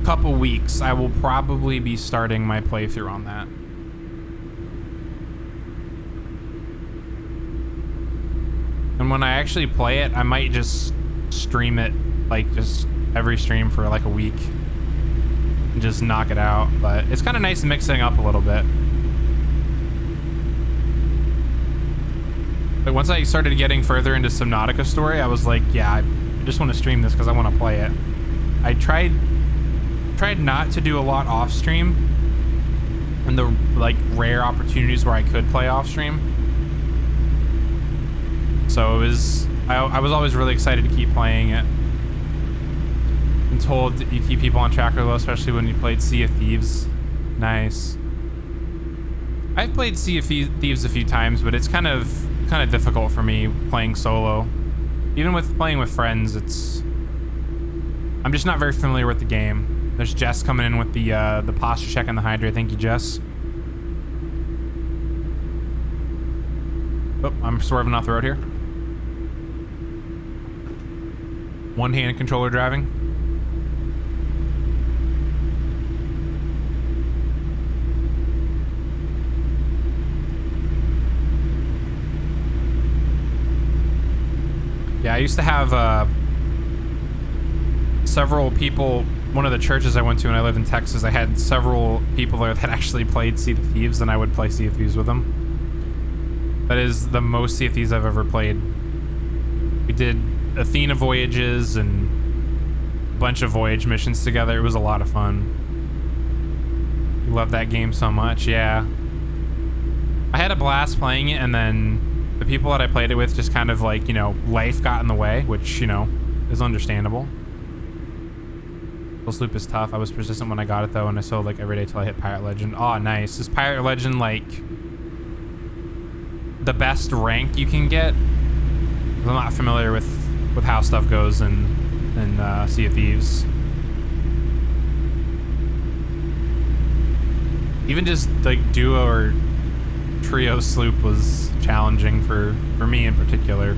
couple weeks, I will probably be starting my playthrough on that. And when I actually play it, I might just stream it, like just every stream for like a week and just knock it out. But it's kind of nice mixing up a little bit. But once I started getting further into Subnautica story, I was like, yeah, I just want to stream this because I want to play it. I tried not to do a lot off stream, and the like rare opportunities where I could play off stream. So it was, I was always really excited to keep playing it. I'm told that you keep people on track really well, especially when you played Sea of Thieves. Nice. I've played Sea of Thieves a few times, but it's kind of difficult for me playing solo. Even with playing with friends, I'm just not very familiar with the game. There's Jess coming in with the posture check and the hydrate. Thank you, Jess. Oh, I'm swerving off the road here. One-hand controller driving. Yeah, I used to have several people. One of the churches I went to when I lived in Texas, I had several people there that actually played Sea of Thieves, and I would play Sea of Thieves with them. That is the most Sea of Thieves I've ever played. We did Athena voyages and a bunch of voyage missions together. It was a lot of fun. You love that game so much, yeah. I had a blast playing it, and then the people that I played it with just kind of like, you know, life got in the way, which, you know, is understandable. This loop is tough. I was persistent when I got it though, and I sold like every day till I hit Pirate Legend. Oh, nice. Is Pirate Legend like the best rank you can get? I'm not familiar with how stuff goes in Sea of Thieves. Even just like duo or trio sloop was challenging for me in particular.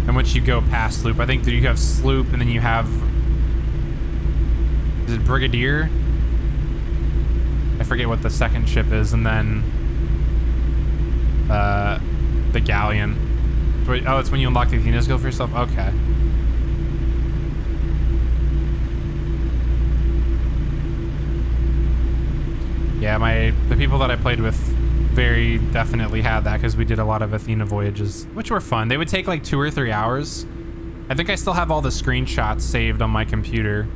And once you go past sloop, I think that you have sloop, and then you have, is it Brigadier? I forget what the second ship is, and then the galleon. Oh, it's when you unlock the Athena skill for yourself? Okay. Yeah, the people that I played with very definitely had that, because we did a lot of Athena voyages, which were fun. They would take like 2 or 3 hours. I think I still have all the screenshots saved on my computer,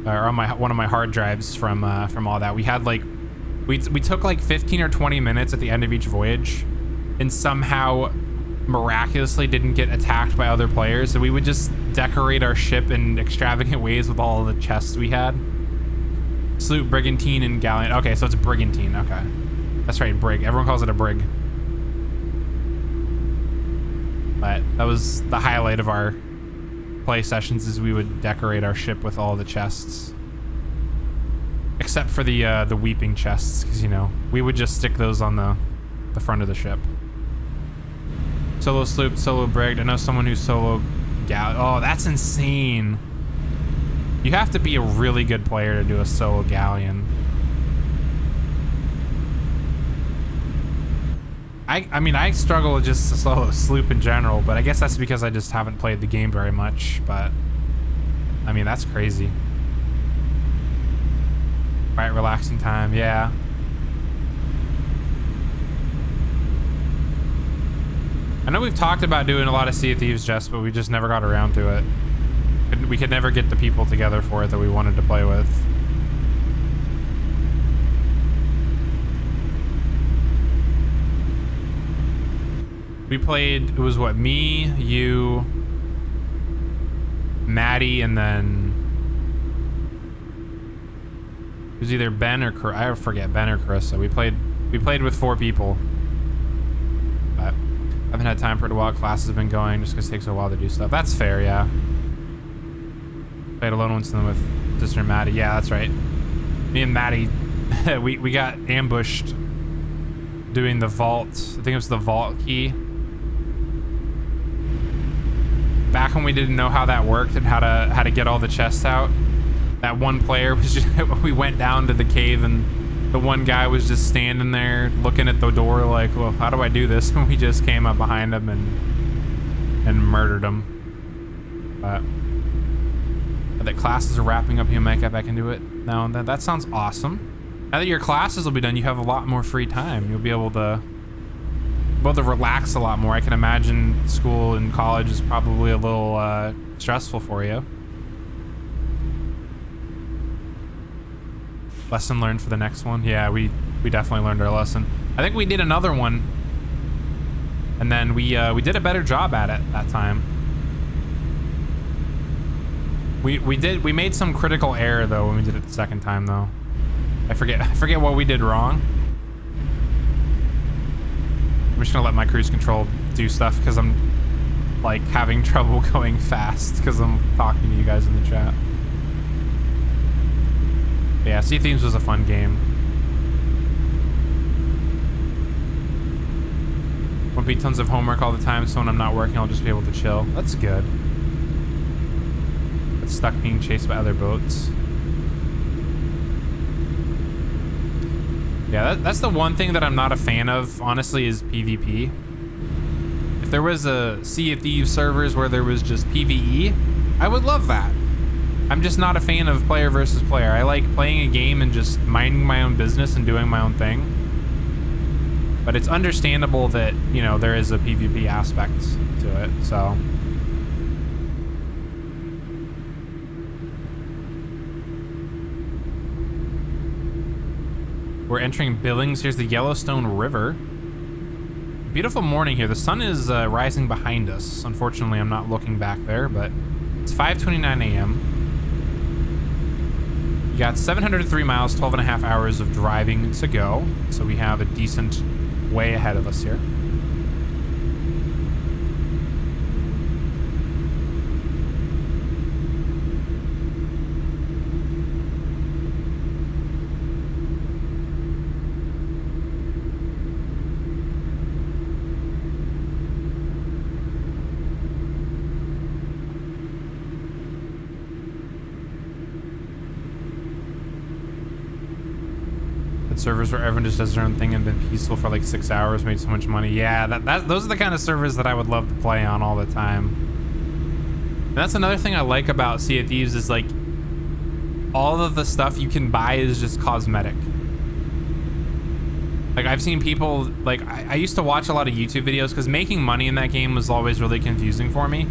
or on one of my hard drives from all that. We had like, we took like 15 or 20 minutes at the end of each voyage, and somehow miraculously didn't get attacked by other players. So we would just decorate our ship in extravagant ways with all of the chests we had. Sloop, brigantine, and galleon. Okay, so it's a brigantine. Okay, that's right, brig. Everyone calls it a brig. But that was the highlight of our play sessions, is we would decorate our ship with all the chests, except for the weeping chests, because, you know, we would just stick those on the front of the ship. Solo sloop, solo brig. I know someone who's solo galleon. Oh, that's insane. You have to be a really good player to do a solo galleon. I mean, I struggle with just a solo sloop in general, but I guess that's because I just haven't played the game very much. But I mean, that's crazy. Right, relaxing time, yeah. I know we've talked about doing a lot of Sea of Thieves, Jess, but we just never got around to it. We could never get the people together for it that we wanted to play with. We played, it was what, me, you, Maddie, and then it was either Ben or I forget, Ben or Carissa. We played with 4 people. But I haven't had time for it a while. Classes have been going just because it takes a while to do stuff. That's fair, yeah. Played alone once and then with sister Maddie. Yeah, that's right. Me and Maddie, we got ambushed doing the vault. I think it was the vault key. Back when we didn't know how that worked and how to get all the chests out. That one player was just, we went down to the cave and the one guy was just standing there looking at the door like, well, how do I do this? And we just came up behind him and murdered him. But the classes are wrapping up. You might get back into it now. That sounds awesome. Now that your classes will be done, you have a lot more free time. You'll be able to relax a lot more. I can imagine school and college is probably a little stressful for you. Lesson learned for the next one. Yeah, we definitely learned our lesson. I think we did another one, and then we did a better job at it that time. We made some critical error though when we did it the second time though. I forget what we did wrong. I'm just gonna let my cruise control do stuff because I'm like having trouble going fast because I'm talking to you guys in the chat. But yeah, Sea Thieves was a fun game. Won't be tons of homework all the time, so when I'm not working, I'll just be able to chill. That's good. But stuck being chased by other boats. Yeah, that's the one thing that I'm not a fan of, honestly, is PvP. If there was a Sea of Thieves servers where there was just PvE, I would love that. I'm just not a fan of player versus player. I like playing a game and just minding my own business and doing my own thing. But it's understandable that, you know, there is a PvP aspect to it, so. We're entering Billings. Here's the Yellowstone River. Beautiful morning here. The sun is rising behind us. Unfortunately, I'm not looking back there, but it's 5:29 a.m. You got 703 miles, 12 and a half hours of driving to go. So we have a decent way ahead of us here. Servers where everyone just does their own thing and been peaceful for like 6 hours, made so much money. Yeah, those are the kind of servers that I would love to play on all the time. And that's another thing I like about Sea of Thieves is like all of the stuff you can buy is just cosmetic. Like I've seen people, like I used to watch a lot of YouTube videos because making money in that game was always really confusing for me.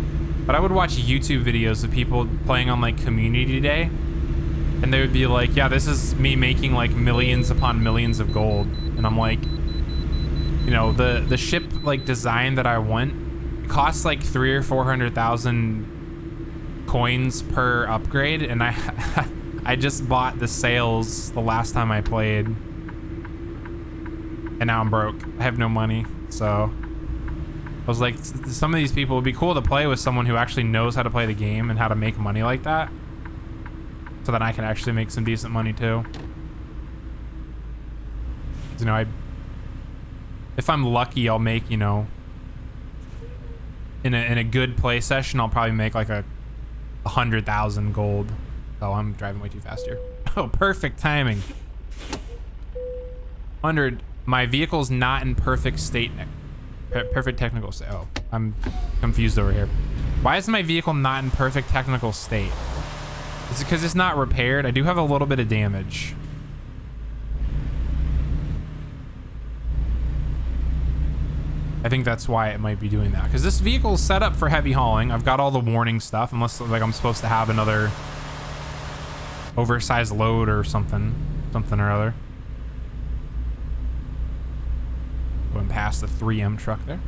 But I would watch YouTube videos of people playing on like Community Day. And they would be like, yeah, this is me making like millions upon millions of gold. And I'm like, you know, the ship like design that I want, it costs like 300,000 or 400,000 coins per upgrade. And I just bought the sails the last time I played. And now I'm broke. I have no money. So I was like, some of these people, would be cool to play with someone who actually knows how to play the game and how to make money like that. So that I can actually make some decent money too. You know, if I'm lucky, I'll make, you know, in a good play session, I'll probably make like 100,000 gold. Oh, I'm driving way too fast here. Oh, perfect timing. 100. My vehicle's not in perfect state. Perfect technical state. Oh, I'm confused over here. Why is my vehicle not in perfect technical state? Is it because it's not repaired? I do have a little bit of damage. I think that's why it might be doing that. Because this vehicle is set up for heavy hauling. I've got all the warning stuff, unless like I'm supposed to have another oversized load or something or other. Going past the 3M truck there.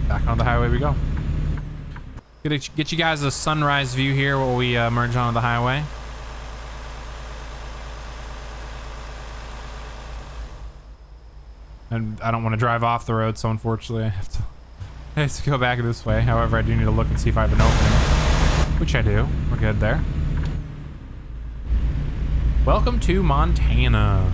Back on the highway we go. Get you guys a sunrise view here while we merge onto the highway. And I don't want to drive off the road, so unfortunately I have to go back this way. However, I do need to look and see if I have an opening, which I do. We're good there. Welcome to Montana.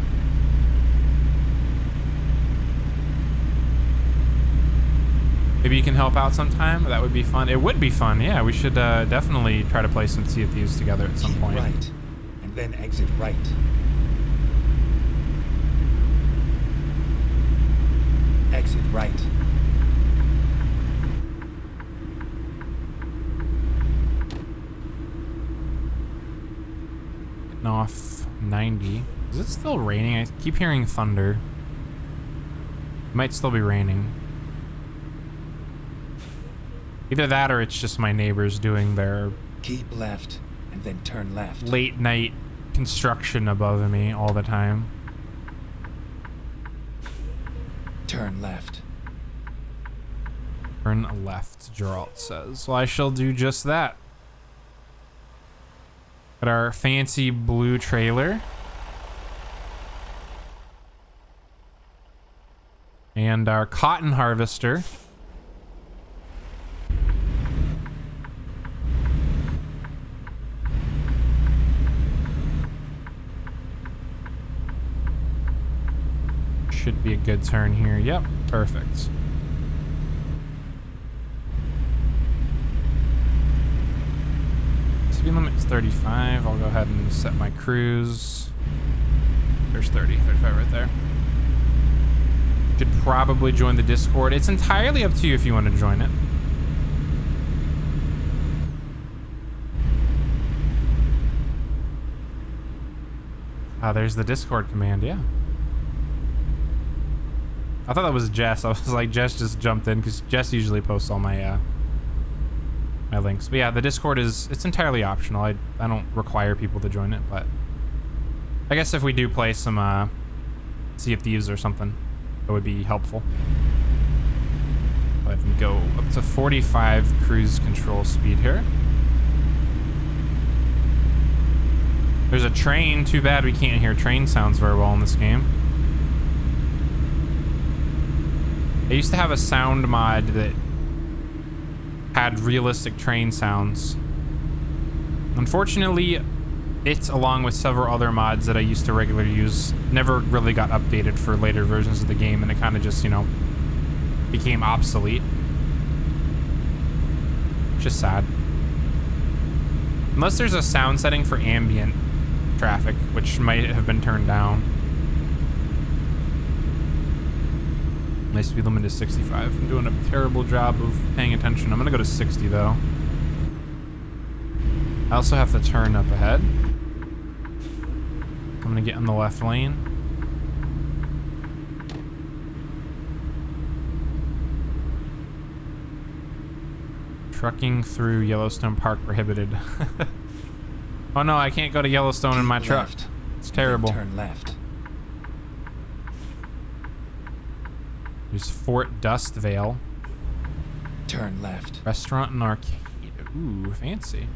Maybe you can help out sometime. That would be fun. It would be fun. Yeah, we should definitely try to play some Sea of Thieves together at some point. Right, and then exit right. Exit right. Getting off 90. Is it still raining? I keep hearing thunder. It might still be raining. Either that or it's just my neighbors doing their Keep left and then turn left. Late night construction above me all the time. Turn left. Turn left, Geralt says. Well, I shall do just that. Got our fancy blue trailer. And our cotton harvester. Should be a good turn here. Yep, perfect. Speed limit's 35. I'll go ahead and set my cruise. There's 35 right there. Should probably join the Discord. It's entirely up to you if you want to join it. There's the Discord command, yeah. I thought that was Jess. I was like, Jess just jumped in because Jess usually posts all my my links. But yeah, the Discord it's entirely optional. I don't require people to join it, but I guess if we do play some Sea of Thieves or something, that would be helpful. Go ahead and go up to 45 cruise control speed here. There's a train. Too bad we can't hear train sounds very well in this game. I used to have a sound mod that had realistic train sounds. Unfortunately, it, along with several other mods that I used to regularly use, never really got updated for later versions of the game, and it kind of just, you know, became obsolete. Just sad. Unless there's a sound setting for ambient traffic, which might have been turned down. My speed limit is 65. I'm doing a terrible job of paying attention. I'm gonna go to 60 though. I also have to turn up ahead. I'm gonna get in the left lane. Trucking through Yellowstone Park prohibited. Oh no, I can't go to Yellowstone in my truck. It's terrible. Turn left. There's Fort Dustvale. Turn left. Restaurant and arcade. Ooh, fancy.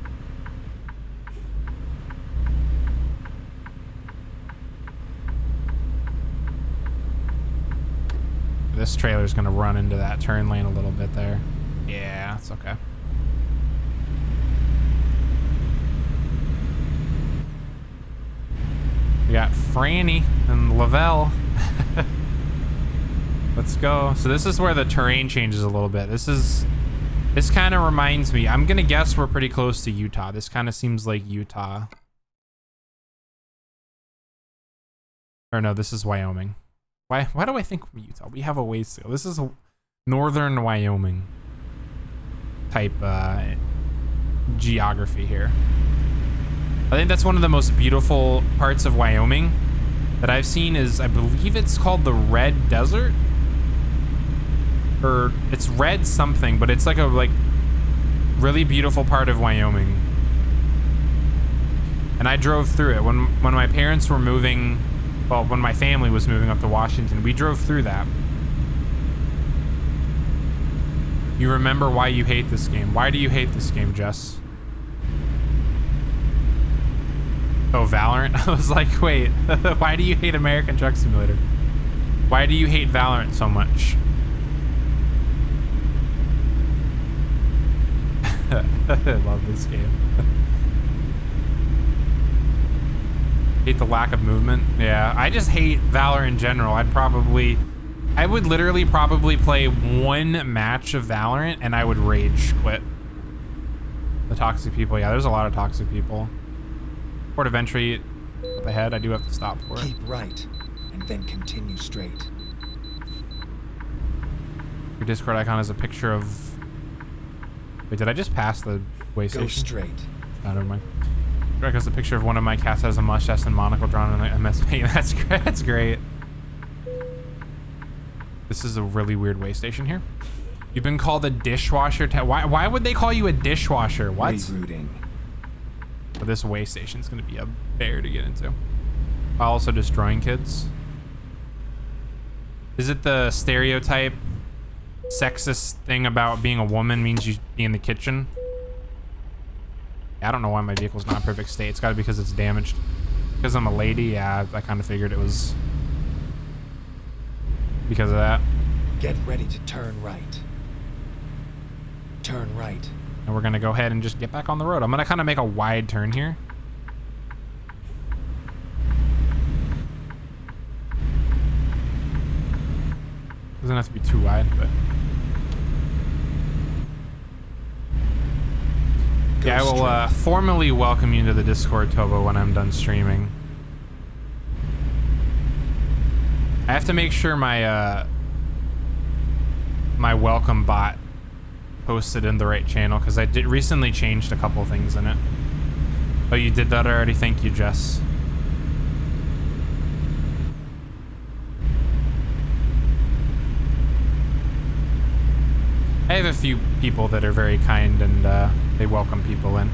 This trailer's gonna run into that turn lane a little bit there. Yeah, it's okay. We got Franny and Lavelle. Let's go. So this is where the terrain changes a little bit. This kind of reminds me. I'm gonna guess we're pretty close to Utah. This kind of seems like Utah. Or no, this is Wyoming. Why do I think Utah? We have a ways to go. This is northern Wyoming type geography here. I think that's one of the most beautiful parts of Wyoming that I've seen is, I believe it's called the Red Desert. Or it's red something, but it's like a really beautiful part of Wyoming. And I drove through it when my parents were moving, well, when my family was moving up to Washington, we drove through that. You remember why you hate this game. Why do you hate this game, Jess? Oh, Valorant? I was like, wait, why do you hate American Truck Simulator? Why do you hate Valorant so much? I love this game. Hate the lack of movement. Yeah, I just hate Valor in general. I would literally probably play one match of Valorant and I would rage quit. The toxic people, yeah, there's a lot of toxic people. Port of entry up ahead. I do have to stop for it. Keep right and then continue straight. Your Discord icon is a picture of... Wait, did I just pass the way station? Go straight. Oh, never mind. Greg has a picture of one of my cats has a mustache and monocle drawn in an MS Paint. That's great. That's great. This is a really weird way station here. You've been called a dishwasher. Why would they call you a dishwasher? What? Rerouting. But this way station is going to be a bear to get into. While also destroying kids. Is it the stereotype sexist thing about being a woman means you be in the kitchen? I don't know why my vehicle's not in perfect state. It's got to be because it's damaged. Because I'm a lady, yeah, I kind of figured it was because of that. Get ready to turn right. Turn right. And we're gonna go ahead and just get back on the road. I'm gonna kind of make a wide turn here. Doesn't have to be too wide, but yeah, I will formally welcome you to the Discord, Tobo, when I'm done streaming. I have to make sure my my welcome bot posted in the right channel, because I did recently changed a couple things in it. Oh, you did that already? Thank you, Jess. I have a few people that are very kind and they welcome people in.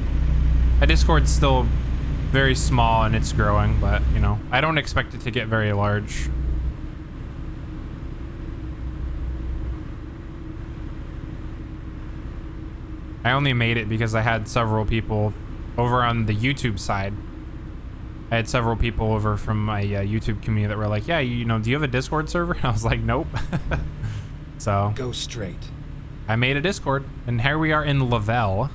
My Discord's still very small and it's growing, but you know, I don't expect it to get very large. I only made it because I had several people over on the YouTube side. I had several people over from my YouTube community that were like, yeah, you know, do you have a Discord server? And I was like, nope. So go straight. I made a Discord, and here we are in Lavelle.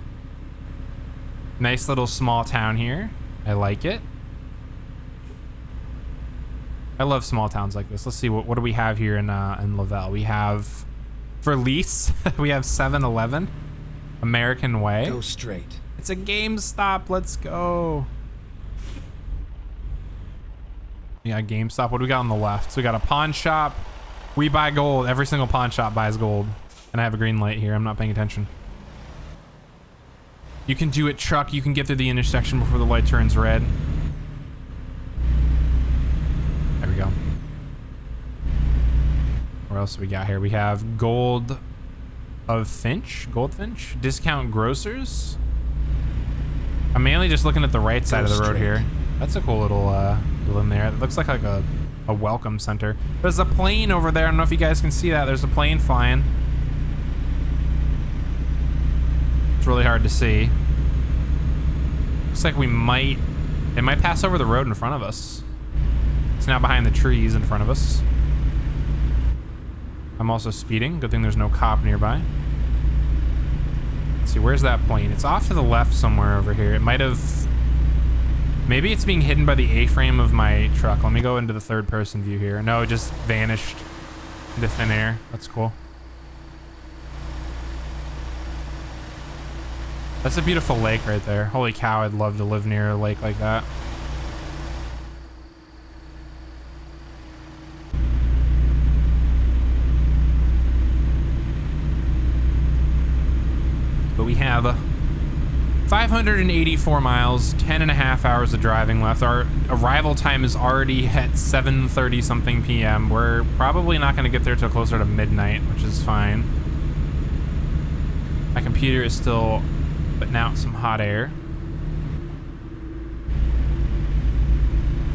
Nice little small town here. I like it. I love small towns like this. Let's see, what do we have here in Lavelle? We have, for lease, we have 7-Eleven. American Way. Go straight. It's a GameStop. Let's go. Yeah, GameStop. What do we got on the left? So we got a pawn shop. We buy gold. Every single pawn shop buys gold. And I have a green light here. I'm not paying attention. You can do it, truck. You can get through the intersection before the light turns red. There we go. What else do we got here? We have gold of Goldfinch, discount grocers. I'm mainly just looking at the right side of the road here. That's a cool little in there. It looks like a welcome center. There's a plane over there. I don't know if you guys can see that. There's a plane flying. It's really hard to see. Looks like it might pass over the road in front of us. It's now behind the trees in front of us. I'm also speeding. Good thing there's no cop nearby. Let's see, where's that plane? It's off to the left somewhere over here. It might have... Maybe it's being hidden by the A-frame of my truck. Let me go into the third-person view here. No, it just vanished into thin air. That's cool. That's a beautiful lake right there. Holy cow, I'd love to live near a lake like that. But we have 584 miles, 10.5 hours of driving left. Our arrival time is already at 7:30 something p.m. We're probably not going to get there till closer to midnight, which is fine. My computer is still putting out some hot air.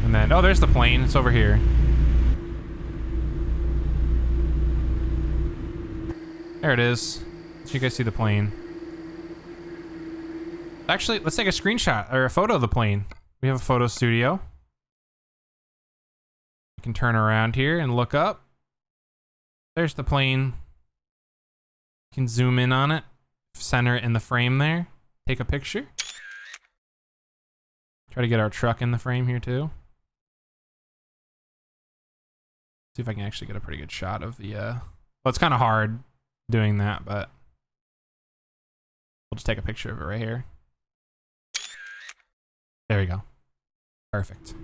And then, oh, there's the plane. It's over here. There it is. So you guys see the plane. Actually, let's take a screenshot or a photo of the plane. We have a photo studio. You can turn around here and look up. There's the plane. You can zoom in on it, center it in the frame there, take a picture. Try to get our truck in the frame here too. See if I can actually get a pretty good shot of the, well, it's kind of hard doing that, but we'll just take a picture of it right here. There we go. Perfect.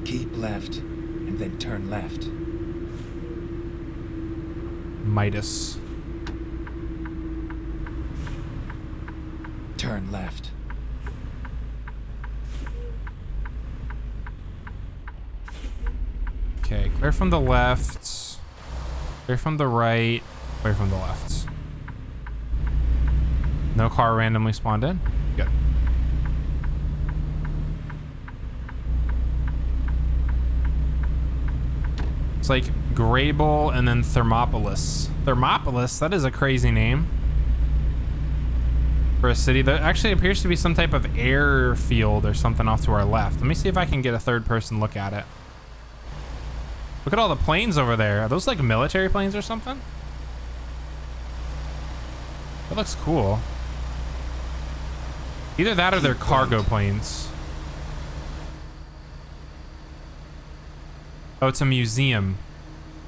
Keep left and then turn left. Midas. Turn left. Okay, clear from the left. Clear from the right. Clear from the left. No car randomly spawned in. Good. It's like Grable and then Thermopolis. Thermopolis, that is a crazy name. for a city. There actually appears to be some type of airfield or something off to our left. Let me see if I can get a third-person look at it. Look at all the planes over there. Are those like military planes or something? That looks cool. Either that or they're cargo planes. Oh, it's a museum.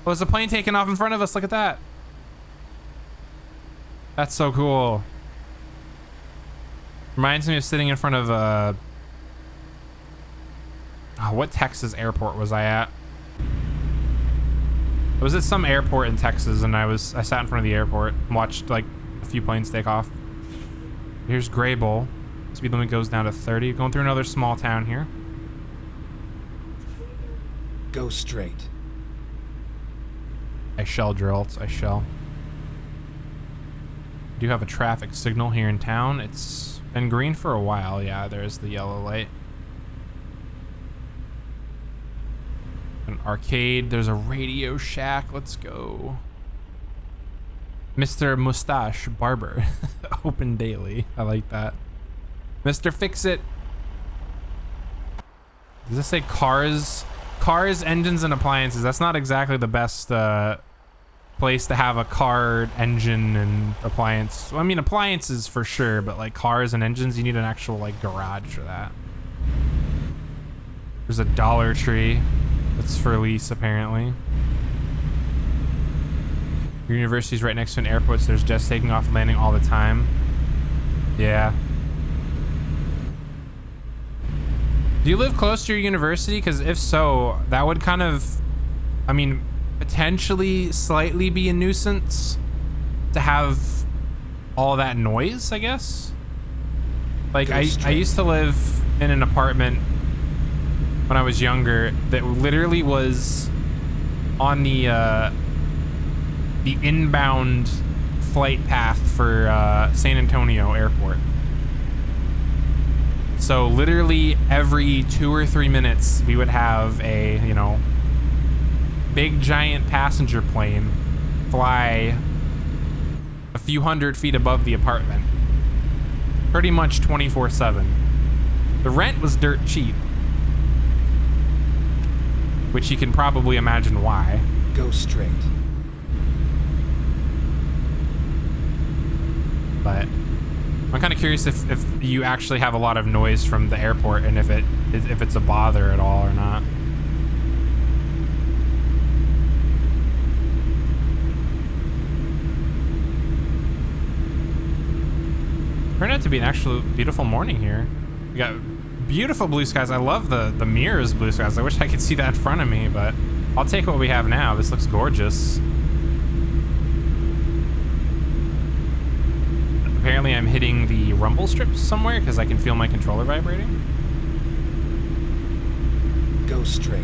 Oh, there's a plane taking off in front of us. Look at that. That's so cool. Reminds me of sitting in front of oh, what Texas airport was I at? I was at some airport in Texas, and I sat in front of the airport and watched like a few planes take off. Here's Graybull. Speed limit goes down to 30. Going through another small town here. Go straight. I shall, Drills. I shall. Do have a traffic signal here in town. It's been green for a while. Yeah, there's the yellow light. An arcade. There's a Radio Shack. Let's go. Mr. Mustache Barber. Open daily. I like that. Mr. Fix It. Does this say cars? Cars, engines, and appliances. That's not exactly the best place to have a car, engine, and appliance. Well, I mean, appliances for sure, but like cars and engines, you need an actual like garage for that. There's a Dollar Tree. That's for lease, apparently. Your university's right next to an airport, so there's jets taking off and landing all the time. Yeah. Do you live close to your university? Because if so, that would kind of, I mean, potentially slightly be a nuisance to have all that noise, I guess. Like, I used to live in an apartment when I was younger that literally was on the inbound flight path for San Antonio Airport. So literally every 2 or 3 minutes we would have a, you know, big giant passenger plane fly a few hundred feet above the apartment. Pretty much 24/7. The rent was dirt cheap, which you can probably imagine why. Go straight. But I'm kind of curious if you actually have a lot of noise from the airport and if it's a bother at all or not. Turned out to be an actual beautiful morning here. We got beautiful blue skies. I love the mirrors blue skies. I wish I could see that in front of me, but I'll take what we have now. This looks gorgeous. Apparently I'm hitting the rumble strips somewhere because I can feel my controller vibrating. Go straight.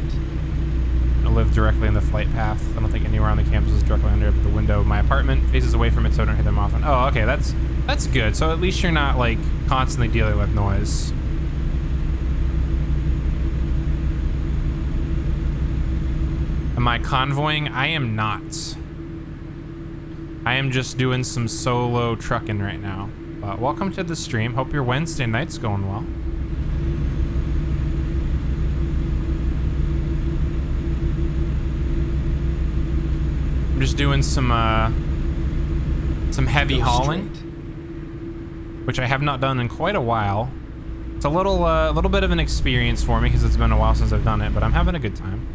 I live directly in the flight path. I don't think anywhere on the campus is directly under it, but the window of my apartment faces away from it so I don't hear them often. Oh, okay, that's good. So at least you're not like constantly dealing with noise. Am I convoying? I am not. I am just doing some solo trucking right now. But welcome to the stream. Hope your Wednesday night's going well. I'm just doing some heavy hauling, which I have not done in quite a while. It's a little bit of an experience for me because it's been a while since I've done it, but I'm having a good time.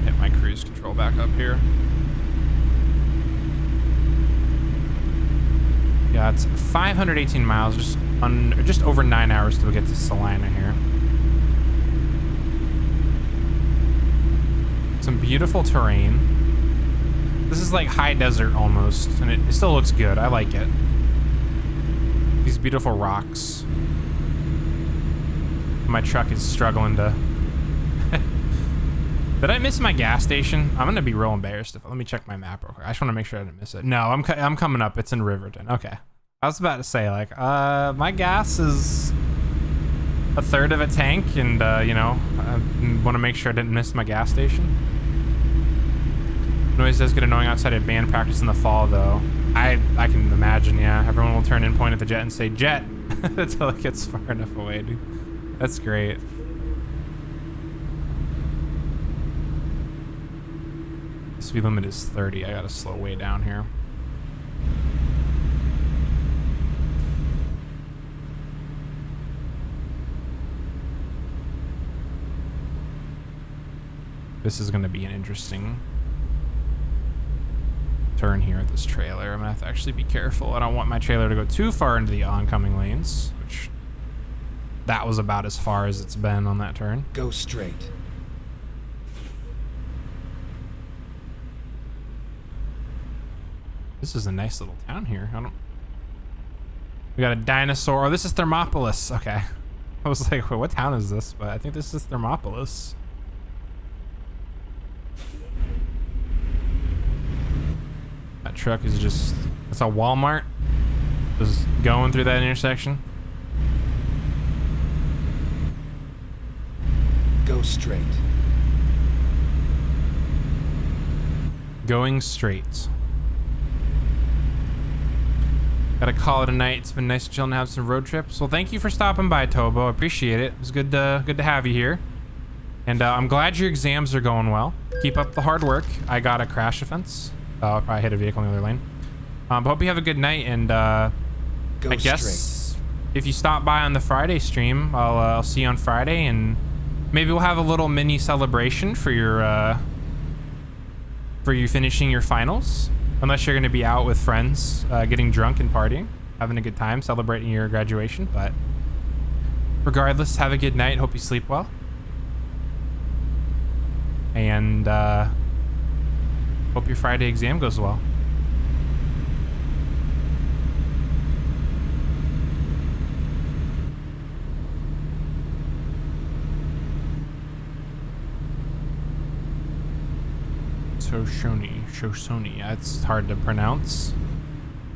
Hit my cruise control back up here. Yeah, it's 518 miles, just over 9 hours till we get to Salina here. Some beautiful terrain. This is like high desert almost, and it still looks good. I like it. These beautiful rocks. My truck is struggling to... Did I miss my gas station? I'm gonna be real embarrassed. Let me check my map real quick. I just want to make sure I didn't miss it. No, I'm coming up. It's in Riverton. Okay. I was about to say, like, my gas is a third of a tank, and you know, I want to make sure I didn't miss my gas station. Noise does get annoying outside of band practice in the fall, though. I can imagine, yeah. Everyone will turn and point at the jet and say, "Jet," until it gets far enough away, dude. That's great. Speed limit is 30. I gotta slow way down here. This is gonna be an interesting turn here at this trailer. I'm gonna have to actually be careful. I don't want my trailer to go too far into the oncoming lanes, which that was about as far as it's been on that turn. Go straight. This is a nice little town here. We got a dinosaur. Oh, this is Thermopolis. Okay. I was like, wait, what town is this? But I think this is Thermopolis. That truck is just, it's a Walmart. Just going through that intersection. Go straight. Going straight. Gotta call it a night. It's been nice to chill and have some road trips. Well, thank you for stopping by, Tobo. I appreciate it. It was good to have you here. And I'm glad your exams are going well. Keep up the hard work. I got a crash offense. I'll probably hit a vehicle in the other lane. But hope you have a good night. And I guess if you stop by on the Friday stream, I'll see you on Friday, and maybe we'll have a little mini celebration for you finishing your finals. Unless you're going to be out with friends, getting drunk and partying, having a good time, celebrating your graduation. But regardless, have a good night. Hope you sleep well. And hope your Friday exam goes well. Shoshone. That's hard to pronounce.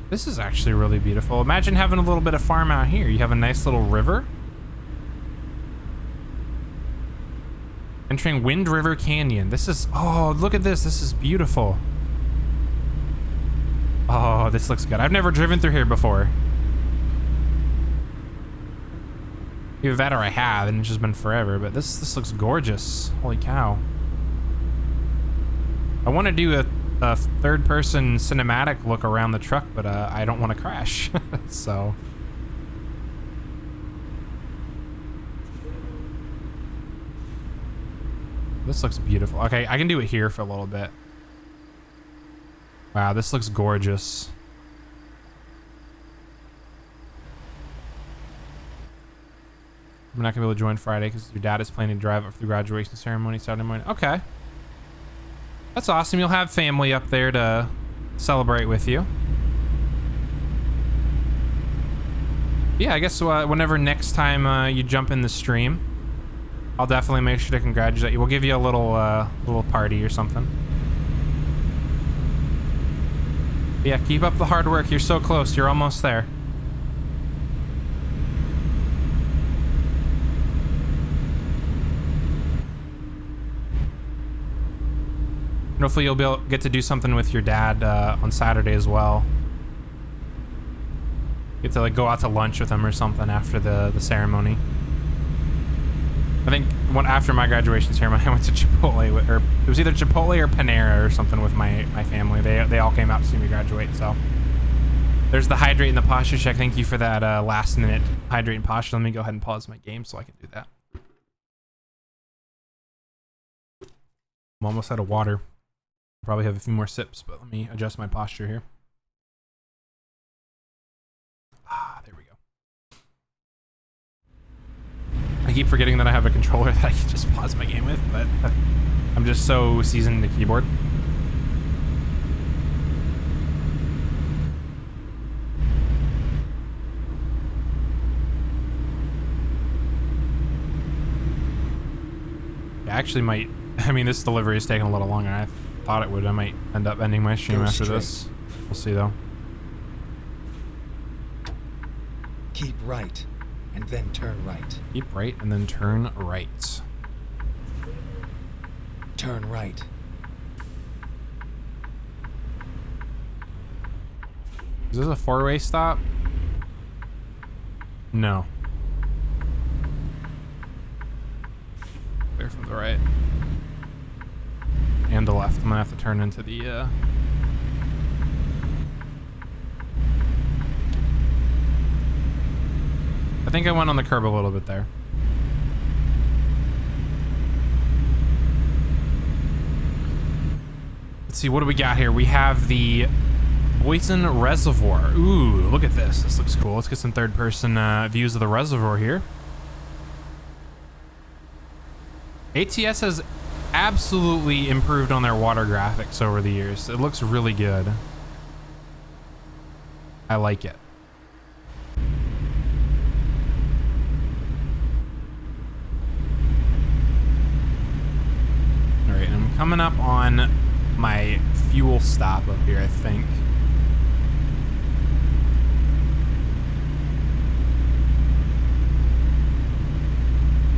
This is actually really beautiful. Imagine having a little bit of farm out here. You have a nice little river. Entering Wind River Canyon. This is, oh, look at this. This is beautiful. Oh, this looks good. I've never driven through here before. Either that or I have, and it's just been forever, but this looks gorgeous. Holy cow. I want to do a third-person cinematic look around the truck, but I don't want to crash. So this looks beautiful. Okay, I can do it here for a little bit. Wow, this looks gorgeous. I'm not gonna be able to join Friday because your dad is planning to drive up for the graduation ceremony Saturday morning. Okay. That's awesome. You'll have family up there to celebrate with you. Yeah, I guess whenever next time you jump in the stream, I'll definitely make sure to congratulate you. We'll give you a little party or something. Yeah, keep up the hard work. You're so close. You're almost there. And hopefully you'll get to do something with your dad on Saturday as well. Get to like go out to lunch with him or something after the ceremony. I think after my graduation ceremony, I went to Chipotle, or it was either Chipotle or Panera or something with my family. They all came out to see me graduate. So there's the hydrate and the posture check. Thank you for that last minute hydrate and posture. Let me go ahead and pause my game so I can do that. I'm almost out of water. Probably have a few more sips, but let me adjust my posture here. Ah, there we go. I keep forgetting that I have a controller that I can just pause my game with, but I'm just so seasoned in the keyboard. I actually might, I mean, this delivery is taking a little longer than I thought it would. I might end up ending my stream after this. We'll see though. Keep right, and then turn right. Keep right, and then turn right. Turn right. Is this a four-way stop? No. Clear from the right. And the left. I'm gonna have to turn into the, I think I went on the curb a little bit there. Let's see, what do we got here? We have the Boyson Reservoir. Ooh, look at this. This looks cool. Let's get some third-person views of the reservoir here. ATS has absolutely improved on their water graphics over the years. It looks really good. I like it. All right, I'm coming up on my fuel stop up here, I think.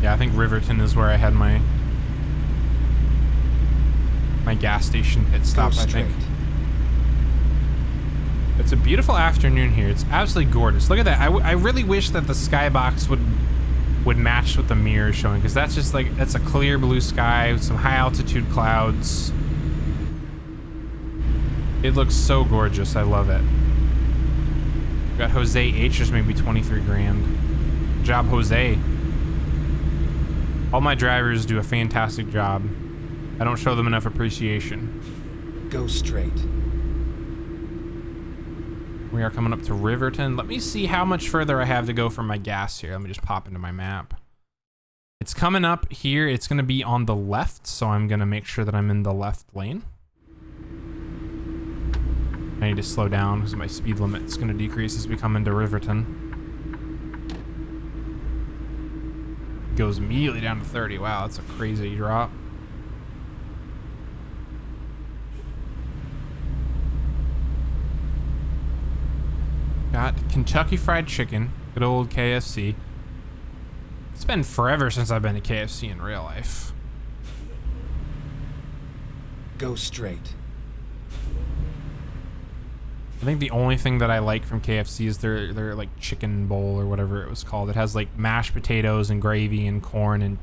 Yeah, I think Riverton is where I had my gas station pit stop, I think. It's a beautiful afternoon here. It's absolutely gorgeous. Look at that. I really wish that the skybox would match what the mirror is showing, because that's just like, that's a clear blue sky with some high altitude clouds. It looks so gorgeous. I love it. We got Jose H. There's maybe 23 grand. Good job, Jose. All my drivers do a fantastic job. I don't show them enough appreciation. Go straight. We are coming up to Riverton. Let me see how much further I have to go for my gas here. Let me just pop into my map. It's coming up here. It's going to be on the left, so I'm going to make sure that I'm in the left lane. I need to slow down because my speed limit is going to decrease as we come into Riverton. It goes immediately down to 30. Wow, that's a crazy drop. Got Kentucky Fried Chicken, good old KFC. It's been forever since I've been to KFC in real life. Go straight. I think the only thing that I like from KFC is their like chicken bowl or whatever it was called. It has like mashed potatoes and gravy and corn and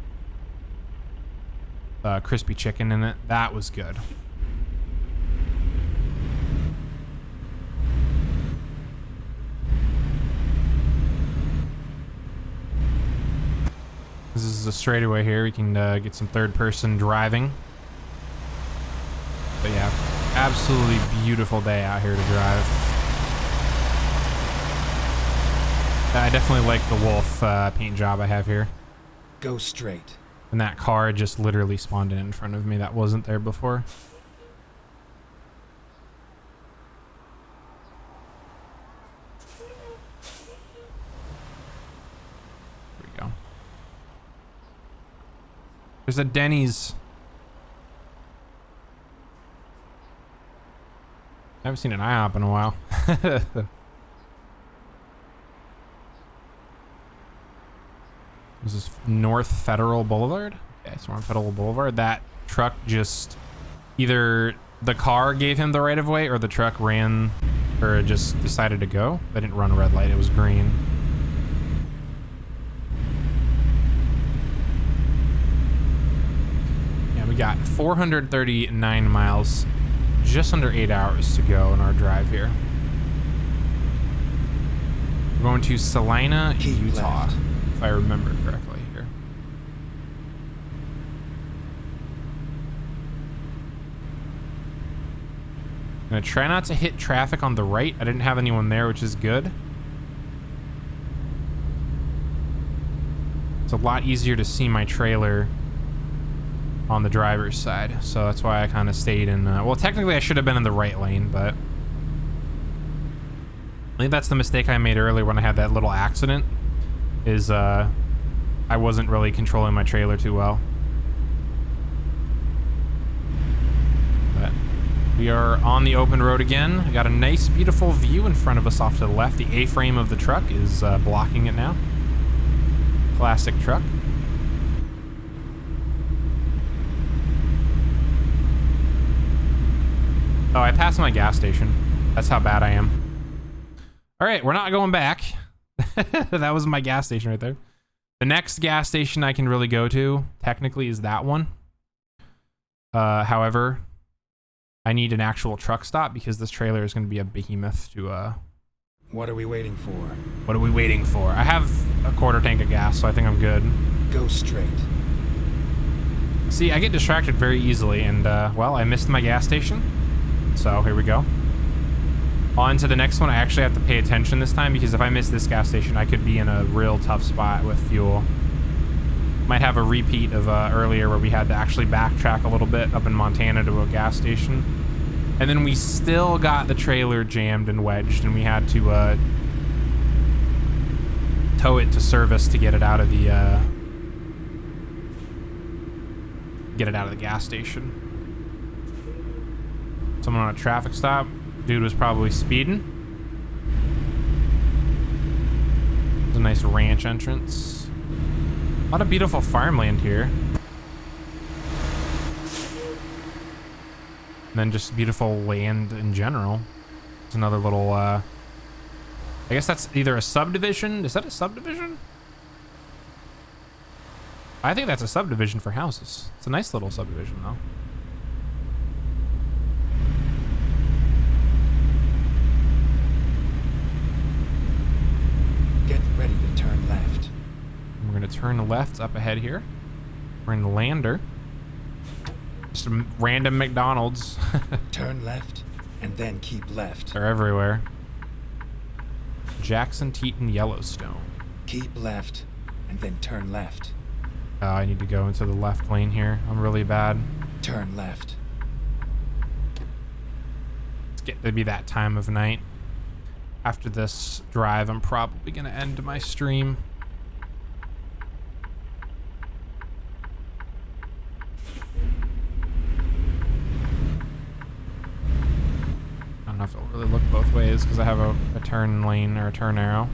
crispy chicken in it. That was good. This is a straightaway here. We can get some third-person driving. But yeah, absolutely beautiful day out here to drive. I definitely like the Wolf paint job I have here. Go straight. And that car just literally spawned in front of me. That wasn't there before. There we go. There's a Denny's. I haven't seen an IHOP in a while. This is North Federal Boulevard. Okay, so we're on Federal Boulevard. That truck just, either the car gave him the right of way or the truck ran or just decided to go. They didn't run a red light, it was green. Yeah, we got 439 miles, just under 8 hours to go in our drive here. We're going to Salina, Keep Utah, left. if I remember correctly here. I'm gonna try not to hit traffic on the right. I didn't have anyone there, which is good. It's a lot easier to see my trailer on the driver's side, so that's why I kind of stayed in, well, technically I should have been in the right lane, but I think that's the mistake I made earlier when I had that little accident, is I wasn't really controlling my trailer too well. But we are on the open road again. We got a nice, beautiful view in front of us off to the left. The A-frame of the truck is blocking it now. Classic truck. Oh, I passed my gas station. That's how bad I am. All right, we're not going back. That was my gas station right there. The next gas station I can really go to, technically, is that one. However, I need an actual truck stop because this trailer is going to be a behemoth to... What are we waiting for? What are we waiting for? I have a quarter tank of gas, so I think I'm good. Go straight. See, I get distracted very easily, and, well, I missed my gas station. So, here we go. On to the next one. I actually have to pay attention this time, because if I miss this gas station, I could be in a real tough spot with fuel. Might have a repeat of earlier where we had to actually backtrack a little bit up in Montana to a gas station. And then we still got the trailer jammed and wedged, and we had to tow it to service to get it out of the gas station. Someone on a traffic stop. Dude was probably speeding. There's a nice ranch entrance. A lot of beautiful farmland here. And then just beautiful land in general. There's another little, I guess that's either a subdivision. Is that a subdivision? I think that's a subdivision for houses. It's a nice little subdivision, though. Get ready to turn left. We're gonna turn left up ahead here. We're in Lander. Just a random McDonald's. Turn left, and then keep left. They're everywhere. Jackson, Teton, Yellowstone. Keep left, and then turn left. I need to go into the left lane here. I'm really bad. Turn left. It's getting to be that time of night. After this drive, I'm probably gonna end my stream. I don't know if it'll really look both ways because I have a turn lane or a turn arrow.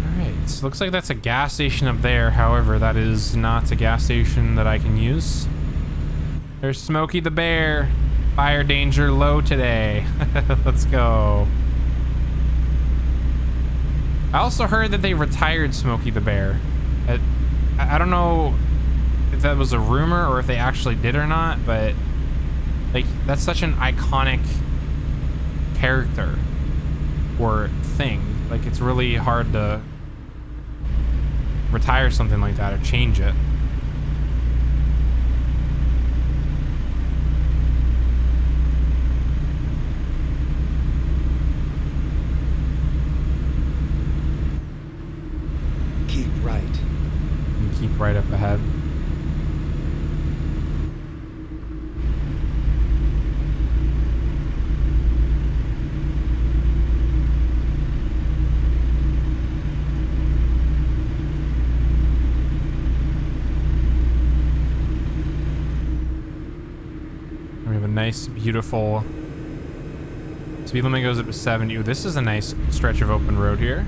Alright, looks like that's a gas station up there. However, that is not a gas station that I can use. There's Smokey the Bear. Fire danger low today. Let's go. I also heard that they retired Smokey the Bear. I don't know if that was a rumor or if they actually did or not, but like that's such an iconic character or thing. Like it's really hard to retire something like that or change it. Keep right. And keep right up ahead. We have a nice, beautiful speed limit goes up to 70. Ooh, this is a nice stretch of open road here.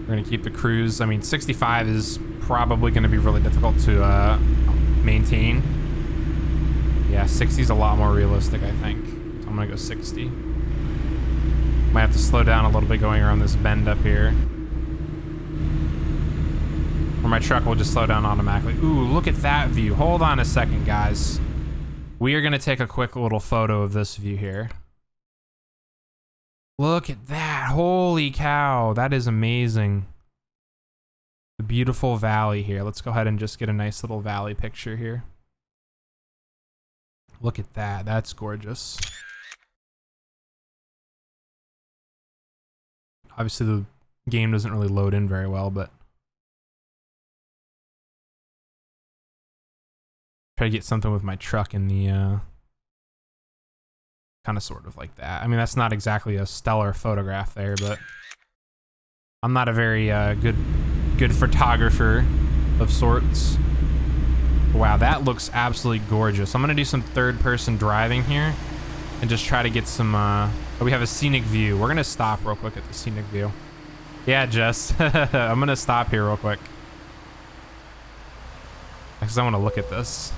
We're gonna keep the cruise. I mean, 65 is probably gonna be really difficult to maintain. Yeah, 60 is a lot more realistic, I think. So I'm gonna go 60. Might have to slow down a little bit going around this bend up here. Or my truck will just slow down automatically. Ooh, look at that view. Hold on a second, guys. We are gonna take a quick little photo of this view here. Look at that. Holy cow. That is amazing. The beautiful valley here. Let's go ahead and just get a nice little valley picture here. Look at that. That's gorgeous. Obviously, the game doesn't really load in very well, but try to get something with my truck in the kind of sort of like that. I mean, that's not exactly a stellar photograph there, but I'm not a very good photographer of sorts. Wow, that looks absolutely gorgeous. I'm gonna do some third-person driving here and just try to get some. Oh, we have a scenic view. We're gonna stop real quick at the scenic view. Yeah, Jess. I'm gonna stop here real quick. Because I want to look at this.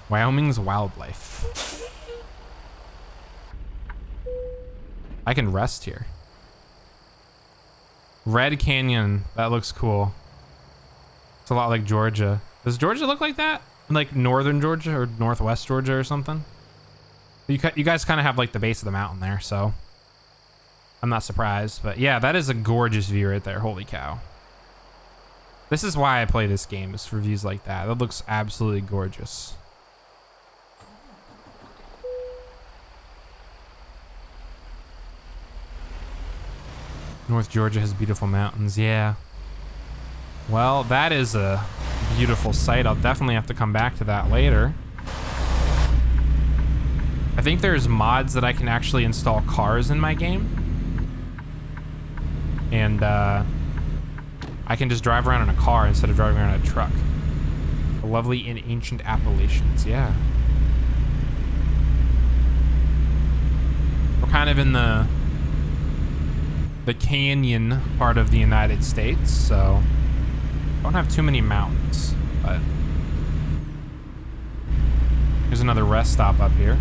Wyoming's wildlife. I can rest here. Red Canyon. That looks cool. It's a lot like Georgia. Does Georgia look like that? Like northern Georgia or northwest Georgia or something? You guys kind of have like the base of the mountain there, so I'm not surprised. But yeah, that is a gorgeous view right there. Holy cow. This is why I play this game, is for views like that. That looks absolutely gorgeous. North Georgia has beautiful mountains. Yeah. Well, that is a beautiful sight. I'll definitely have to come back to that later. I think there's mods that I can actually install cars in my game. And I can just drive around in a car instead of driving around in a truck. The lovely and ancient Appalachians, yeah. We're kind of in the canyon part of the United States, so don't have too many mountains, but there's another rest stop up here.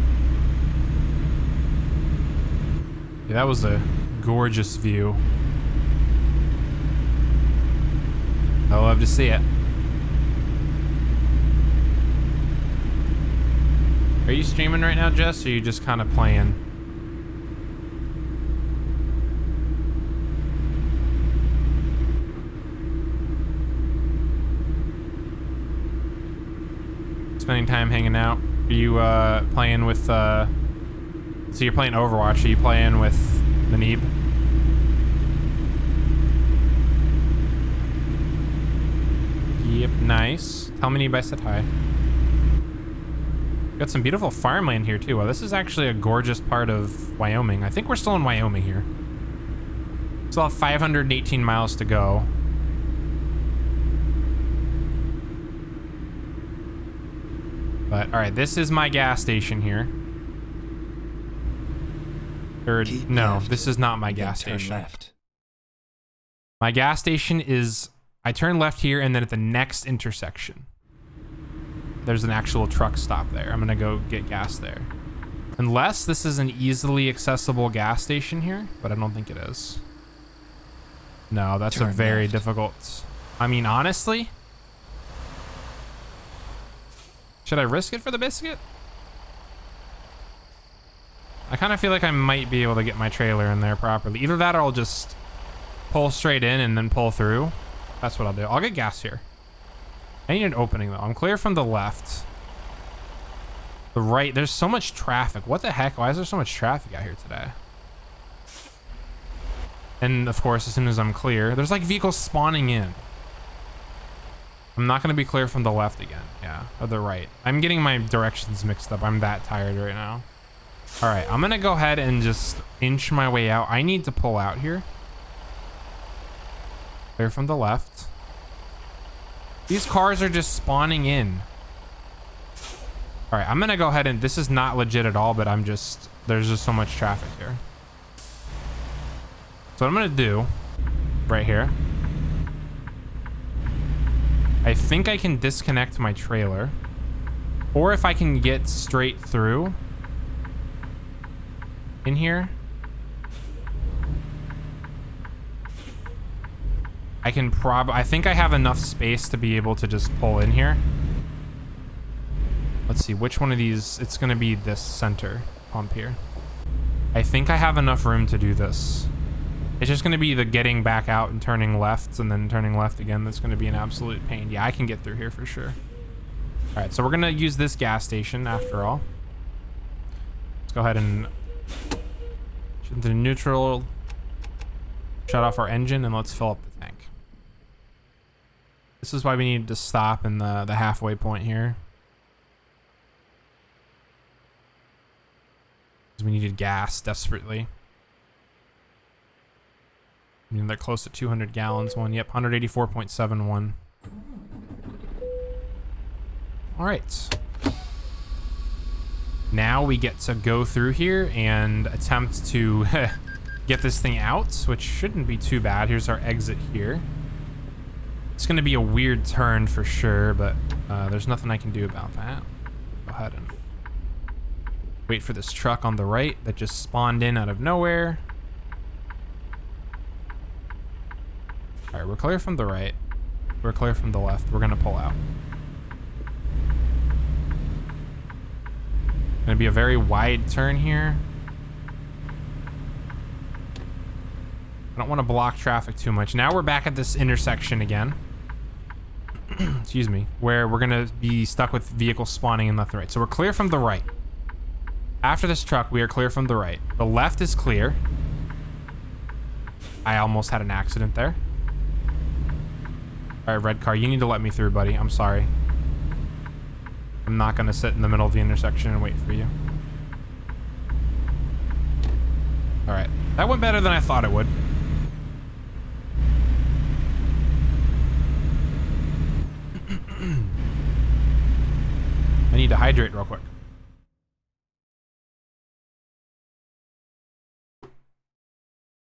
Yeah, that was a gorgeous view. I love to see it. Are you streaming right now, Jess, or are you just kind of playing? Spending time hanging out. Are you playing with so you're playing Overwatch? Are you playing with Manib? Yep, nice. Tell Manib I said hi. Got some beautiful farmland here too. Well, this is actually a gorgeous part of Wyoming. I think we're still in Wyoming here. Still have 518 miles to go. But all right, this is my gas station here. Or no, this is not my gas station. Left. My gas station is, I turn left here, and then at the next intersection, there's an actual truck stop there. I'm gonna go get gas there. Unless this is an easily accessible gas station here, but I don't think it is. No, that's a very difficult. I mean, honestly, should I risk it for the biscuit? I kind of feel like I might be able to get my trailer in there properly. Either that or I'll just pull straight in and then pull through. That's what I'll do. I'll get gas here. I need an opening though. I'm clear from the left. The right, there's so much traffic. What the heck? Why is there so much traffic out here today? And of course, as soon as I'm clear, there's like vehicles spawning in. I'm not gonna be clear from the left again. Yeah, or the right. I'm getting my directions mixed up. I'm that tired right now. All right, I'm gonna go ahead and just inch my way out. I need to pull out here. Clear from the left. These cars are just spawning in. All right, I'm gonna go ahead and, this is not legit at all, but I'm just, there's just so much traffic here. So what I'm gonna do right here, I think I can disconnect my trailer, or if I can get straight through in here, I can I think I have enough space to be able to just pull in here. Let's see which one of these. It's gonna be this center pump here. I think I have enough room to do this. It's just gonna be the getting back out and turning left and then turning left again. That's gonna be an absolute pain. Yeah, I can get through here for sure. All right, so we're gonna use this gas station after all. Let's go ahead and shut into neutral, shut off our engine, and let's fill up the tank. This is why we needed to stop in the halfway point here. Because we needed gas desperately. I mean, they're close to 200 gallons one. Yep, 184.71. All right. Now we get to go through here and attempt to get this thing out, which shouldn't be too bad. Here's our exit here. It's going to be a weird turn for sure, but there's nothing I can do about that. Go ahead and wait for this truck on the right that just spawned in out of nowhere. All right, we're clear from the right. We're clear from the left. We're going to pull out. Going to be a very wide turn here. I don't want to block traffic too much. Now we're back at this intersection again. Excuse me. Where we're going to be stuck with vehicles spawning in left and right. So we're clear from the right. After this truck, we are clear from the right. The left is clear. I almost had an accident there. All right, red car, you need to let me through, buddy. I'm sorry. I'm not going to sit in the middle of the intersection and wait for you. All right. That went better than I thought it would. I need to hydrate real quick.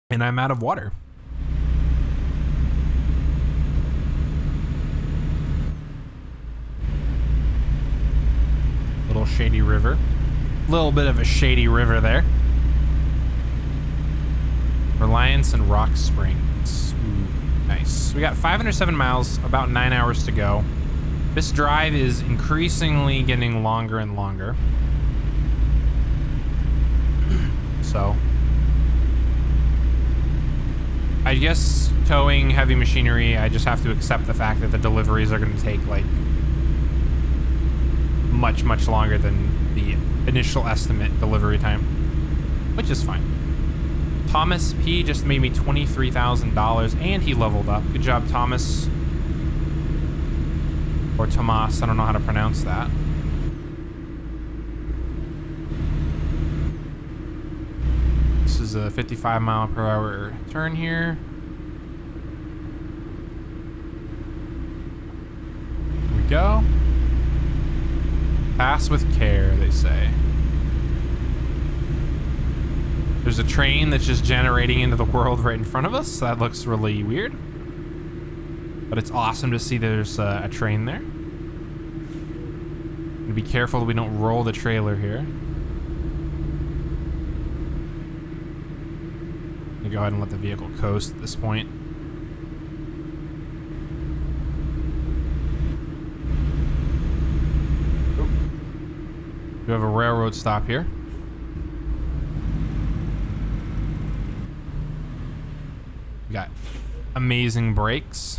And I'm out of water. Little shady river. Little bit of a shady river there. Reliance and Rock Springs. Ooh, nice. We got 507 miles, about 9 hours to go. This drive is increasingly getting longer and longer. So, I guess towing heavy machinery, I just have to accept the fact that the deliveries are going to take like much longer than the initial estimate delivery time, which is fine. Thomas P just made me $23,000 and he leveled up. Good job, Thomas. Or Tomas, I don't know how to pronounce that. This is a 55 mile per hour turn here. Here we go. Pass with care, they say. There's a train that's just generating into the world right in front of us. That looks really weird. But it's awesome to see there's a train there. Be careful that we don't roll the trailer here. I'm gonna go ahead and let the vehicle coast at this point. Ooh. We have a railroad stop here. We got amazing brakes.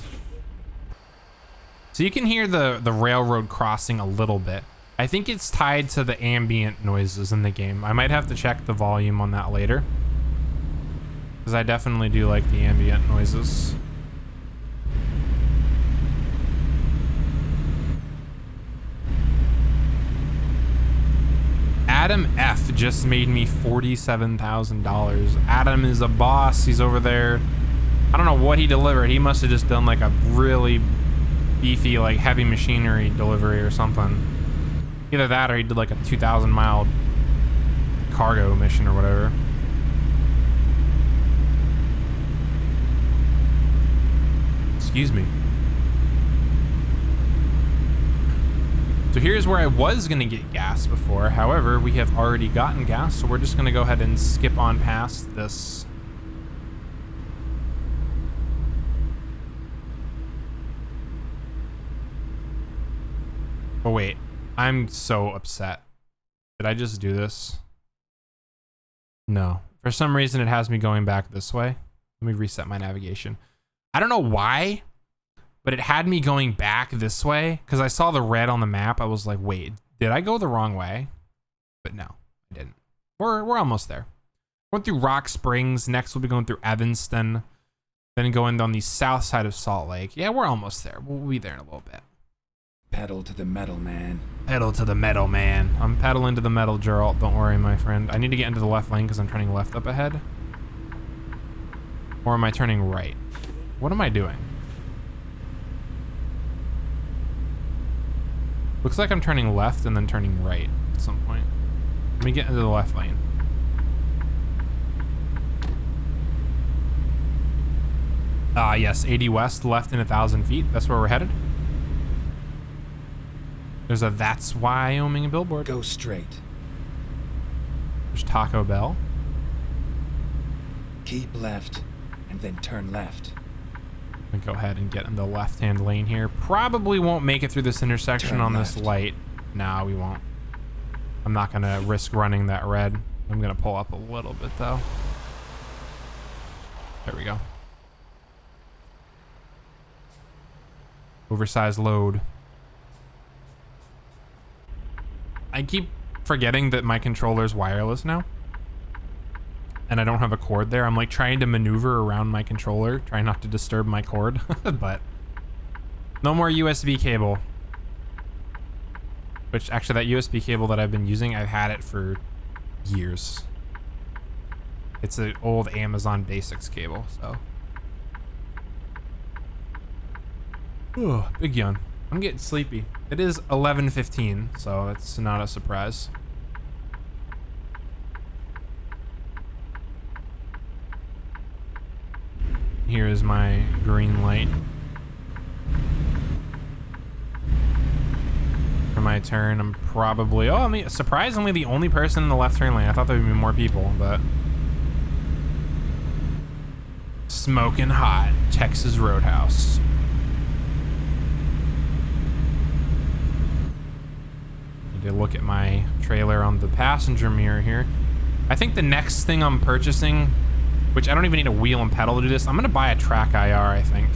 So you can hear the railroad crossing a little bit. I think it's tied to the ambient noises in the game. I might have to check the volume on that later, because I definitely do like the ambient noises. Adam F just made me $47,000. Adam is a boss. He's over there. I don't know what he delivered. He must have just done like a really beefy, like heavy machinery delivery or something. Either that or he did like a 2,000 mile cargo mission or whatever. Excuse me. So here's where I was gonna get gas before. However, we have already gotten gas, so we're just gonna go ahead and skip on past this. Oh wait, I'm so upset. Did I just do this? No. For some reason it has me going back this way. Let me reset my navigation. I don't know why, but it had me going back this way because I saw the red on the map. I was like, wait, did I go the wrong way? But no, I didn't. We're almost there. Going through Rock Springs. Next we'll be going through Evanston. Then going on the south side of Salt Lake. Yeah, we're almost there. We'll be there in a little bit. Pedal to the metal, man. Pedal to the metal, man. I'm pedaling to the metal, Gerald. Don't worry, my friend. I need to get into the left lane because I'm turning left up ahead. Or am I turning right? What am I doing? Looks like I'm turning left and then turning right at some point. Let me get into the left lane. Yes, 80 west, left in 1,000 feet. That's where we're headed. There's a That's Wyoming billboard. Go straight. There's Taco Bell. Keep left, and then turn left. I'm gonna go ahead and get in the left-hand lane here. Probably won't make it through this intersection Turn on this left. light. Nah, we won't. I'm not gonna risk running that red. I'm gonna pull up a little bit though. There we go. Oversized load. I keep forgetting that my controller's wireless now. And I don't have a cord there. I'm like trying to maneuver around my controller, trying not to disturb my cord, but no more USB cable. Which actually that USB cable that I've been using, I've had it for years. It's an old Amazon Basics cable, so. Ooh, big yawn. I'm getting sleepy. It is 11:15, so it's not a surprise. Here is my green light for my turn. I'm probably, I'm surprisingly the only person in the left turn lane. I thought there would be more people, but smoking hot Texas Roadhouse. Need to look at my trailer on the passenger mirror here. I think the next thing I'm purchasing, which I don't even need a wheel and pedal to do this, I'm gonna buy a track IR, I think.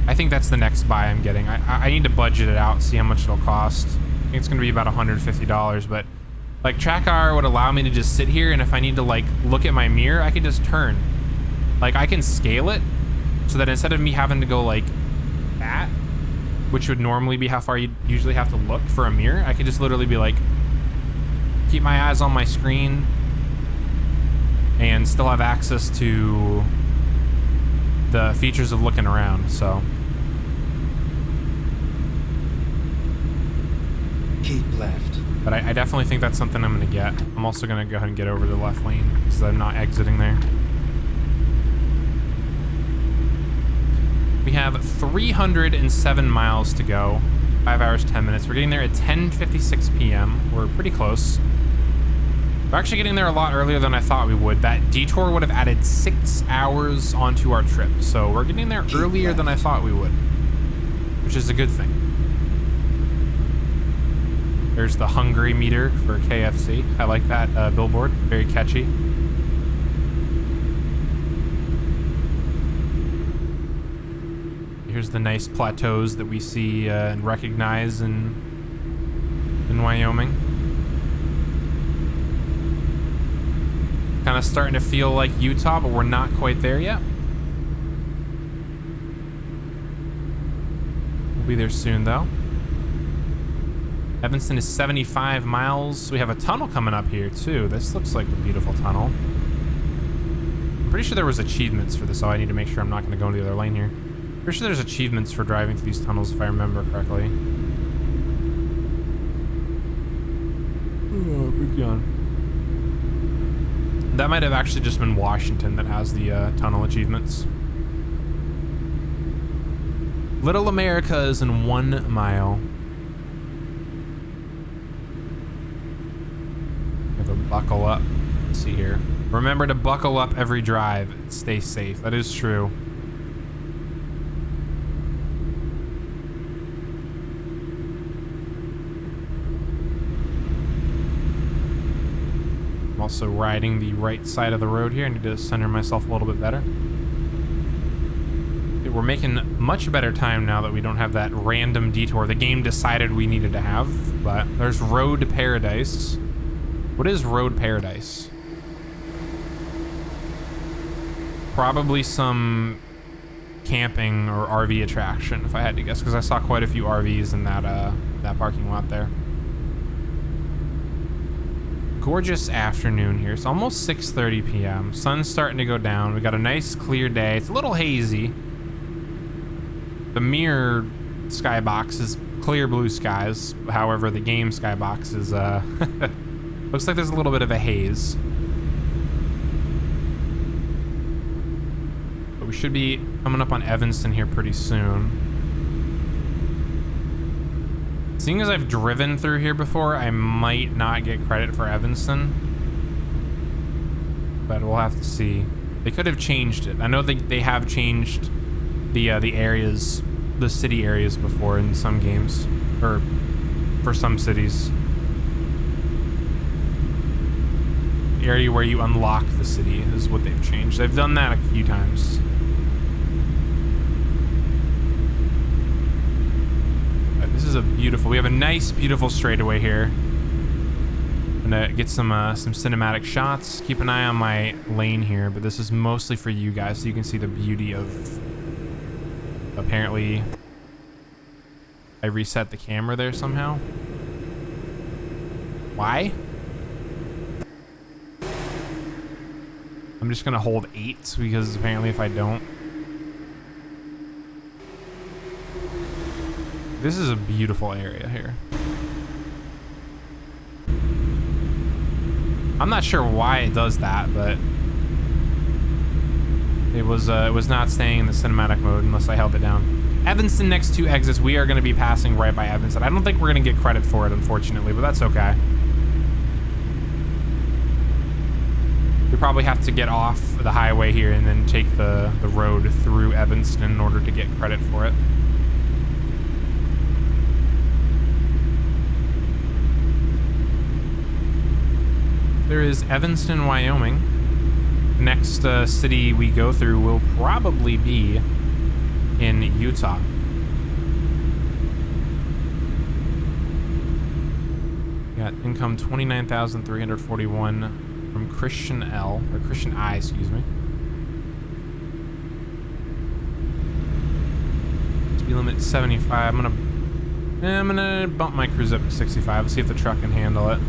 I think that's the next buy I'm getting. I need to budget it out, see how much it'll cost. I think it's gonna be about $150, but like track IR would allow me to just sit here, and if I need to like look at my mirror, I can just turn. Like I can scale it so that instead of me having to go like that, which would normally be how far you usually have to look for a mirror, I could just literally be like, keep my eyes on my screen and still have access to the features of looking around, so. Keep left. But I definitely think that's something I'm gonna get. I'm also gonna go ahead and get over the left lane because I'm not exiting there. We have 307 miles to go. 5 hours, 10 minutes. We're getting there at 10:56 p.m. We're pretty close. We're actually getting there a lot earlier than I thought we would. That detour would have added 6 hours onto our trip. So we're getting there earlier than I thought we would, which is a good thing. There's the hungry meter for KFC. I like that billboard, very catchy. Here's the nice plateaus that we see and recognize in Wyoming. Kind of starting to feel like Utah, but we're not quite there yet. We'll be there soon, though. Evanston is 75 miles. We have a tunnel coming up here, too. This looks like a beautiful tunnel. I'm pretty sure there was achievements for this, so I need to make sure I'm not going to go into the other lane here. Pretty sure there's achievements for driving through these tunnels, if I remember correctly. Oh, big yawn. That might have actually just been Washington that has the tunnel achievements. Little America is in 1 mile. We have a buckle up. Let's see here. Remember to buckle up every drive and stay safe. That is true. I'm also riding the right side of the road here. I need to center myself a little bit better. Okay, we're making much better time now that we don't have that random detour the game decided we needed to have. But there's Road Paradise. What is Road Paradise? Probably some camping or RV attraction, if I had to guess, because I saw quite a few RVs in that parking lot there. Gorgeous afternoon here. It's almost 6:30 p.m. Sun's starting to go down. We got a nice clear day. It's a little hazy. The mirror skybox is clear blue skies. However, the game skybox is looks like there's a little bit of a haze. should be coming up on Evanston here pretty soon. Seeing as I've driven through here before, I might not get credit for Evanston. But we'll have to see. They could have changed it. I know they have changed the areas, the city areas before in some games, or for some cities. The area where you unlock the city is what they've changed. They've done that a few times. This is a beautiful, we have a nice, beautiful straightaway here. Gonna get some cinematic shots. Keep an eye on my lane here, but this is mostly for you guys so you can see the beauty of, apparently I reset the camera there somehow. Why? I'm just gonna hold 8 because apparently if I don't. This is a beautiful area here. I'm not sure why it does that, but it was not staying in the cinematic mode unless I held it down. Evanston, next 2 exits. We are going to be passing right by Evanston. I don't think we're going to get credit for it, unfortunately, but that's okay. We probably have to get off the highway here and then take the road through Evanston in order to get credit for it. There is Evanston, Wyoming. Next city we go through will probably be in Utah. Got income 29,341 from Christian L, or Christian I, excuse me. Speed limit 75. I'm gonna bump my cruise up to 65. Let's see if the truck can handle it.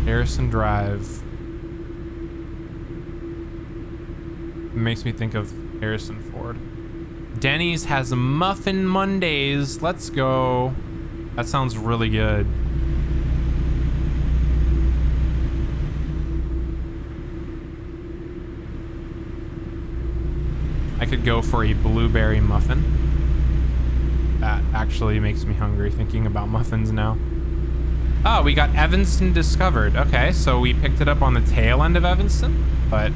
Harrison Drive. It makes me think of Harrison Ford. Denny's has Muffin Mondays. Let's go. That sounds really good. I could go for a blueberry muffin. That actually makes me hungry thinking about muffins now. Oh, we got Evanston discovered. Okay, so we picked it up on the tail end of Evanston, but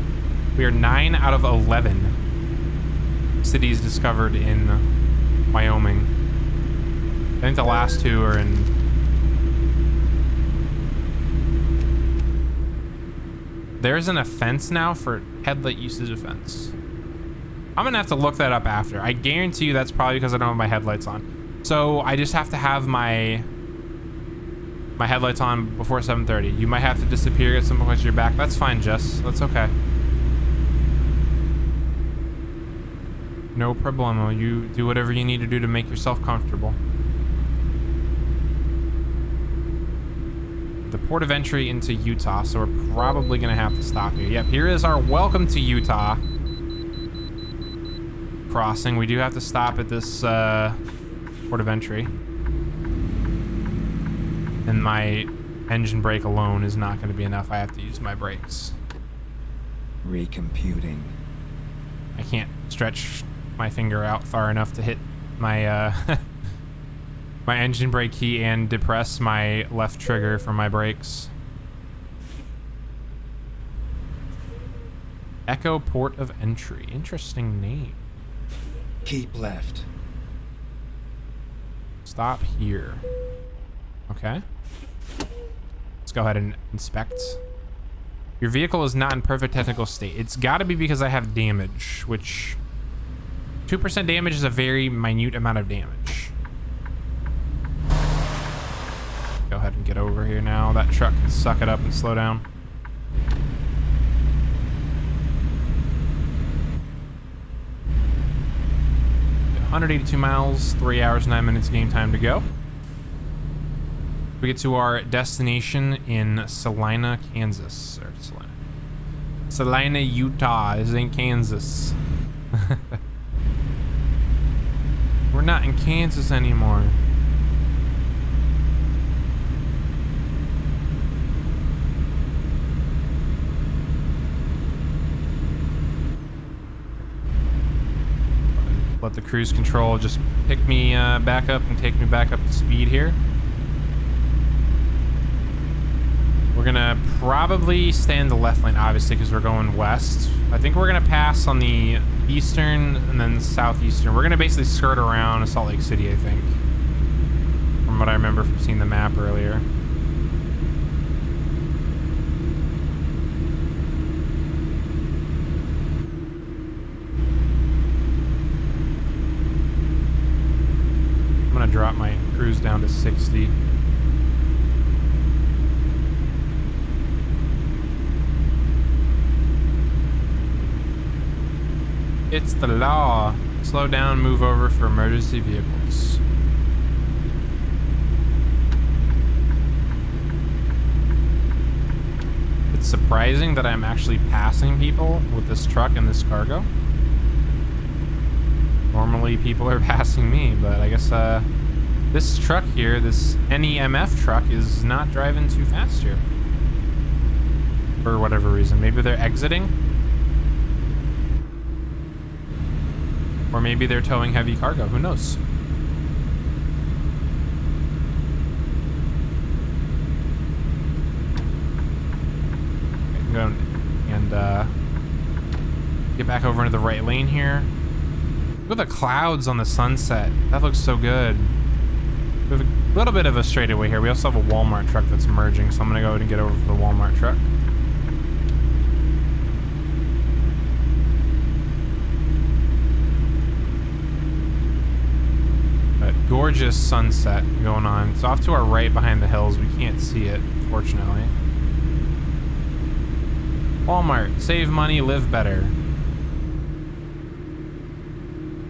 we are 9 out of 11 cities discovered in Wyoming. I think the last 2 are in... There's an offense now for headlight usage offense. I'm gonna have to look that up after. I guarantee you that's probably because I don't have my headlights on. So I just have to have my headlights on before 7:30. You might have to disappear at some point because you're back. That's fine, Jess. That's okay. No problemo. You do whatever you need to do to make yourself comfortable. The port of entry into Utah, so we're probably gonna have to stop here. Yep, here is our welcome to Utah crossing. We do have to stop at this port of entry. And my engine brake alone is not going to be enough. I have to use my brakes. Recomputing. I can't stretch my finger out far enough to hit my my engine brake key and depress my left trigger for my brakes. Echo Port of Entry. Interesting name. Keep left. Stop here. Okay. Let's go ahead and inspect. Your vehicle is not in perfect technical state. It's got to be because I have damage, which 2% damage is a very minute amount of damage. Go ahead and get over here now. That truck can suck it up and slow down. Got 182 miles, 3 hours, 9 minutes game time to go. We get to our destination in Salina, Kansas. Or Salina, Utah. This ain't Kansas. We're not in Kansas anymore. Let the cruise control just pick me back up and take me back up to speed here. We're gonna probably stay in the left lane, obviously, because we're going west. I think we're gonna pass on the eastern and then southeastern. We're gonna basically skirt around Salt Lake City, I think, from what I remember from seeing the map earlier. I'm gonna drop my cruise down to 60. It's the law. Slow down, move over for emergency vehicles. It's surprising that I'm actually passing people with this truck and this cargo. Normally people are passing me, but I guess this truck here, this NEMF truck, is not driving too fast here. For whatever reason. Maybe they're exiting? Or maybe they're towing heavy cargo. Who knows? Okay, go and get back over into the right lane here. Look at the clouds on the sunset. That looks so good. We have a little bit of a straightaway here. We also have a Walmart truck that's merging, so I'm gonna go ahead and get over to the Walmart truck. Gorgeous sunset going on. It's off to our right behind the hills. We can't see it, fortunately. Walmart, save money, live better.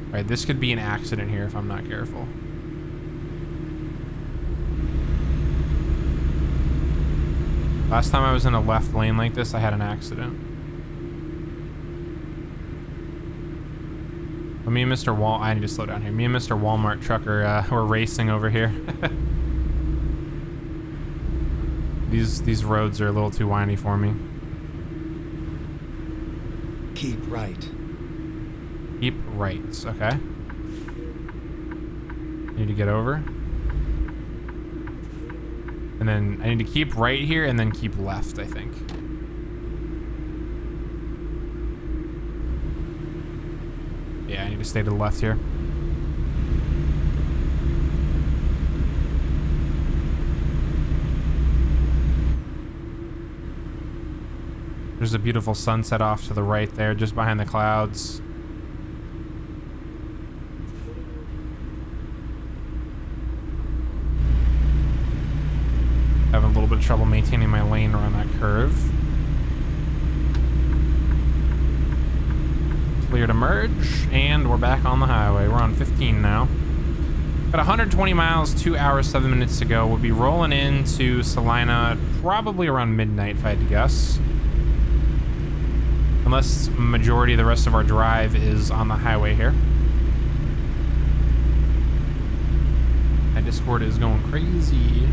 All right, this could be an accident here if I'm not careful. Last time I was in a left lane like this, I had an accident. Me and Mr. I need to slow down here. Me and Mr. Walmart trucker, we're racing over here. These roads are a little too windy for me. Keep right. Keep right, okay. Need to get over. And then I need to keep right here and then keep left, I think. Yeah, I need to stay to the left here. There's a beautiful sunset off to the right there, just behind the clouds. Having a little bit of trouble maintaining my lane around that curve. Clear to merge, and we're back on the highway. We're on 15 now. Got 120 miles, 2 hours, 7 minutes to go. We'll be rolling into Salina probably around midnight, if I had to guess. Unless majority of the rest of our drive is on the highway here. My Discord is going crazy.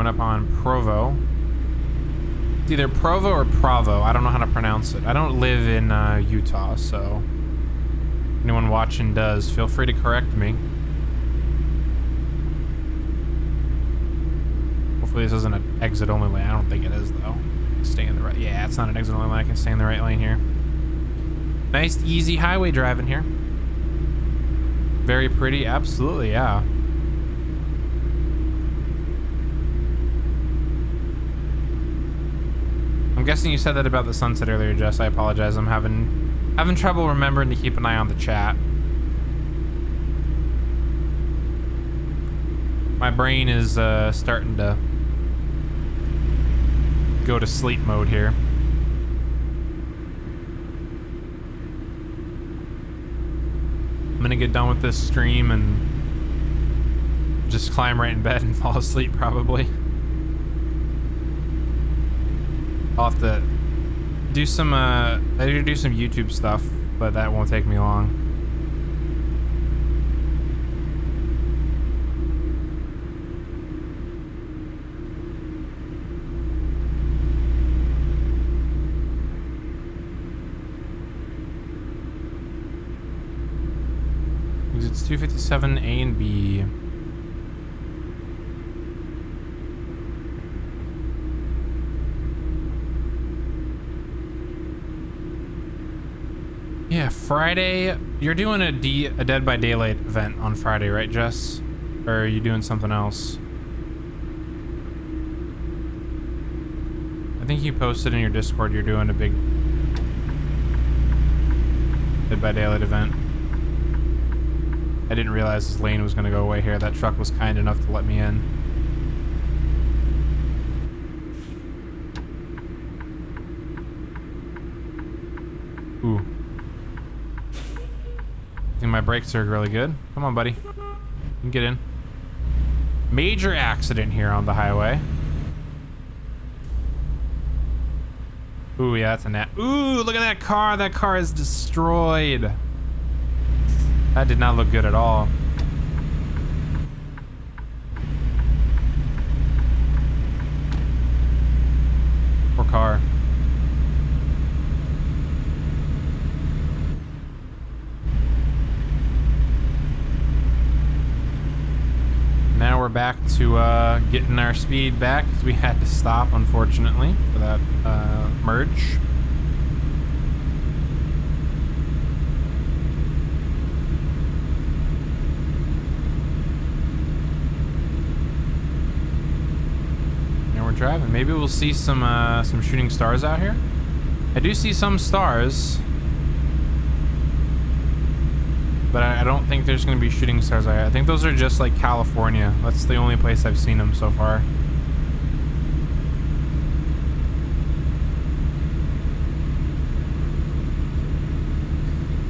Up on Provo. It's either Provo or Provo. I don't know how to pronounce it. I don't live in Utah, so anyone watching does, feel free to correct me. Hopefully this isn't an exit only lane. I don't think it is though. Stay in the right. Yeah, it's not an exit only lane. I can stay in the right lane here. Nice, easy highway driving here. Very pretty. Absolutely, yeah. I'm guessing you said that about the sunset earlier, Jess. I apologize. I'm having trouble remembering to keep an eye on the chat. My brain is starting to go to sleep mode here. I'm gonna get done with this stream and just climb right in bed and fall asleep probably. I'll have to do some I need to do some YouTube stuff, but that won't take me long. It's 257 A and B. Yeah, Friday. You're doing a Dead by Daylight event on Friday, right, Jess? Or are you doing something else? I think you posted in your Discord you're doing a big Dead by Daylight event. I didn't realize this lane was going to go away here. That truck was kind enough to let me in. Ooh. I think my brakes are really good. Come on, buddy. You can get in. Major accident here on the highway. Ooh, yeah, that's a nat. Ooh, look at that car. That car is destroyed. That did not look good at all. Poor car. Now we're back to getting our speed back because we had to stop, unfortunately, for that merge. Driving. Maybe we'll see some shooting stars out here. I do see some stars, but I don't think there's going to be shooting stars out here. I think those are just like California. That's the only place I've seen them so far.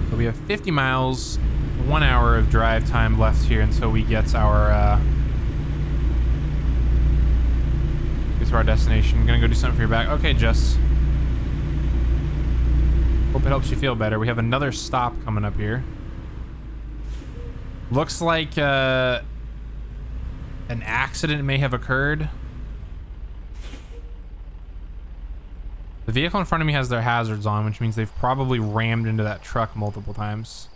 So we have 50 miles, 1 hour of drive time left here until we get our to our destination. I'm gonna go do something for your back. Okay, Jess. Hope it helps you feel better. We have another stop coming up here. Looks like an accident may have occurred. The vehicle in front of me has their hazards on, which means they've probably rammed into that truck multiple times.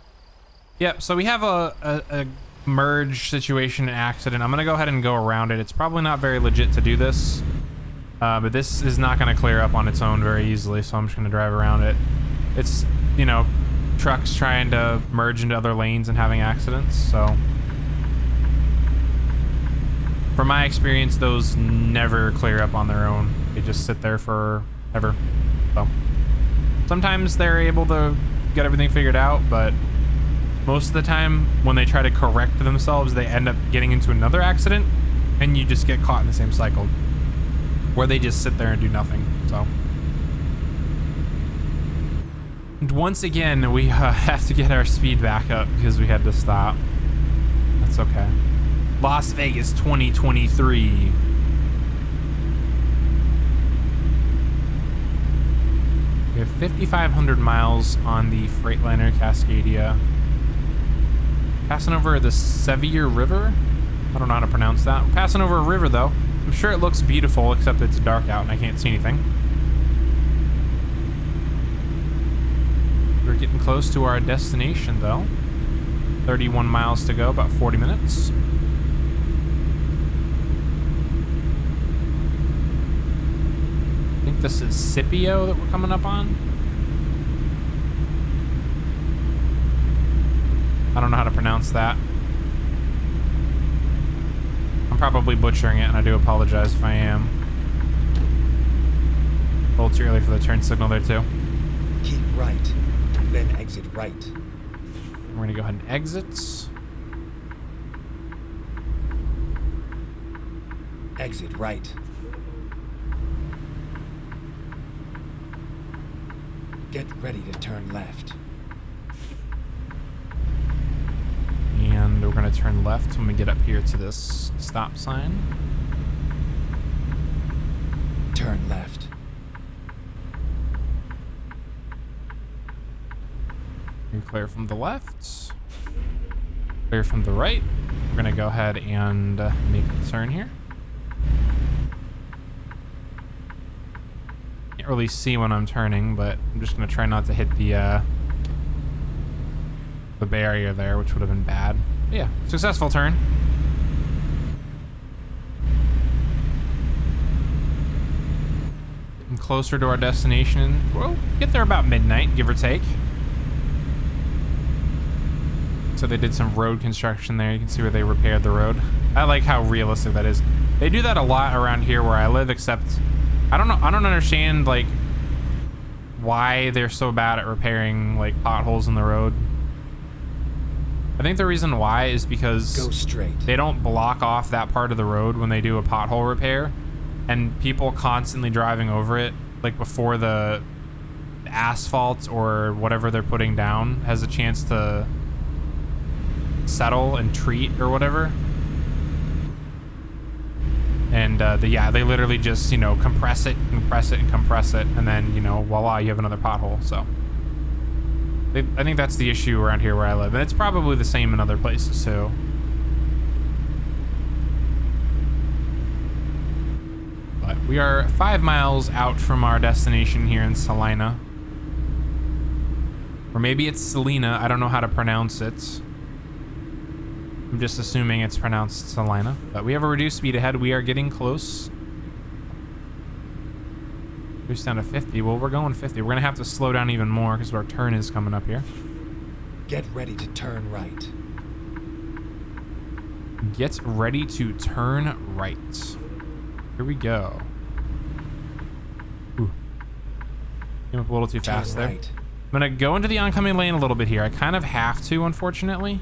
Yep, so we have a merge situation, an accident. I'm gonna go ahead and go around it. It's probably not very legit to do this. But this is not going to clear up on its own very easily, so I'm just going to drive around it. It's, you know, trucks trying to merge into other lanes and having accidents, so. From my experience, those never clear up on their own. They just sit there forever. So. Sometimes they're able to get everything figured out, but most of the time, when they try to correct themselves, they end up getting into another accident, and you just get caught in the same cycle, where they just sit there and do nothing. So, and once again, we have to get our speed back up because we had to stop. That's okay. Las Vegas 2023. We have 5,500 miles on the Freightliner Cascadia. Passing over the Sevier River. I don't know how to pronounce that. We're passing over a river though. I'm sure it looks beautiful, except it's dark out and I can't see anything. We're getting close to our destination though. 31 miles to go, about 40 minutes. I think this is Scipio that we're coming up on. I don't know how to pronounce that. I'm probably butchering it, and I do apologize if I am. A little too early for the turn signal there, too. Keep right, and then exit right. We're going to go ahead and exit. Exit right. Get ready to turn left. And and we're gonna turn left when we get up here to this stop sign. Turn left. You're clear from the left. Clear from the right. We're gonna go ahead and make a turn here. Can't really see when I'm turning, but I'm just gonna try not to hit the barrier there, which would have been bad. But yeah, successful turn. Getting closer to our destination. We'll get there about midnight, give or take. So they did some road construction there. You can see where they repaired the road. I like how realistic that is. They do that a lot around here where I live, except I don't know. I don't understand like why they're so bad at repairing like potholes in the road. I think the reason why is because Go straight. they don't block off that part of the road when they do a pothole repair, and people constantly driving over it like before the asphalt or whatever they're putting down has a chance to settle and treat or whatever. And yeah, they literally just, you know, compress it, and then, you know, voila, you have another pothole. So I think that's the issue around here where I live, and it's probably the same in other places too. But we are 5 miles out from our destination here in Salina, or maybe it's Salina. I don't know how to pronounce it. I'm just assuming it's pronounced Salina, but we have a reduced speed ahead. We are getting close. Reduced down to 50. Well, we're going 50. We're gonna have to slow down even more because our turn is coming up here. Get ready to turn right. Get ready to turn right. Here we go. Ooh. Came up a little too fast there. Right. I'm gonna go into the oncoming lane a little bit here. I kind of have to, unfortunately,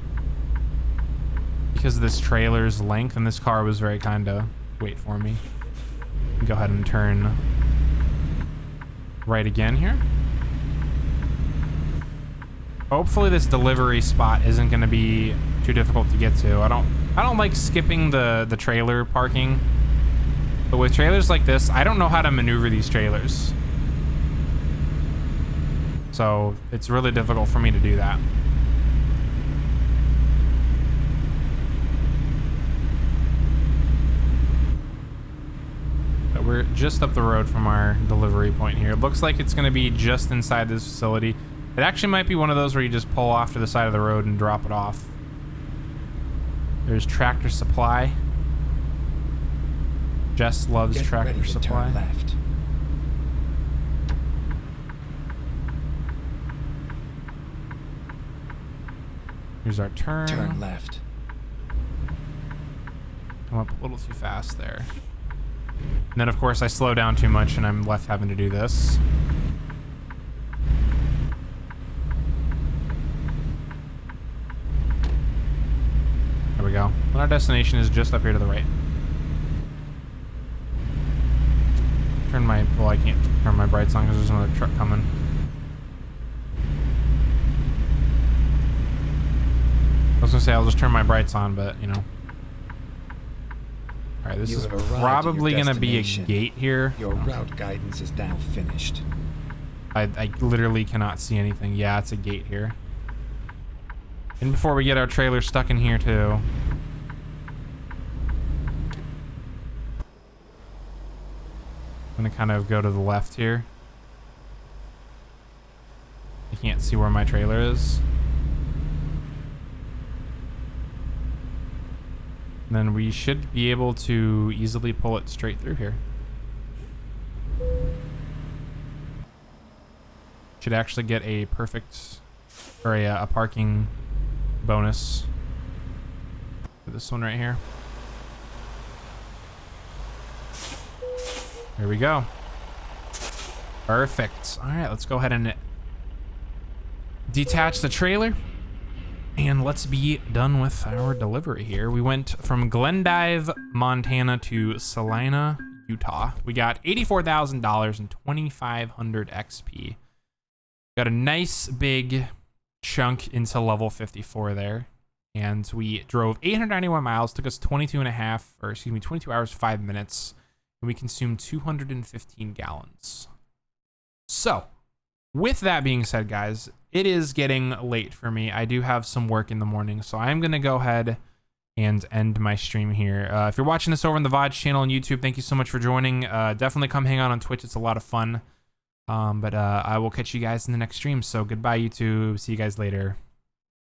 because of this trailer's length, and this car was very kind of wait for me. Go ahead and turn right again here. Hopefully this delivery spot isn't going to be too difficult to get to. I don't like skipping the trailer parking, but with trailers like this, I don't know how to maneuver these trailers, so it's really difficult for me to do that. We're just up the road from our delivery point here. It looks like it's going to be just inside this facility. It actually might be one of those where you just pull off to the side of the road and drop it off. There's Tractor Supply. Jess loves Get Tractor ready to Supply. turn left. Here's our turn. Turn left. Come up a little too fast there. And then, of course, I slow down too much and I'm left having to do this. There we go. And our destination is just up here to the right. Well, I can't turn my brights on because there's another truck coming. I was gonna say I'll just turn my brights on, but, you know. All right, this is probably going to be a gate here. Your route guidance is now finished. I literally cannot see anything. Yeah, it's a gate here. And before we get our trailer stuck in here too. I'm going to kind of go to the left here. I can't see where my trailer is. Then we should be able to easily pull it straight through here. Should actually get a perfect, or a parking bonus for this one right here. There we go. Perfect. All right, let's go ahead and detach the trailer. And let's be done with our delivery here. We went from Glendive, Montana to Salina, Utah. We got $84,000 and 2,500 XP. Got a nice big chunk into level 54 there. and we drove 891 miles. Took us 22 hours, 5 minutes, and we consumed 215 gallons. So, with that being said, guys, it is getting late for me. I do have some work in the morning, so I'm going to go ahead and end my stream here. If you're watching this over on the VOD channel on YouTube, thank you so much for joining. Definitely come hang out on Twitch. It's a lot of fun. But I will catch you guys in the next stream. So goodbye, YouTube. See you guys later.